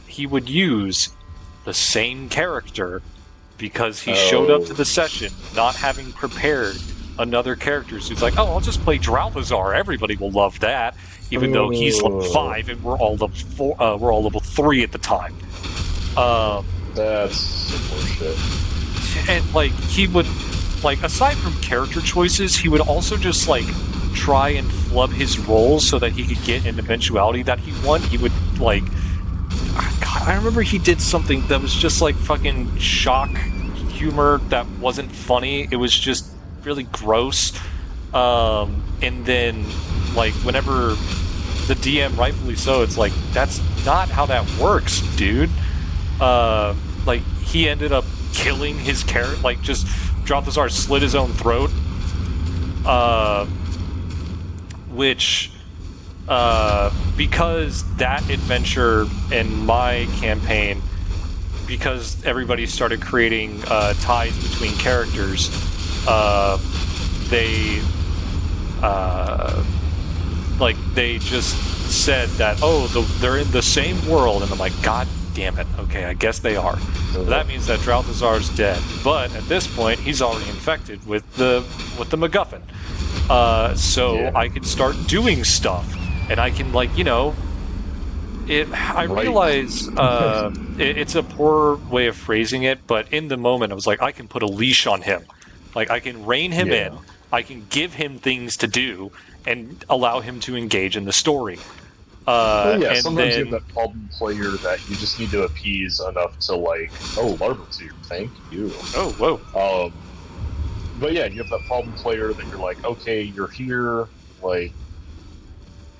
he would use the same character because he showed up to the session not having prepared another character. So he's like, "Oh, I'll just play Dralthazar. Everybody will love that." Even though he's level 5 and we're all level 4, we're all level 3 at the time. That's some shit. And like he would, like aside from character choices, he would also just like try and flub his roles so that he could get an eventuality that he won. He would like, God, I remember he did something that was just like fucking shock humor that wasn't funny. It was just really gross. And then like whenever the DM, rightfully so, it's like that's not how that works, dude. Like he ended up killing his character, like just Dralthazar slit his own throat. Which because that adventure in my campaign, because everybody started creating ties between characters, they like they just said that, oh, they're in the same world, and I'm like, God damn it. Okay, I guess they are. So that means that Dralthazar's dead, but at this point he's already infected with the MacGuffin. So yeah. I can start doing stuff, and I can, like, you know, I realize it's a poor way of phrasing it, but in the moment I was like, I can put a leash on him. Like, I can rein him in, I can give him things to do, and allow him to engage in the story. Well, yeah, and sometimes then, you have that problem player that you just need to appease enough to, like, oh, Larva's here, thank you. Oh, whoa. But yeah, you have that problem player that you're like, okay, you're here, like,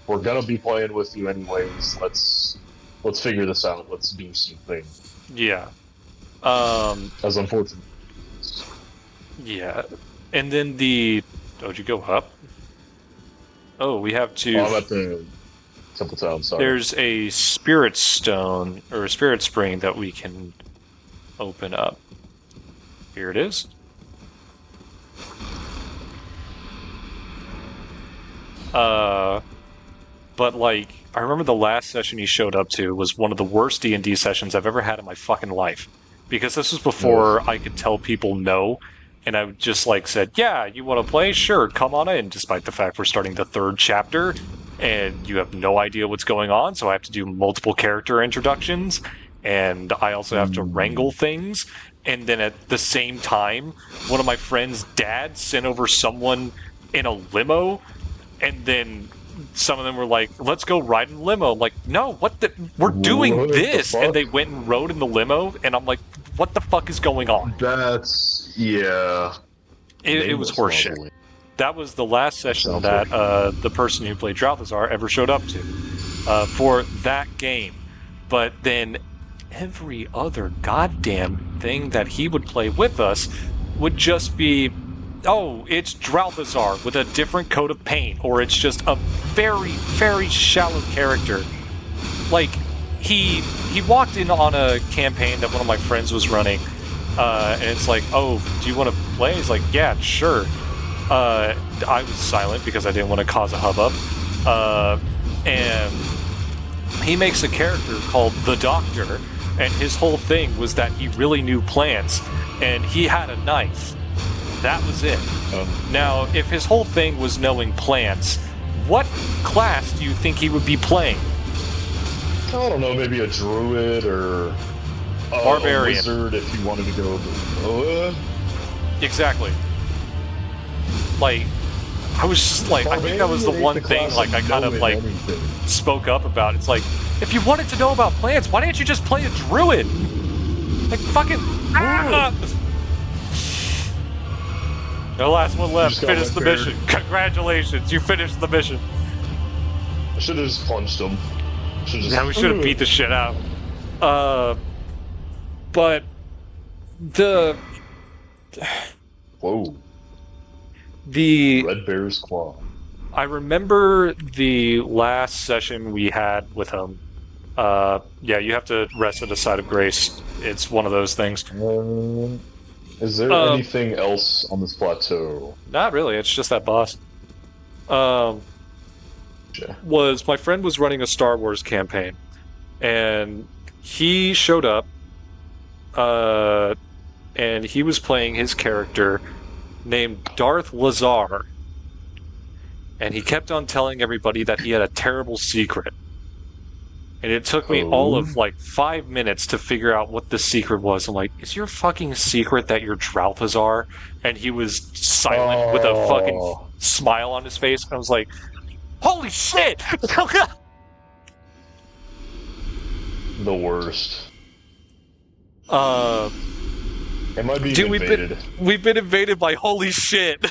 we're gonna be playing with you anyways, let's figure this out, let's do something. Yeah. As unfortunate. Yeah. And then oh, did you go up? Oh, we have to... Oh, I'm at the Templetown, sorry. There's a spirit stone, or a spirit spring that we can open up. Here it is. But like, I remember the last session he showed up to was one of the worst D&D sessions I've ever had in my fucking life. Because this was before I could tell people no, and I just like said, yeah, you want to play? Sure, come on in, despite the fact we're starting the 3rd chapter, and you have no idea what's going on, so I have to do multiple character introductions, and I also have to wrangle things, and then at the same time, one of my friend's dads sent over someone in a limo, and then some of them were like, let's go ride in the limo. I'm like, no, we're doing this. And they went and rode in the limo, and I'm like, what the fuck is going on? That's, yeah. It was horseshit. That was the last session that the person who played Dralthazar ever showed up to. for that game. But then every other goddamn thing that he would play with us would just be, oh, it's Dralthazar with a different coat of paint, or it's just a very, very shallow character. Like, he walked in on a campaign that one of my friends was running, and it's like, oh, do you want to play? He's like, yeah, sure. I was silent because I didn't want to cause a hubbub. And he makes a character called the Doctor, and his whole thing was that he really knew plants, and he had a knife. That was it. Now, if his whole thing was knowing plants, what class do you think he would be playing? I don't know, maybe a druid or a Barbarian. wizard if you wanted to go. Exactly. Like, I was just like, I think that was the one thing, like, I kind of, like, spoke up about. It's like, if you wanted to know about plants, why didn't you just play a druid? Like, fucking... The last one left. Finish the mission. Congratulations, you finished the mission. I should have just punched him. Yeah, we should have beat the shit out. But the Whoa. The Red Bear's Claw. I remember the last session we had with him. Yeah, you have to rest at a side of grace. It's one of those things. Is there anything else on this plateau? Not really. It's just that boss. Was my friend was running a Star Wars campaign, and he showed up, and he was playing his character named Darth Lazar, and he kept on telling everybody that he had a terrible secret. And it took me all of, like, 5 minutes to figure out what the secret was. I'm like, is your fucking secret that you're Dralthazar? And he was silent with a fucking smile on his face. And I was like, holy shit! The worst. It might be invaded. We've been invaded by holy shit.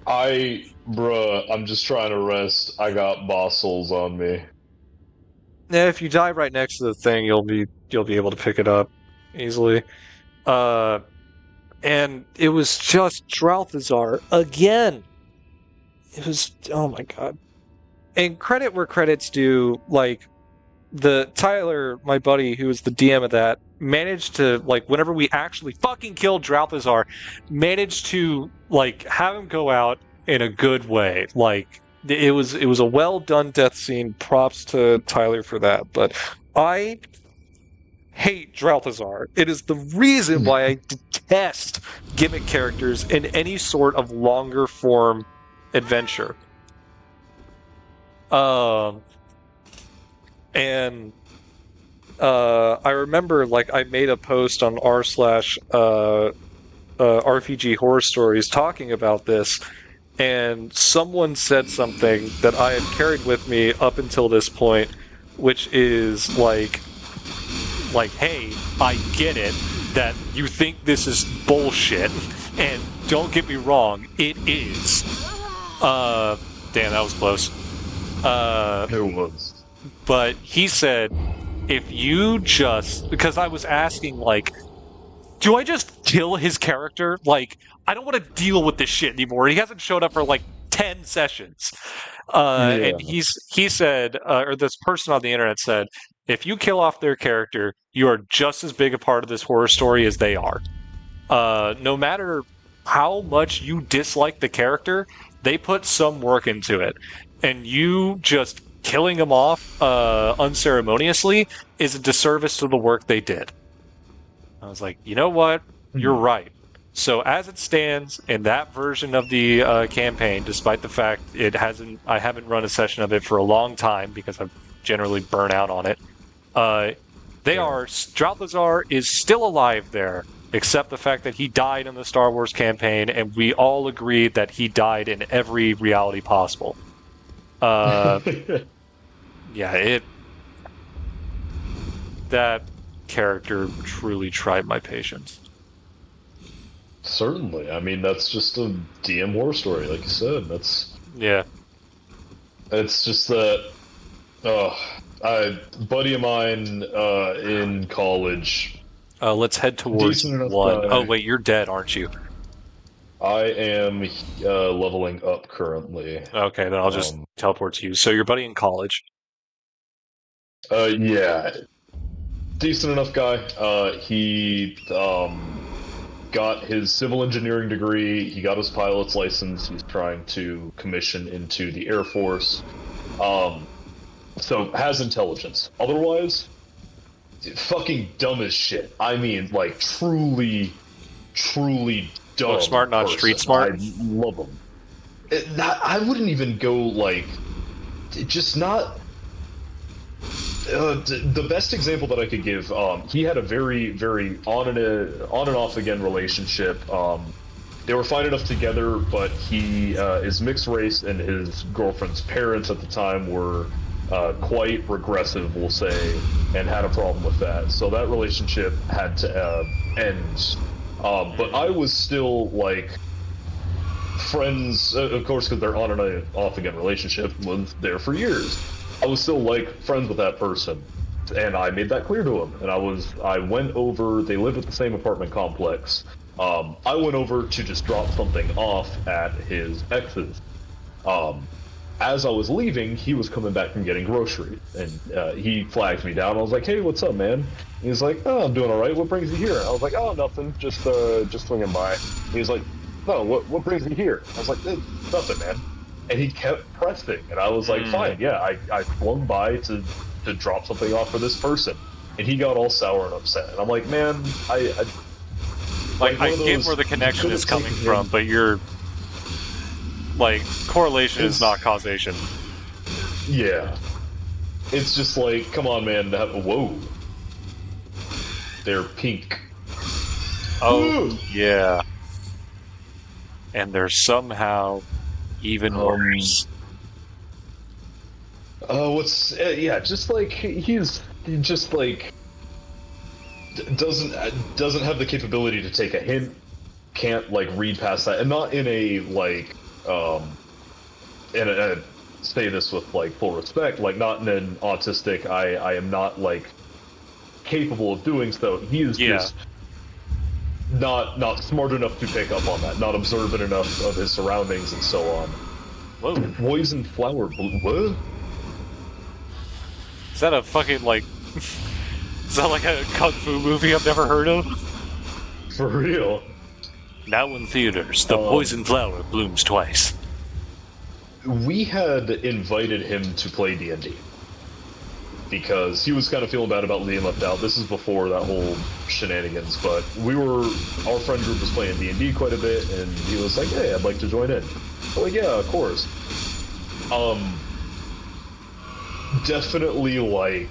Bruh, I'm just trying to rest. I got boss souls on me. Yeah, if you die right next to the thing, you'll be able to pick it up easily. And it was just Dralthazar again. It was, oh my god. And credit where credit's due, like, the Tyler, my buddy, who was the DM of that, managed to, like, whenever we actually fucking killed Dralthazar, managed to, like, have him go out in a good way. Like, it was a well done death scene. Props to Tyler for that. But I hate Dralthazar. It is the reason why I detest gimmick characters in any sort of longer form adventure. And I remember, like, I made a post on r/RPG Horror Stories talking about this, and someone said something that I had carried with me up until this point, which is like, hey, I get it that you think this is bullshit, and don't get me wrong, it is. Damn, that was close. It was. But he said, if you just... Because I was asking, like, do I just kill his character? Like, I don't want to deal with this shit anymore. He hasn't showed up for, like, 10 sessions. And he said, or this person on the internet said, if you kill off their character, you are just as big a part of this horror story as they are. No matter how much you dislike the character, they put some work into it. And you just killing them off unceremoniously is a disservice to the work they did. I was like, you know what? You're right. So as it stands in that version of the campaign, despite the fact I haven't run a session of it for a long time because I've generally burnt out on it. Dralthazar is still alive there, except the fact that he died in the Star Wars campaign, and we all agreed that he died in every reality possible. That character truly tried my patience. Certainly. I mean, that's just a DM horror story, like you said. Yeah. It's just that A buddy of mine in college, Let's head towards decent enough one. Oh guy. wait, you're dead, aren't you? I am leveling up currently. Okay, then I'll just Um, teleport to you. So your buddy in college. yeah, decent enough guy. He got his civil engineering degree. He got his pilot's license. He's trying to commission into the Air Force. Um, so has intelligence. Otherwise, fucking dumb as shit. I mean, like truly dumb. Book smart, not person. street smart. I love him. I wouldn't even go like, just not. The best example that I could give, he had a very on and off again relationship. They were fine enough together, but he is mixed race, and his girlfriend's parents at the time were quite regressive, we'll say, and had a problem with that. So that relationship had to end. But I was still like friends, of course, because they're on and off again relationship was there for years. I was still like friends with that person, and I made that clear to him. And I went over. They lived at the same apartment complex. I went over to just drop something off at his ex's. As I was leaving, he was coming back from getting groceries, and he flagged me down. I was like, "Hey, what's up, man?" He's like, "Oh, I'm doing all right. What brings you here?" I was like, "Oh, nothing. Just swinging by." He's like, "No, what brings you here?" I was like, "Nothing, man." And he kept pressing, and I was like, "Fine, yeah." I flung by to drop something off for this person, and he got all sour and upset. And I'm like, "Man, I get where the connection is coming from, but you're like correlation is not causation. Yeah, it's just like, come on, man. Whoa, they're pink. Oh yeah, and they're somehow even worse. Yeah, just like he's just like doesn't have the capability to take a hint, can't like read past that, and not in a like and I say this with like full respect, like not in an autistic, I am not like capable of doing so. He is just not smart enough to pick up on that, not observant enough of his surroundings and so on. Whoa. Poison flower what? Is that a fucking like is that like a kung fu movie I've never heard of? For real. Now in theaters, the poison flower blooms twice. We had invited him to play D&D because he was kind of feeling bad about being left out. This is before that whole shenanigans, but our friend group was playing D&D quite a bit, and he was like, "Hey, I'd like to join in." I'm like, "Yeah, of course." Definitely like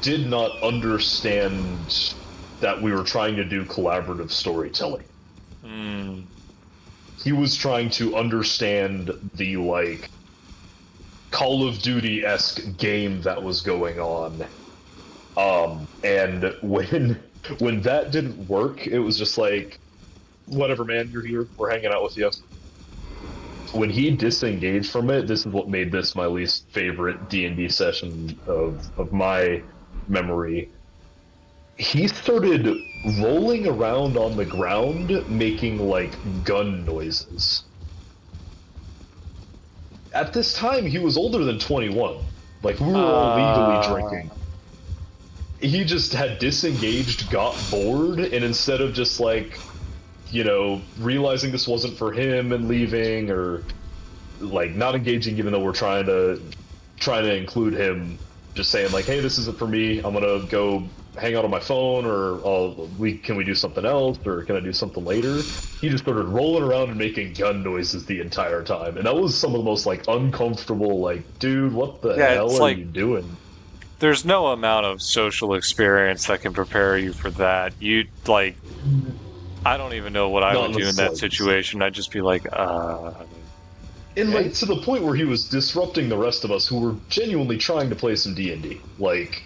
did not understand that we were trying to do collaborative storytelling. He was trying to understand the like Call of Duty-esque game that was going on. And when that didn't work, it was just like, whatever, man, you're here, we're hanging out with you. When he disengaged from it, this is what made this my least favorite D&D session of my memory. He started rolling around on the ground, making, like, gun noises. At this time, he was older than 21. Like, we were all legally drinking. He just had disengaged, got bored, and instead of just, like, you know, realizing this wasn't for him and leaving, or, like, not engaging even though we're trying to include him, just saying, like, "Hey, this isn't for me, I'm gonna go hang out on my phone," or can we do something else, or can I do something later? He just started rolling around and making gun noises the entire time, and that was some of the most like uncomfortable, like, dude, what the hell are you doing? There's no amount of social experience that can prepare you for that. You like, I don't even know what I would do in that situation. I'd just be like, And like to the point where he was disrupting the rest of us who were genuinely trying to play some D&D. Like,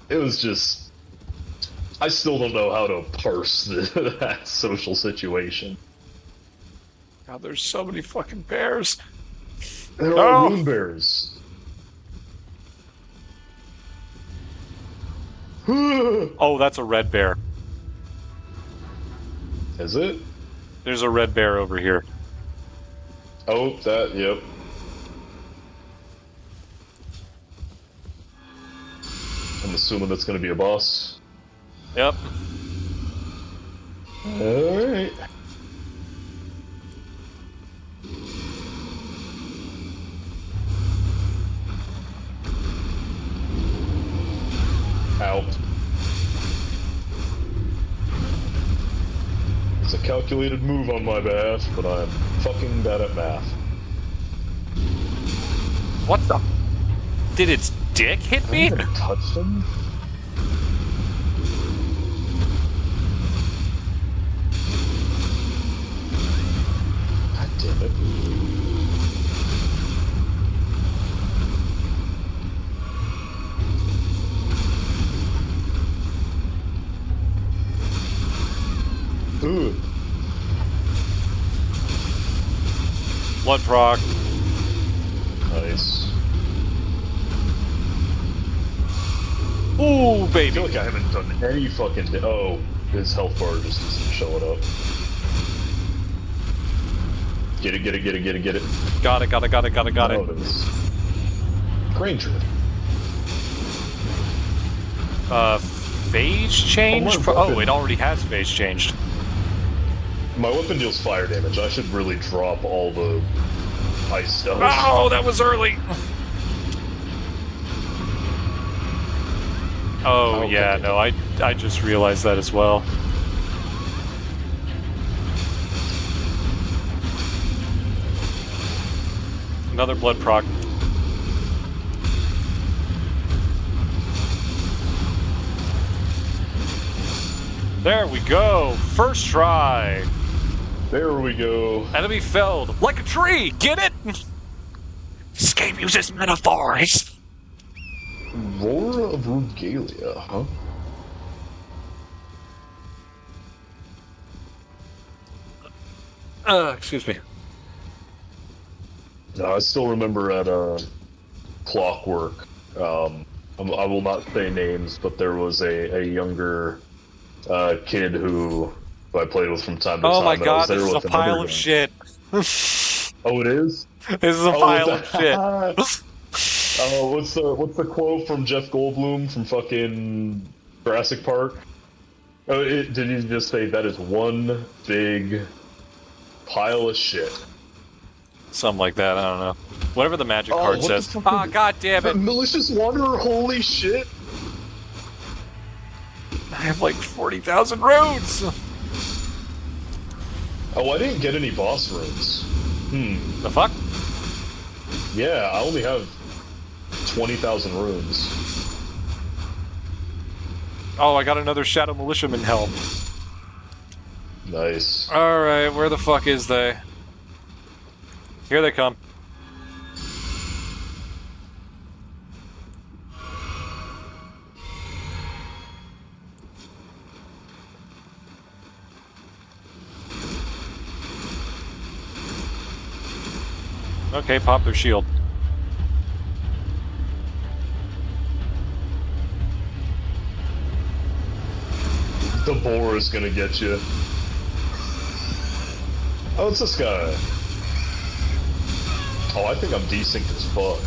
it was just, I still don't know how to parse that social situation. God, there's so many fucking bears. There are moon bears. Oh, that's a red bear. Is it? There's a red bear over here. Oh, that, yep. I'm assuming that's gonna be a boss. Yep. Alright. Out. It's a calculated move on my behalf, but I'm fucking bad at math. What the? Did its dick hit me? I'm gonna touch him? God damn it. Ooh. Blood proc. Nice. Ooh, I baby. feel like I haven't done any fucking. Oh, his health bar just isn't showing up. Get it, get it, get it, get it, get it. Got it, got it, got it, got it, got it. Oh, it is. Granger. Phase change? Oh, my Oh, weapon. it already has phase changed. My weapon deals fire damage. I should really drop all the ice stuff. Oh, that was early. Oh, yeah, no, I just realized that as well. Another blood proc. There we go. First try. There we go. Enemy felled. Like a tree. Get it? This game uses metaphors. Roar of Regalia, huh? Excuse me. No, I still remember at Clockwork. I will not say names, but there was a younger kid who I played with from time to time. Oh my and I was god, there this is a with pile another of guy. shit. Oh, it is? This is a pile of shit. Oh, what's the quote from Jeff Goldblum from fucking Jurassic Park? Oh, did he just say that is one big pile of shit? Something like that, I don't know. Whatever the magic Oh, card what the says. fuck Ah, is- god damn it. Malicious Wanderer, holy shit! I have like 40,000 runes! Oh, I didn't get any boss runes. The fuck? Yeah, I only have 20,000 runes. Oh, I got another Shadow Militiaman helm. Nice. Alright, where the fuck is they? Here they come. Okay, pop their shield. The boar is gonna get you. Oh, it's this guy. Oh, I think I'm desynced as fuck.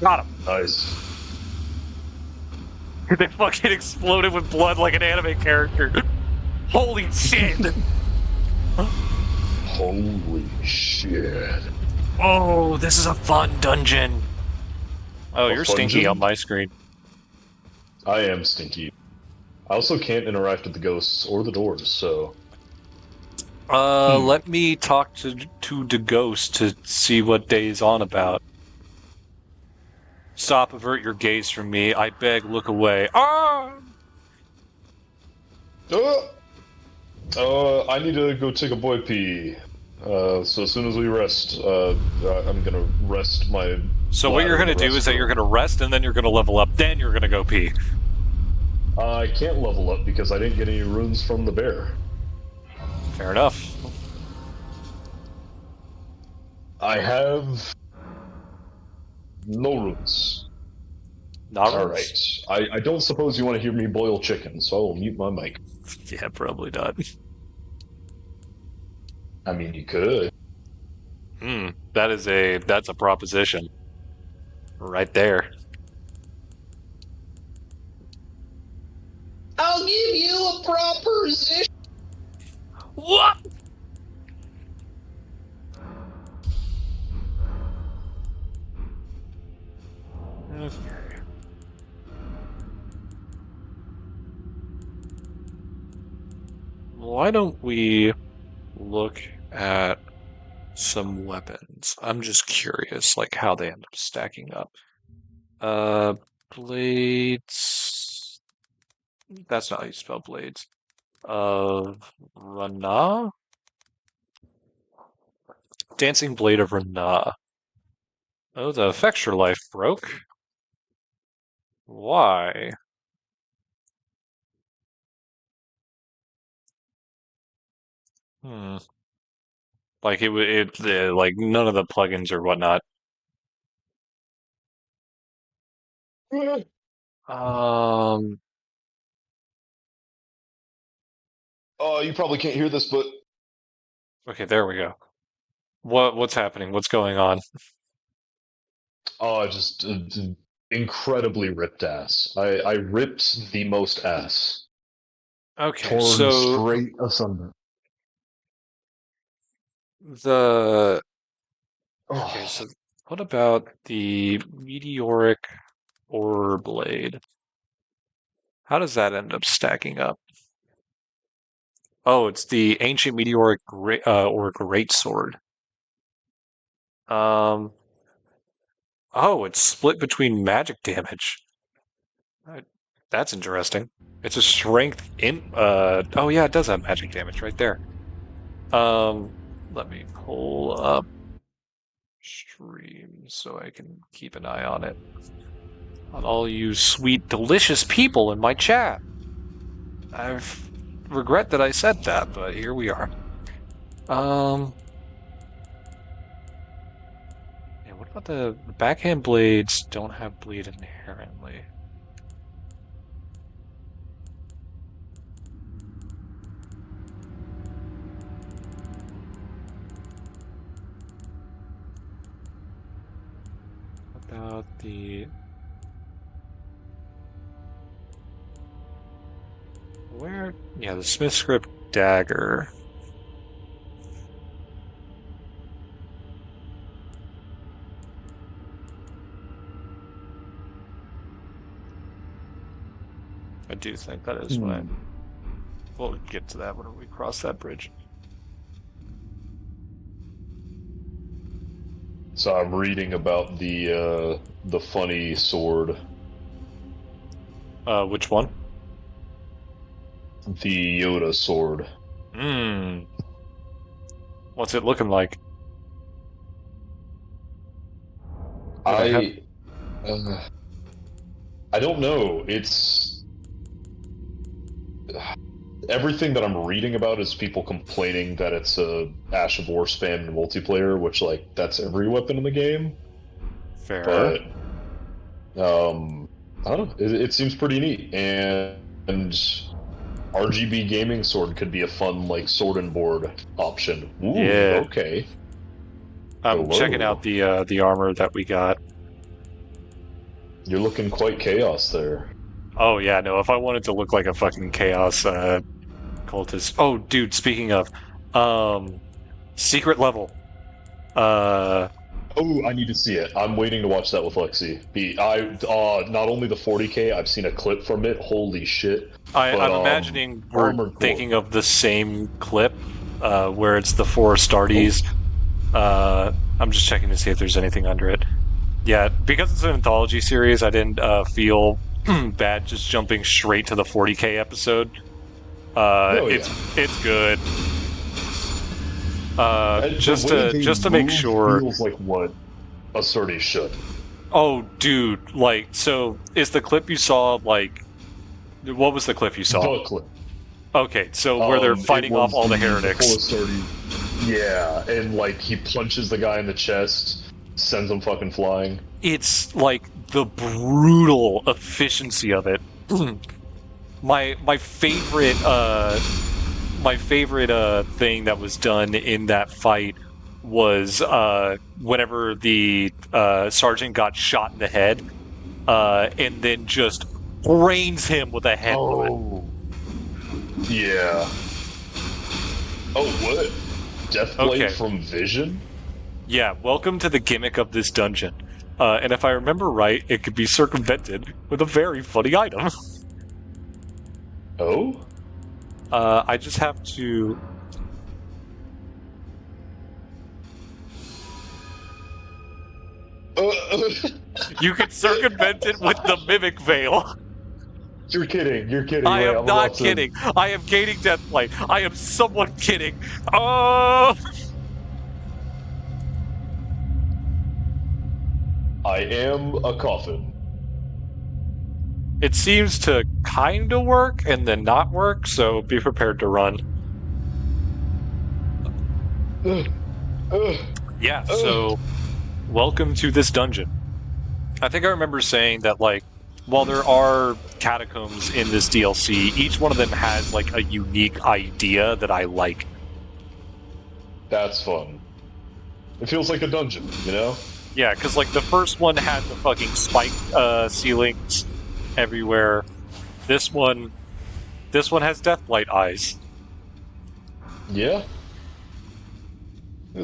Got him. Nice. They fucking exploded with blood like an anime character. Holy shit! Holy shit. Oh, this is a fun dungeon. Oh, A you're stinky on fungin? my screen. I am stinky. I also can't interact with the ghosts or the doors, so... Let me talk to the ghost to see what Day's on about. Stop, avert your gaze from me. I beg, look away. Ah! I need to go take a boy pee. So as soon as we rest, I'm gonna rest my So what bladder you're in gonna the do is that you're restroom. gonna rest and then you're gonna level up, then you're gonna go pee. I can't level up because I didn't get any runes from the bear. Fair enough. I have no runes. Not Alright. runes? I don't suppose you want to hear me boil chicken, so I will mute my mic. Yeah, probably not. I mean, you could. That's a proposition. Right there. I'll give you a proposition. What? Okay. Why don't we look at some weapons? I'm just curious, like how they end up stacking up. Blades. That's not how you spell blades. Rana? Dancing Blade of Rana. Oh, the effecture life broke. Why? Hmm. Like like none of the plugins or whatnot. Um. You probably can't hear this, but Okay, there we go. What's happening? What's going on? just incredibly ripped ass. I ripped the most ass, Okay, torn so straight asunder. the okay, Oh, so what about the meteoric ore blade? How does that end up stacking up? Oh, it's the ancient meteoric or great sword. Um. Oh, it's split between magic damage. Uh, That's interesting. It's a strength in. Oh yeah, it does have magic damage right there. Um. Let me pull up stream so I can keep an eye on it. On all you sweet, delicious people in my chat. I regret that I said that, but here we are. Yeah, what about the backhand blades? Don't have bleed inherently. What about the where? Yeah, the Smith script dagger. I do think that is what I. We'll get to that when we cross that bridge. So I'm reading about the funny sword, Which one? the Yoda sword. Hmm. What's it looking like? Wait, I have. Uh, I don't know. It's everything that I'm reading about is people complaining that it's a Ash of War spam in multiplayer, which like that's every weapon in the game. Fair. But I don't know. It seems pretty neat, and RGB gaming sword could be a fun like sword and board option. Ooh, Yeah. okay. I'm checking Hello. out the armor that we got. You're looking quite chaos there. Oh yeah, no, if I wanted to look like a fucking chaos cultist. Oh dude, speaking of secret level. Uh Oh, I need to see it. I'm waiting to watch that with Lexi. Not only the 40K, I've seen a clip from it. Holy shit! I'm imagining we're Armored Core. thinking of the same clip, where it's the 4 Astartes. I'm just checking to see if there's anything under it. Yeah, because it's an anthology series, I didn't feel bad just jumping straight to the 40K episode. It's good. Just to make sure. Feels like what Astartes should. Oh, dude! Like, so is the clip you saw like? What was the clip you saw? The clip. Okay, so where they're fighting off all the heretics. Yeah, and like he punches the guy in the chest, sends him fucking flying. It's like the brutal efficiency of it. my favorite thing that was done in that fight was whenever the sergeant got shot in the head, and then just brains him with a head. Oh, yeah. Oh, what? Deathblade from Vision? Yeah, welcome to the gimmick of this dungeon. And if I remember right, it could be circumvented with a very funny item. Oh? I just have to... You can circumvent it with the Mimic Veil. You're kidding. I am not kidding. I am gaining Deathblade. I am somewhat kidding. Oh! I am a coffin. It seems to kind of work and then not work, so be prepared to run. Yeah, so welcome to this dungeon. I think I remember saying that, like, while there are catacombs in this DLC, each one of them has, like, a unique idea that I like. That's fun. It feels like a dungeon, you know? Yeah, because, like, the first one had the fucking spike ceilings everywhere. This one has Deathblight eyes. Yeah.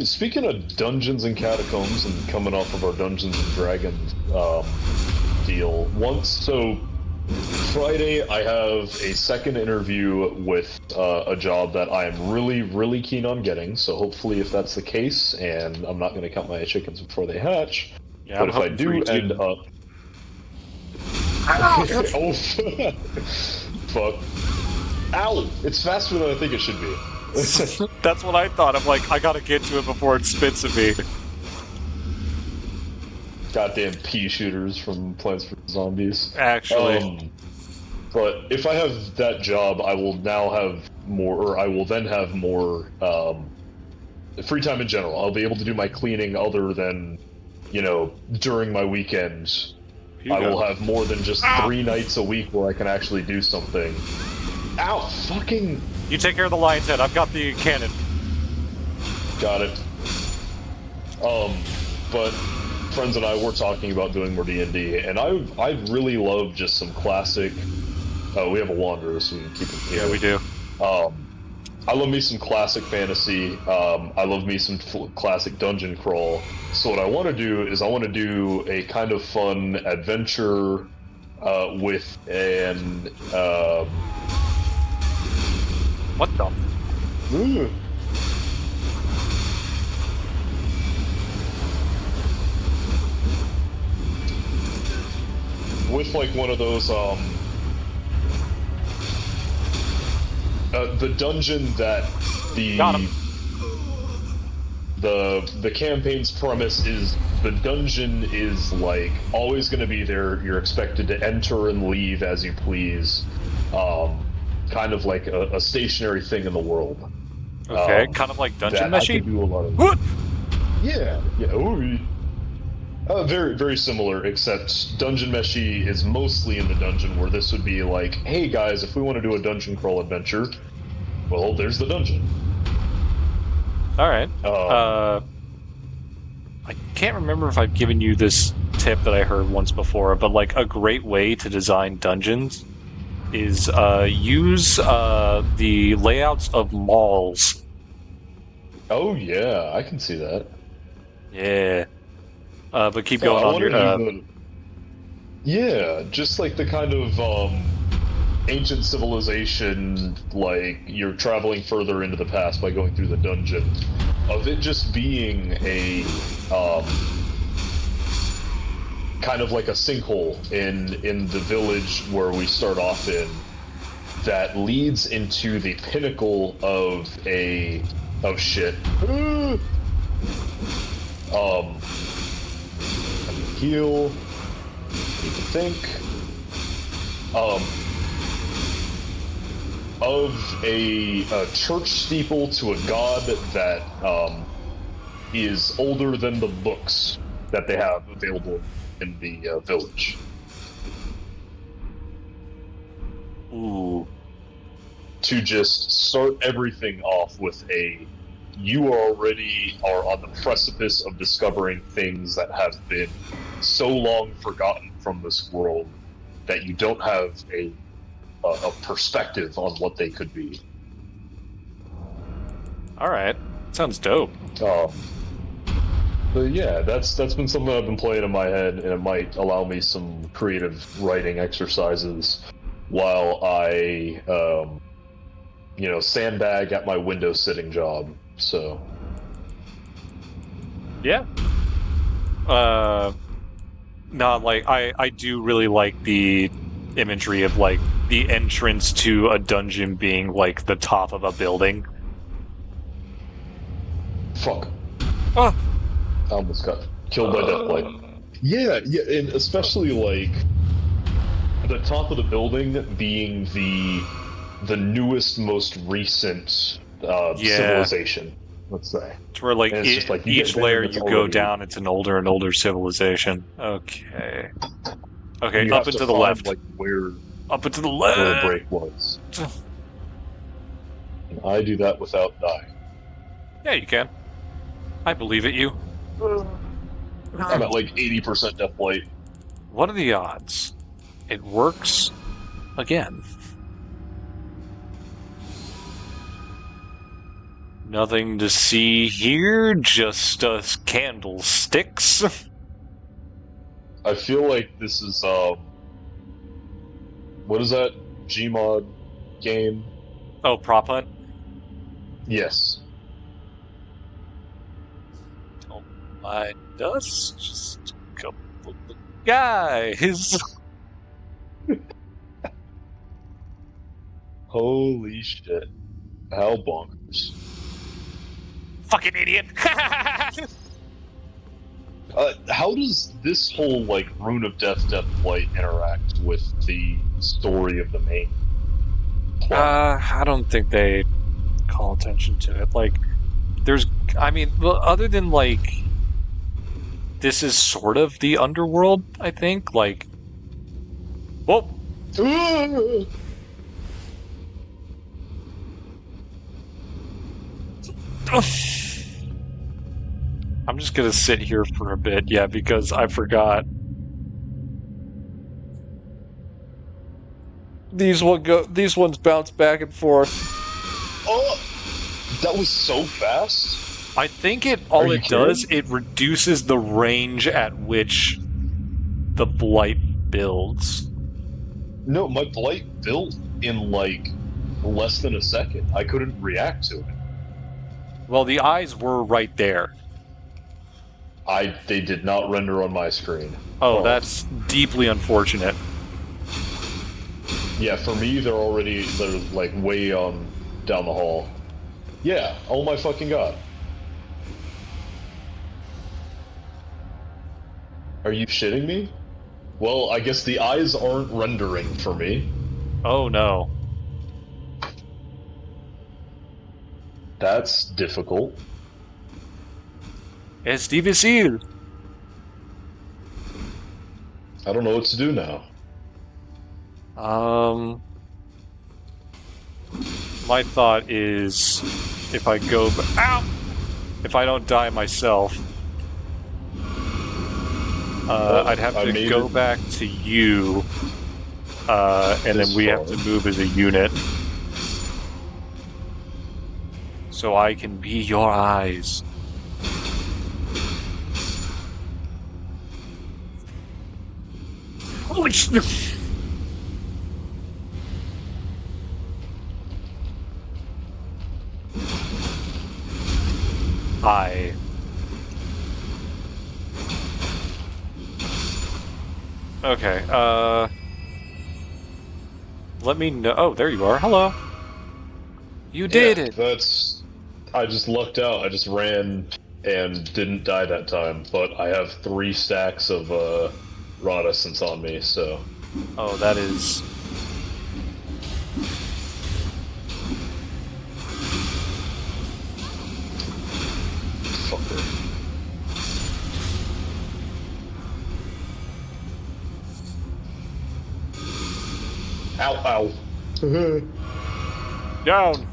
Speaking of Dungeons and Catacombs and coming off of our Dungeons and Dragons deal, Friday I have a second interview with a job that I am really, really keen on getting, so hopefully if that's the case, and I'm not going to count my chickens before they hatch, yeah, but if I do end up... Oh, fuck. Ow! It's faster than I think it should be. That's what I thought. I'm like, I gotta get to it before it spits at me. Goddamn pea shooters from Plants vs. Zombies. Actually. But if I have that job, I will now have more, or I will then have more free time in general. I'll be able to do my cleaning other than, you know, during my weekends. I will have more than just 3 nights a week where I can actually do something. Ow, fucking... You take care of the lion's head. I've got the cannon. Got it. But friends and I were talking about doing more D&D, and I really love just some classic... we have a Wanderer, so we can keep him here. Yeah, we do. I love me some classic fantasy. I love me some classic dungeon crawl. So what I want to do is I want to do a kind of fun adventure with an... What the? With like one of those the dungeon that the campaign's premise is, the dungeon is like always going to be there. You're expected to enter and leave as you please. Kind of like a stationary thing in the world. Okay, kind of like Dungeon Meshi? What? Yeah. Ooh. Very, very similar, except Dungeon Meshi is mostly in the dungeon, where this would be like, hey guys, if we want to do a dungeon crawl adventure, well, there's the dungeon. Alright. I can't remember if I've given you this tip that I heard once before, but like a great way to design dungeons is use the layouts of malls. Oh yeah, I can see that. Yeah. But keep going I on wanted your. you to... Yeah, just like the kind of ancient civilization, like you're traveling further into the past by going through the dungeon, of it just being a kind of like a sinkhole in the village where we start off in, that leads into the pinnacle of shit. Heal. Need to think. Of a church steeple to a god that is older than the books that they have available in the village. Ooh. To just start everything off with you already are on the precipice of discovering things that have been so long forgotten from this world that you don't have a perspective on what they could be. All right, sounds dope. But yeah, that's been something I've been playing in my head, and it might allow me some creative writing exercises while I, sandbag at my window sitting job. So. Yeah. No, like I do really like the imagery of like the entrance to a dungeon being like the top of a building. Fuck. Oh. I almost got killed by Deathblight. Yeah, and especially like the top of the building being the newest, most recent civilization. Let's say. It's where like, each layer you go down, it's an older and older civilization. Okay. Okay, up and to the left. Like where up and to the left. Where the break was. And I do that without dying. Yeah, you can. I believe it, you. I'm at like 80% death blight. What are the odds? It works again. Nothing to see here, just candlesticks. I feel like this is, what is that Gmod game? Oh, Prop Hunt? Yes. Don't mind us, just a couple of guys. Holy shit. How bonkers. Fucking idiot. How does this whole, like, Rune of Death, Death Blight interact with the story of the main plot? I don't think they call attention to it. Like, other than, like, this is sort of the underworld, I think. Like, whoa. I'm just gonna sit here for a bit, yeah, because I forgot. These ones bounce back and forth. Oh, that was so fast. I think it does, it reduces the range at which the blight builds. No, my blight built in like less than a second. I couldn't react to it. Well, the eyes were right there. They did not render on my screen. Oh, that's deeply unfortunate. Yeah, for me, they're like way down the hall. Yeah, oh my fucking god. Are you shitting me? Well, I guess the eyes aren't rendering for me. Oh no. That's difficult. Es difícil. I don't know what to do now. My thought is, if I go... Ow! If I don't die myself, I'd have to go back to you, and then we have to move as a unit. So I can be your eyes. Hi. Okay, let me know. Oh, there you are. Hello. You did it. That's. I just lucked out. I just ran and didn't die that time, but I have 3 stacks of rod essence on me, so. Oh, that is. Fucker. Ow, ow. Down.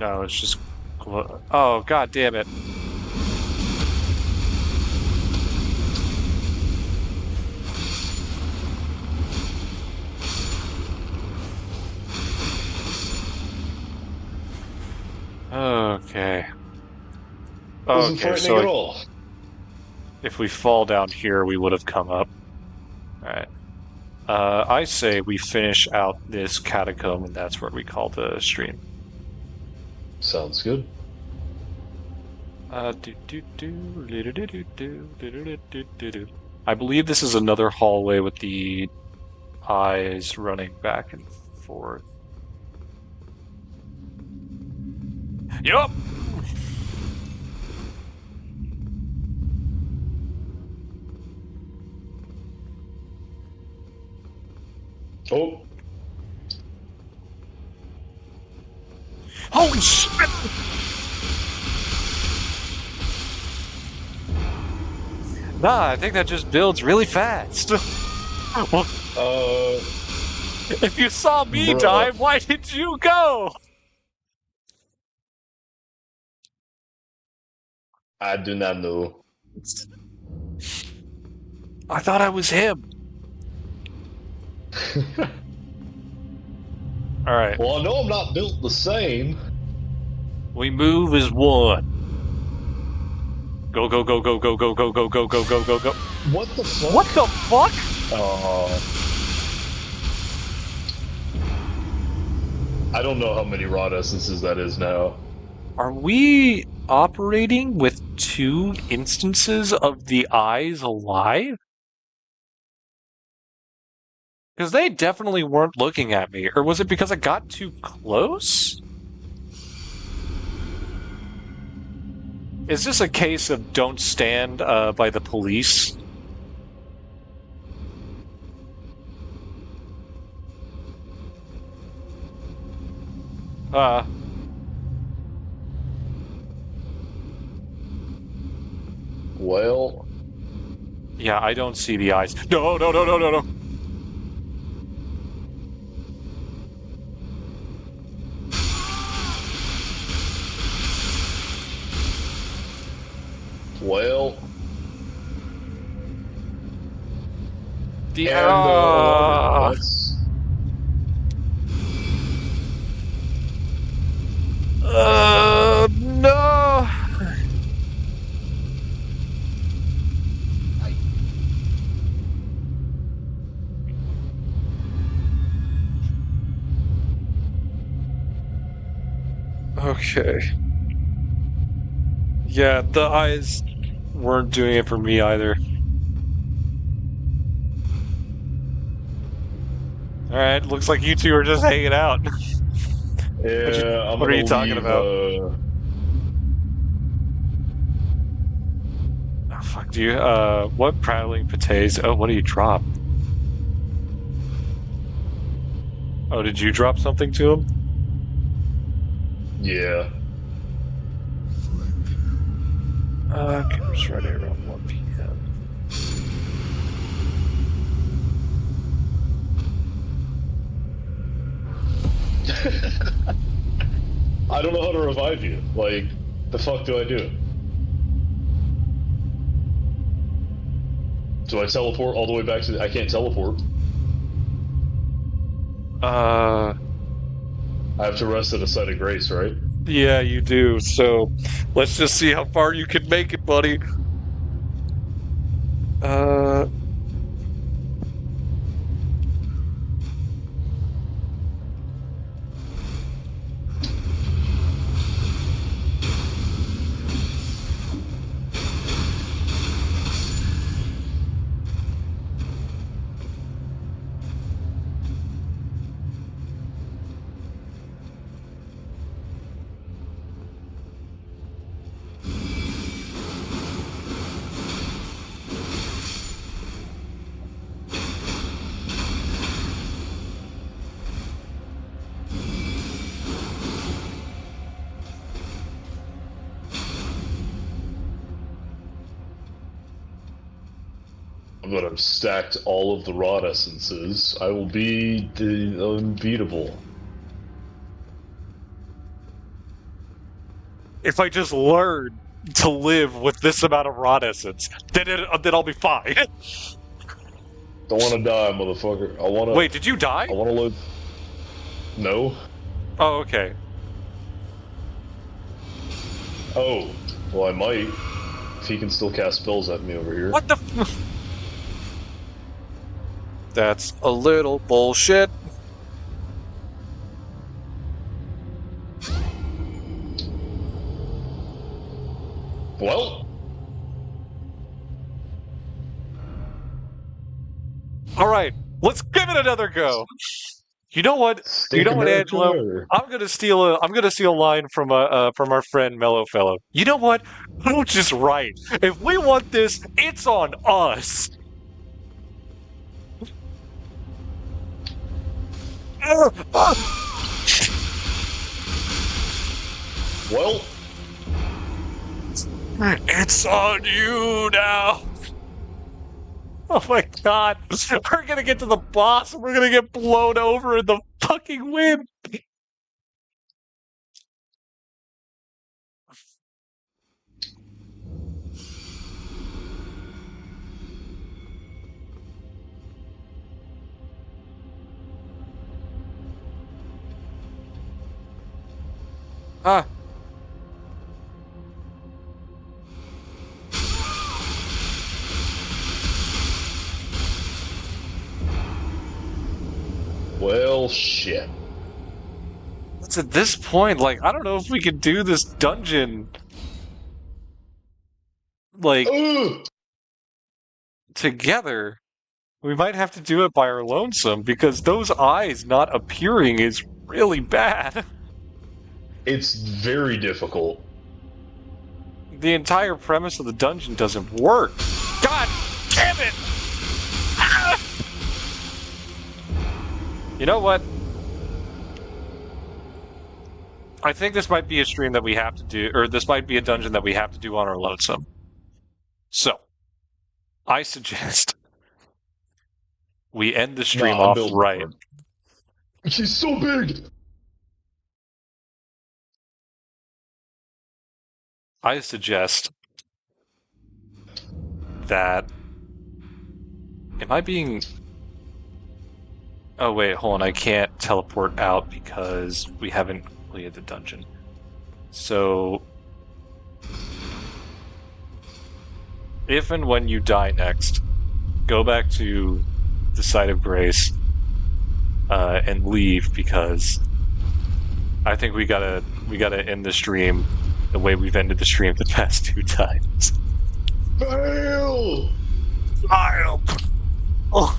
No, it's just. Oh, god damn it. Okay. Wasn't Okay, frightening so at all. if we fall down here, we would have come up. Alright. I say we finish out this catacomb, and that's where we call the stream. Sounds good. I believe this is another hallway with the eyes running back and forth. Yup! Oh, Holy shit! Nah, I think that just builds really fast. Well, if you saw me bruh. die, why did you go? I do not know. I thought I was him. Alright, Well, I know I'm not built the same. we move as one. Go, go, go, go, go, go, go, go, go, go, go, go, go. What the fuck? What the fuck? I don't know how many rod essences that is now. Are we operating with 2 instances of the eyes alive? Because they definitely weren't looking at me. Or was it because I got too close? Is this a case of don't stand by the police? Well, Yeah, I don't see the eyes. No, no, no, no, no, no. well. The And that's no. Okay. Yeah, the eyes weren't doing it for me either. Alright, looks like you two are just hanging out. yeah. What are you talking about? Oh, Oh, fuck, do you, what prattling pates? Oh, what do you drop? Oh, did you drop something to him? yeah. Cameras ready around 1 p.m. I don't know how to revive you. Like, the fuck do I do? Do I teleport all the way back to the... I can't teleport. I have to rest at a site of grace, right? Yeah, you do. So, let's just see how far you can make it, buddy. Uh... But I've stacked all of the rod essences. I will be the unbeatable. If I just learn to live with this amount of rod essence, then I'll be fine. Don't want to die, motherfucker. I want to. Wait, did you die? I want to live. No. Oh, okay. Oh, well, I might. If he can still cast spells at me over here. What the? That's a little bullshit. Well. All right, let's give it another go. You know what? You know what, Angelo? I'm gonna steal a line from our friend Mellow Fellow. You know what? I'm just right. If we want this, it's on us. Well. It's on you now. Oh my god. We're gonna get to the boss and we're gonna get blown over in the fucking wind. Ah. Well, shit. It's at this point, like, I don't know if we can do this dungeon, like, together. We might have to do it by our lonesome, because those eyes not appearing is really bad. It's very difficult. The entire premise of the dungeon doesn't work. God damn it! Ah! You know what? I think this might be a stream that we have to do, or this might be a dungeon that we have to do on our lonesome. So, I suggest we end the stream off right. She's so big! I suggest that... Am I being... Oh wait, hold on, I can't teleport out because we haven't completed the dungeon. So... If and when you die next, go back to the site of grace and leave, because I think we gotta end the stream the way we've ended the stream the past 2 times. Fail! Fail! Oh.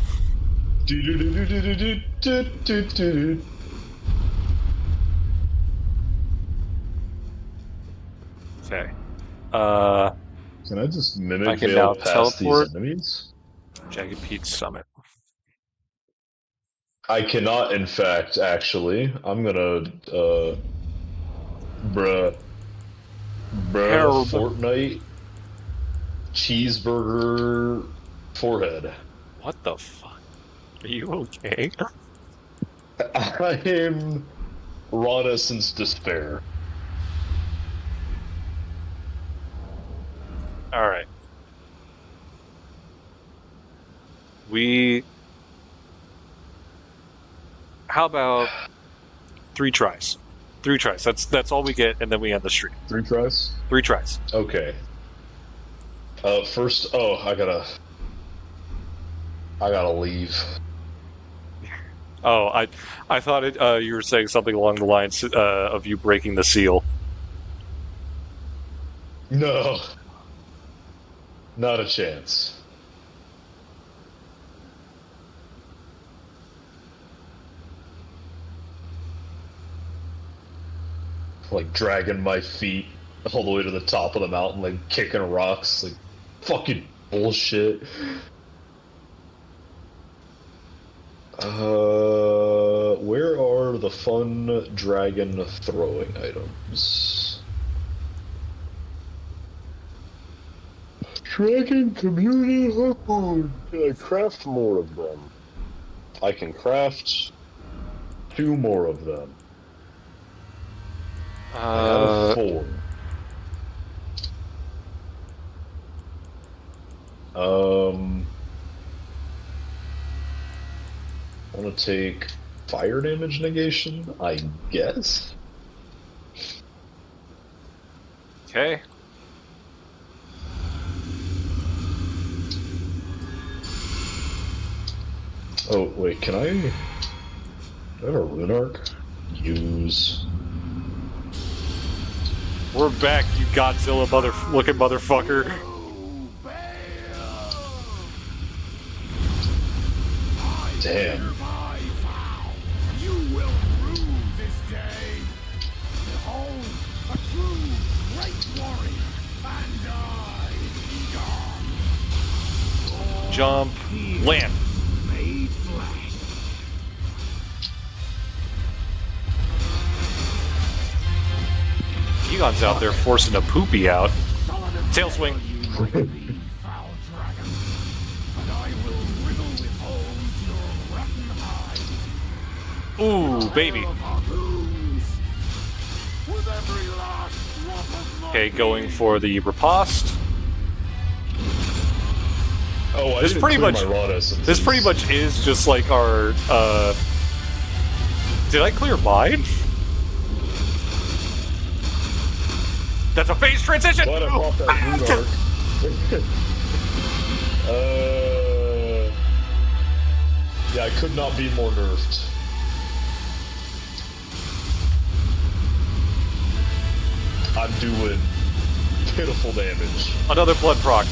Okay. Can I just mimic I can Veil now past teleport. these enemies? Jagged Pete's Summit. I cannot, in fact, actually. I'm gonna, bruh, Fortnite cheeseburger forehead. What the fuck? Are you okay? I am Rod Essence Despair. Alright. How about 3 tries? 3 tries. That's all we get, and then we end the stream. 3 tries? 3 tries. Okay. First, I gotta... I gotta leave. Oh, I thought you were saying something along the lines of you breaking the seal. No. Not a chance. Like dragging my feet all the way to the top of the mountain, like kicking rocks, like fucking bullshit. Where are the fun dragon throwing items? Dragon community harpoon. Can I craft more of them? I can craft 2 more of them. I have 4. I want to take fire damage negation, I guess? Okay. Oh, wait, can I... Do I have a rune arc? Use... We're back, you Godzilla looking motherfucker. Damn. You will rue this day. Behold, a true great warrior, and I, Egon. Jump. Land. Made flesh. Egon's out there forcing a poopy out. Tail swing. Foul dragon, and I will riddle with holes your rotten hide. Ooh, baby. With every last drop of my Okay, going for the riposte. Oh, I This didn't pretty clear much- my rod essences. This pretty much is just like our, Did I clear mine? That's a phase transition! Glad I popped that rune arc. Yeah, I could not be more nerfed. I'm doing pitiful damage. Another blood proc.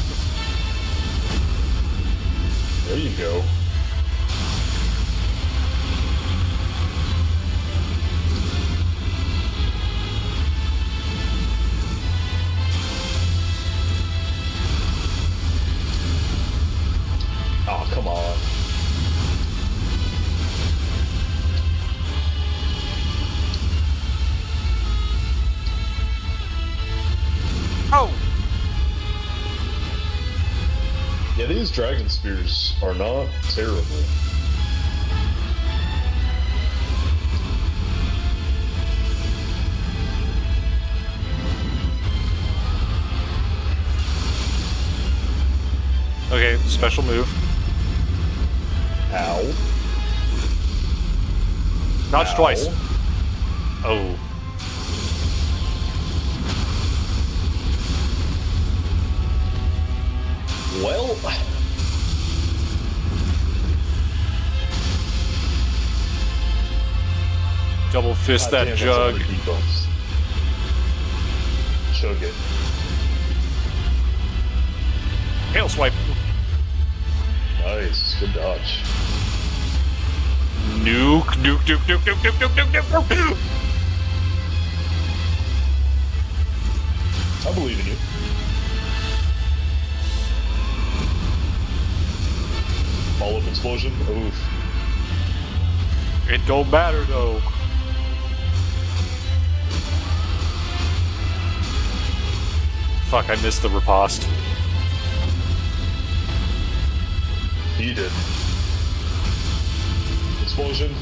There you go. Oh, come on. Oh! Yeah, these dragon spears are not terrible. Okay, special move. Ow. Notch Ow. twice. Oh. Well, Double fist God that damn, that's jug. other debuffs. Chug it. Tail swipe. Nice, good dodge. Nuke, nuke, nuke, nuke, nuke, nuke, nuke, nuke, nuke, nuke. I believe in you. Follow-up explosion. Oof. It don't matter though. Fuck, I missed the riposte. He did. Explosion.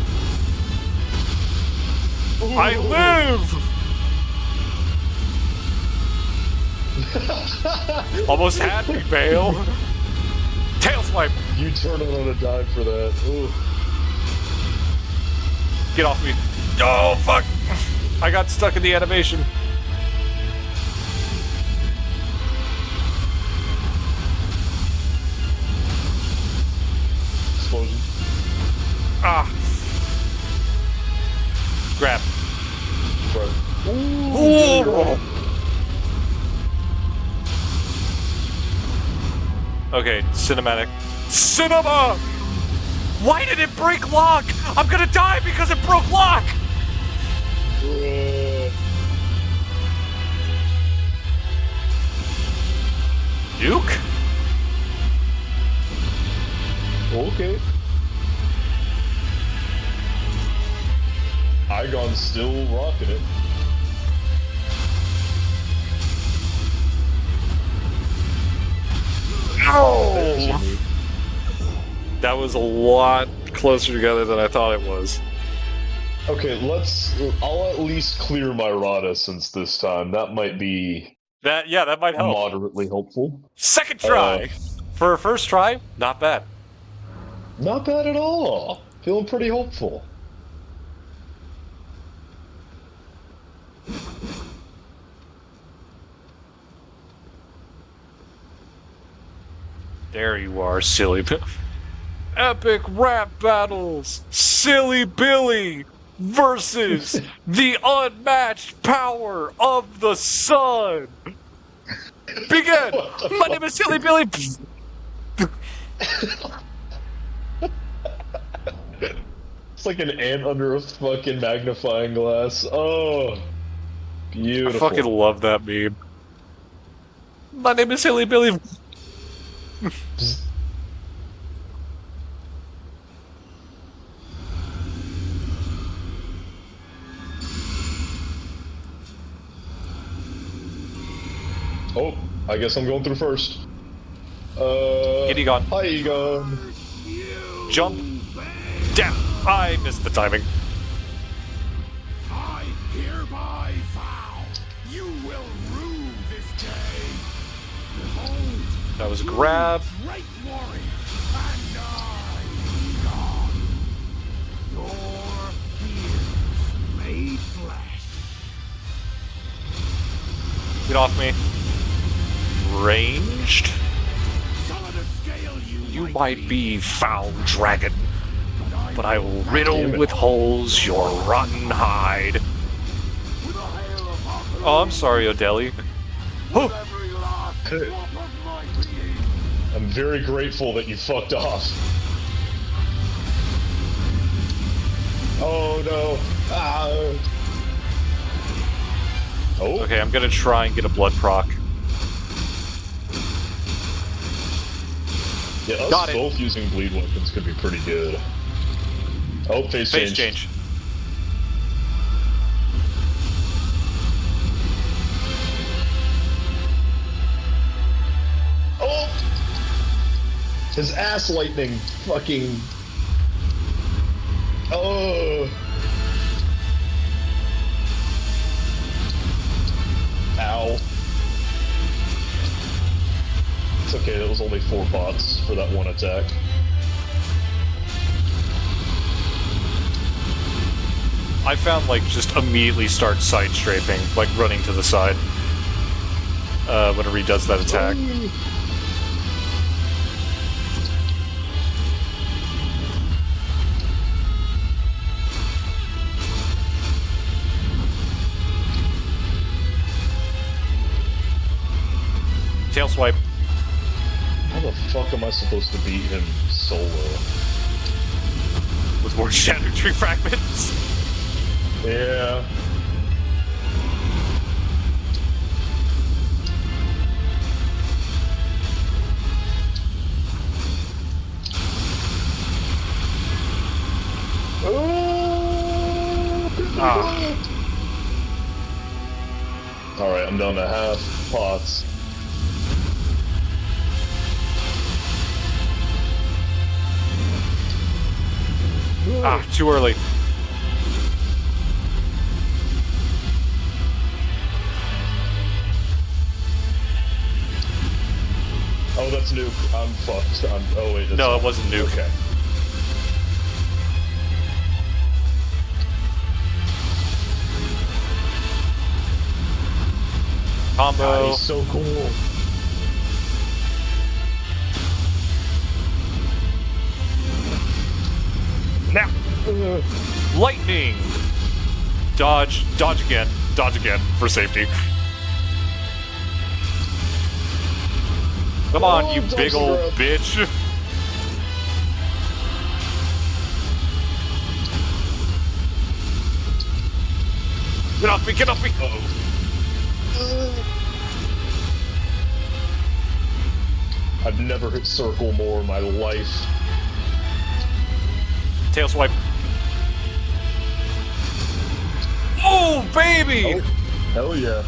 I live! Almost had me, Bale. Tail swipe. You turned on a dime for that. Ooh. Get off me. Oh, fuck. I got stuck in the animation. Ah. Grab. Ooh. Okay, cinematic. Cinema! Why did it break lock? I'm gonna die because it broke lock! Duke? Okay. Igon's still rocking it. Oh! That was a lot closer together than I thought it was. Okay, I'll at least clear my Renaissance this time. That might be That might help. moderately helpful. Second try! For a first try, not bad. Not bad at all. Feeling pretty hopeful. There you are, silly Epic rap battles! Silly Billy versus the unmatched power of the sun! Begin! My name is Silly Billy! It's like an ant under a fucking magnifying glass. Oh, beautiful. I fucking love that meme. My name is Silly Billy. Oh, I guess I'm going through first. Get Egon. Hi, Egon. Jump. Down. I missed the timing. I hereby vow you will rue this day. Behold, That was a grab. great warrior, and I, Egon, your fears made flesh. Get off me. Ranged? Solid scale You might be foul dragon, but I will riddle with holes your rotten hide. Oh, I'm sorry, Odeli. Oh. I'm very grateful that you fucked off. Oh no. Ah. Oh. Okay, I'm gonna try and get a blood proc. Yeah, us Got it. both using bleed weapons could be pretty good. Oh, face change. Oh! His ass lightning fucking... Oh! Ow. It's okay, that was only 4 bots for that one attack. I found, like, just immediately start side strafing, like running to the side. Whenever he does that attack. Tail swipe. How the fuck am I supposed to beat him solo? With more Shadow Tree fragments. Yeah. Alright, I'm down to half pots. Ah, too early. Oh, that's nuke. I'm fucked. Oh wait, that's No, it wasn't nuke. Okay. Combo. God, he's so cool. Now! Lightning! Dodge again, for safety. Come on, you big old bitch! Get off me, get off me! I've never hit circle more in my life. Tail swipe. Oh, baby! Oh, hell yeah.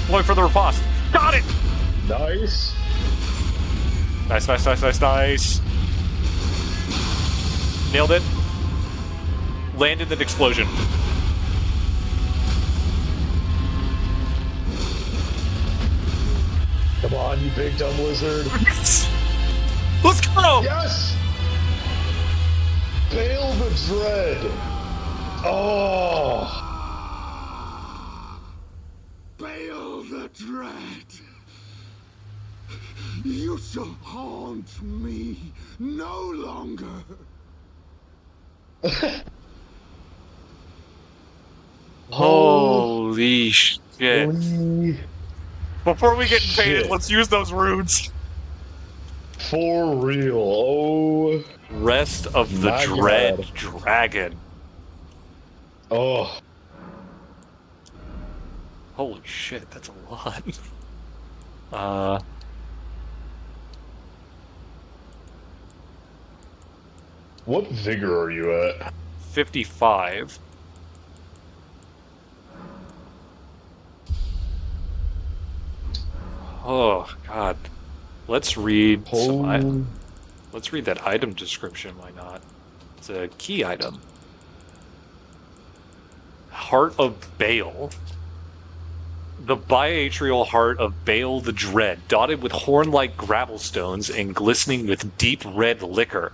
Going for the riposte. Got it! Nice. Nice. Nailed it. Landed an explosion. Come on, you big dumb lizard. Let's go! Yes! Bail the Dread. Oh. Bail the Dread. You shall haunt me no longer. Holy shit. Holy Before we get invaded, shit. let's use those runes. For real. Oh. Rest of the My Dread God. Dragon. Oh. Holy shit, that's a lot. What vigor are you at? 55. Oh god. Let's read some let's read that item description, why not? It's a key item. Heart of Baal. The biatrial heart of Baal the Dread, dotted with horn-like gravel stones and glistening with deep red liquor.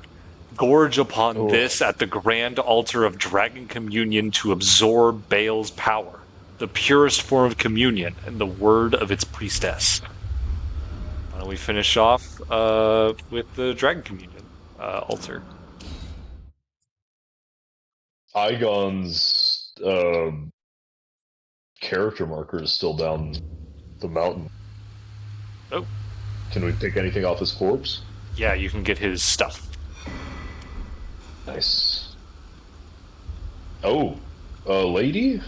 Gorge upon this at the grand altar of Dragon Communion to absorb Baal's power, the purest form of communion and the word of its priestess. Why don't we finish off with the Dragon Communion altar? Igon's character marker is still down the mountain. Oh. Can we pick anything off his corpse? Yeah, you can get his stuff. Nice. Oh, lady?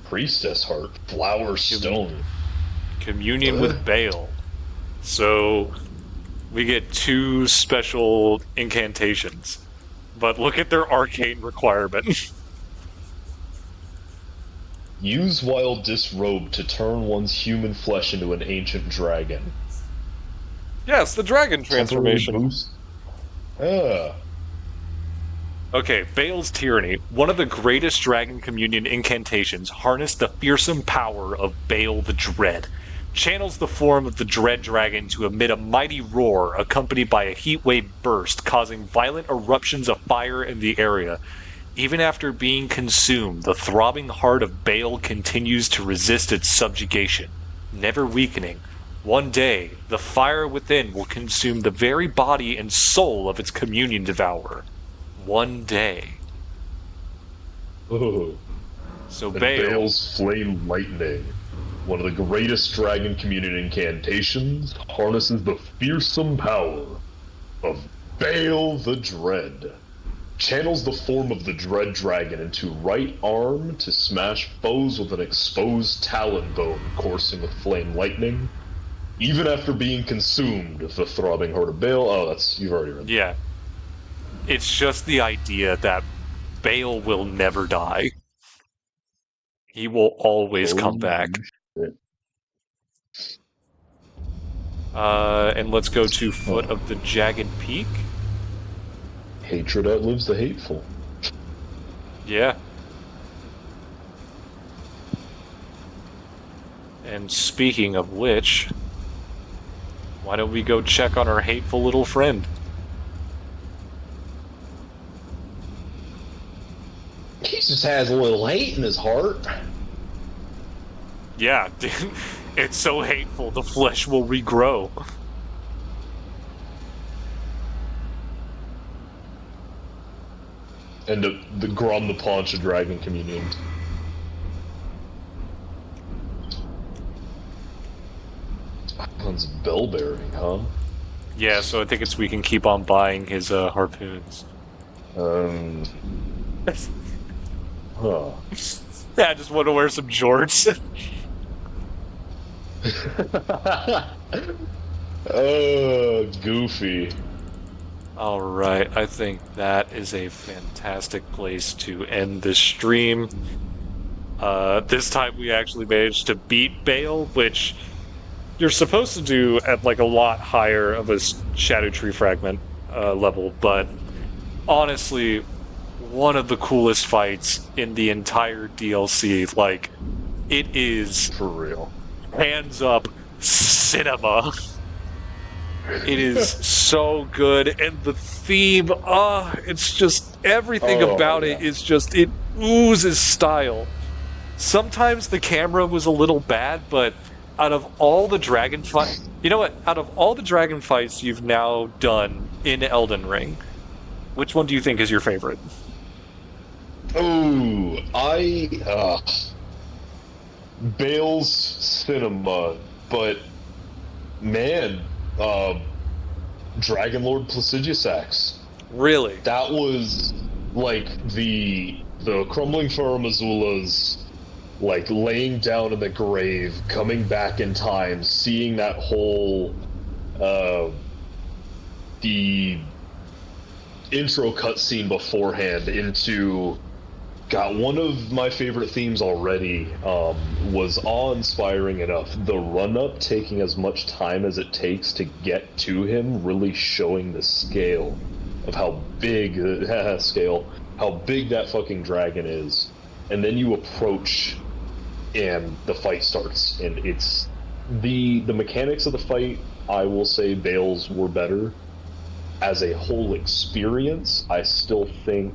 Priestess heart. Flower stone. Communion with Baal. So we get 2 special incantations. But look at their arcane requirement. Use while disrobed to turn one's human flesh into an ancient dragon. Yes, the dragon transformation. Temporary boost. Ah. Okay, Baal's Tyranny. One of the greatest Dragon Communion incantations harnessed the fearsome power of Baal the Dread. Channels the form of the Dread Dragon to emit a mighty roar accompanied by a heatwave burst, causing violent eruptions of fire in the area. Even after being consumed, the throbbing heart of Baal continues to resist its subjugation, never weakening. One day, the fire within will consume the very body and soul of its communion devourer. One day. Oh. So And Baal... Baal's Flame Lightning, one of the greatest Dragon Communion incantations, harnesses the fearsome power of Baal the Dread. Channels the form of the Dread Dragon into right arm to smash foes with an exposed talon bone coursing with flame lightning. Even after being consumed, the throbbing heart of Baal. Oh, you've already read that. Yeah. It's just the idea that Baal will never die. He will always come back. Shit. And let's go to Foot of the Jagged Peak. Hatred outlives the hateful. Yeah. And speaking of which, why don't we go check on our hateful little friend? He just has a little hate in his heart. Yeah, it's so hateful the flesh will regrow. And the Grom the Paunch of Dragon Communion. One's bell bearing, huh? Yeah, so I think we can keep on buying his harpoons. Huh. Yeah, I just want to wear some jorts. Goofy. Alright, I think that is a fantastic place to end this stream. This time we actually managed to beat Bale, which you're supposed to do at like a lot higher of a Shadow Tree Fragment level, but honestly, one of the coolest fights in the entire DLC. Like, it is For real. hands up cinema. It is so good, and the theme, it's just everything about it is just, it oozes style. Sometimes the camera was a little bad, but out of all the dragon fights, you know what? Out of all the dragon fights you've now done in Elden Ring, which one do you think is your favorite? Oh, Bale's cinema, but man, Dragon Lord Placidusax. Really? That was like the crumbling Farum Azula's like laying down in the grave, coming back in time, seeing that whole the intro cutscene beforehand into one of my favorite themes already was awe-inspiring enough. The run-up taking as much time as it takes to get to him, really showing the scale of how big how big that fucking dragon is. And then you approach and the fight starts, and it's the mechanics of the fight, I will say Bale's were better. As a whole experience, I still think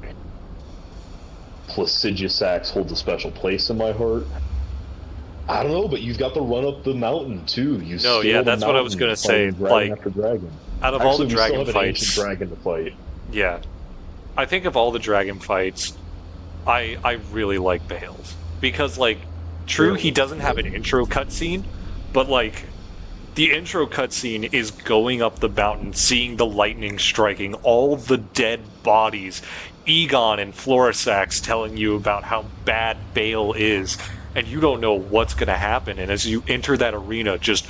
Placidusax holds a special place in my heart. I don't know, but you've got the run up the mountain too. That's what I was gonna say. Like, after dragon. Out of all the dragon we still have fights, an ancient dragon to fight. Yeah, I think of all the dragon fights, I really like Bale's because, like, true, he doesn't have an intro cutscene, but like, the intro cutscene is going up the mountain, seeing the lightning striking, all the dead bodies, Egon and Florisax telling you about how bad Bale is, and you don't know what's going to happen. And as you enter that arena, just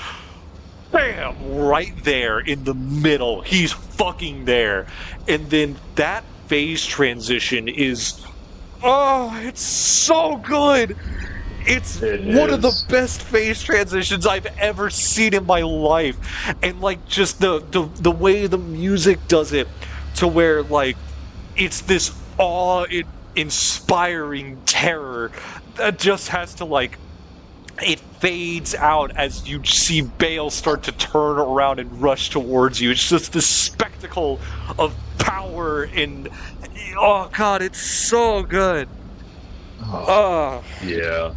bam, right there in the middle, he's fucking there. And then that phase transition is, it's so good. It's one of the best phase transitions I've ever seen in my life. And like, just the way the music does it, to where like it's this awe-inspiring terror that just has to, like, it fades out as you see Bale start to turn around and rush towards you. It's just this spectacle of power, and oh god, it's so good. Yeah.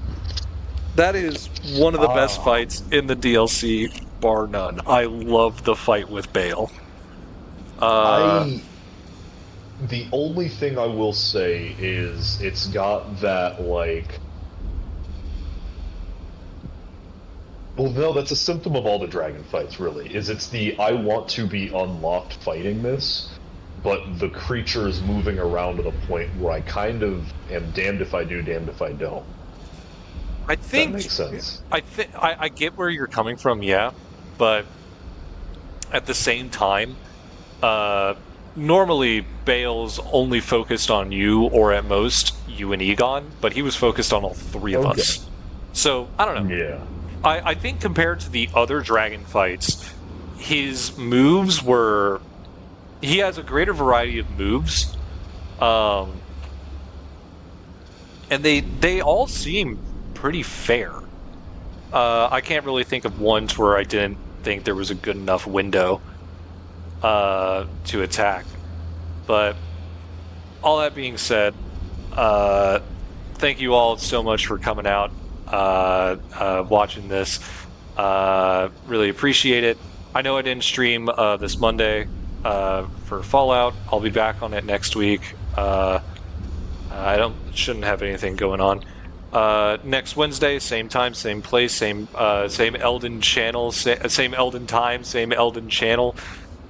That is one of the best fights in the DLC, bar none. I love the fight with Bale. The only thing I will say is it's got that, like... Well, no, that's a symptom of all the dragon fights, really. It's the I want to be unlocked fighting this, but the creature is moving around to the point where I kind of am damned if I do, damned if I don't. I think that makes sense. I get where you're coming from, yeah, but at the same time, normally Bale's only focused on you, or at most you and Egon, but he was focused on all three of us. So I don't know. Yeah. I think compared to the other dragon fights, his moves were... He has a greater variety of moves, and they all seem pretty fair. I can't really think of ones where I didn't think there was a good enough window to attack. But all that being said, thank you all so much for coming out, watching this. Really appreciate it. I know I didn't stream this Monday for Fallout. I'll be back on it next week. I shouldn't have anything going on. Next Wednesday, same time, same place, same Elden channel, same Elden time, same Elden channel,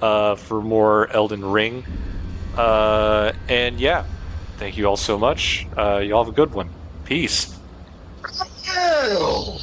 for more Elden Ring. And yeah, thank you all so much. Y'all have a good one. Peace. Hell!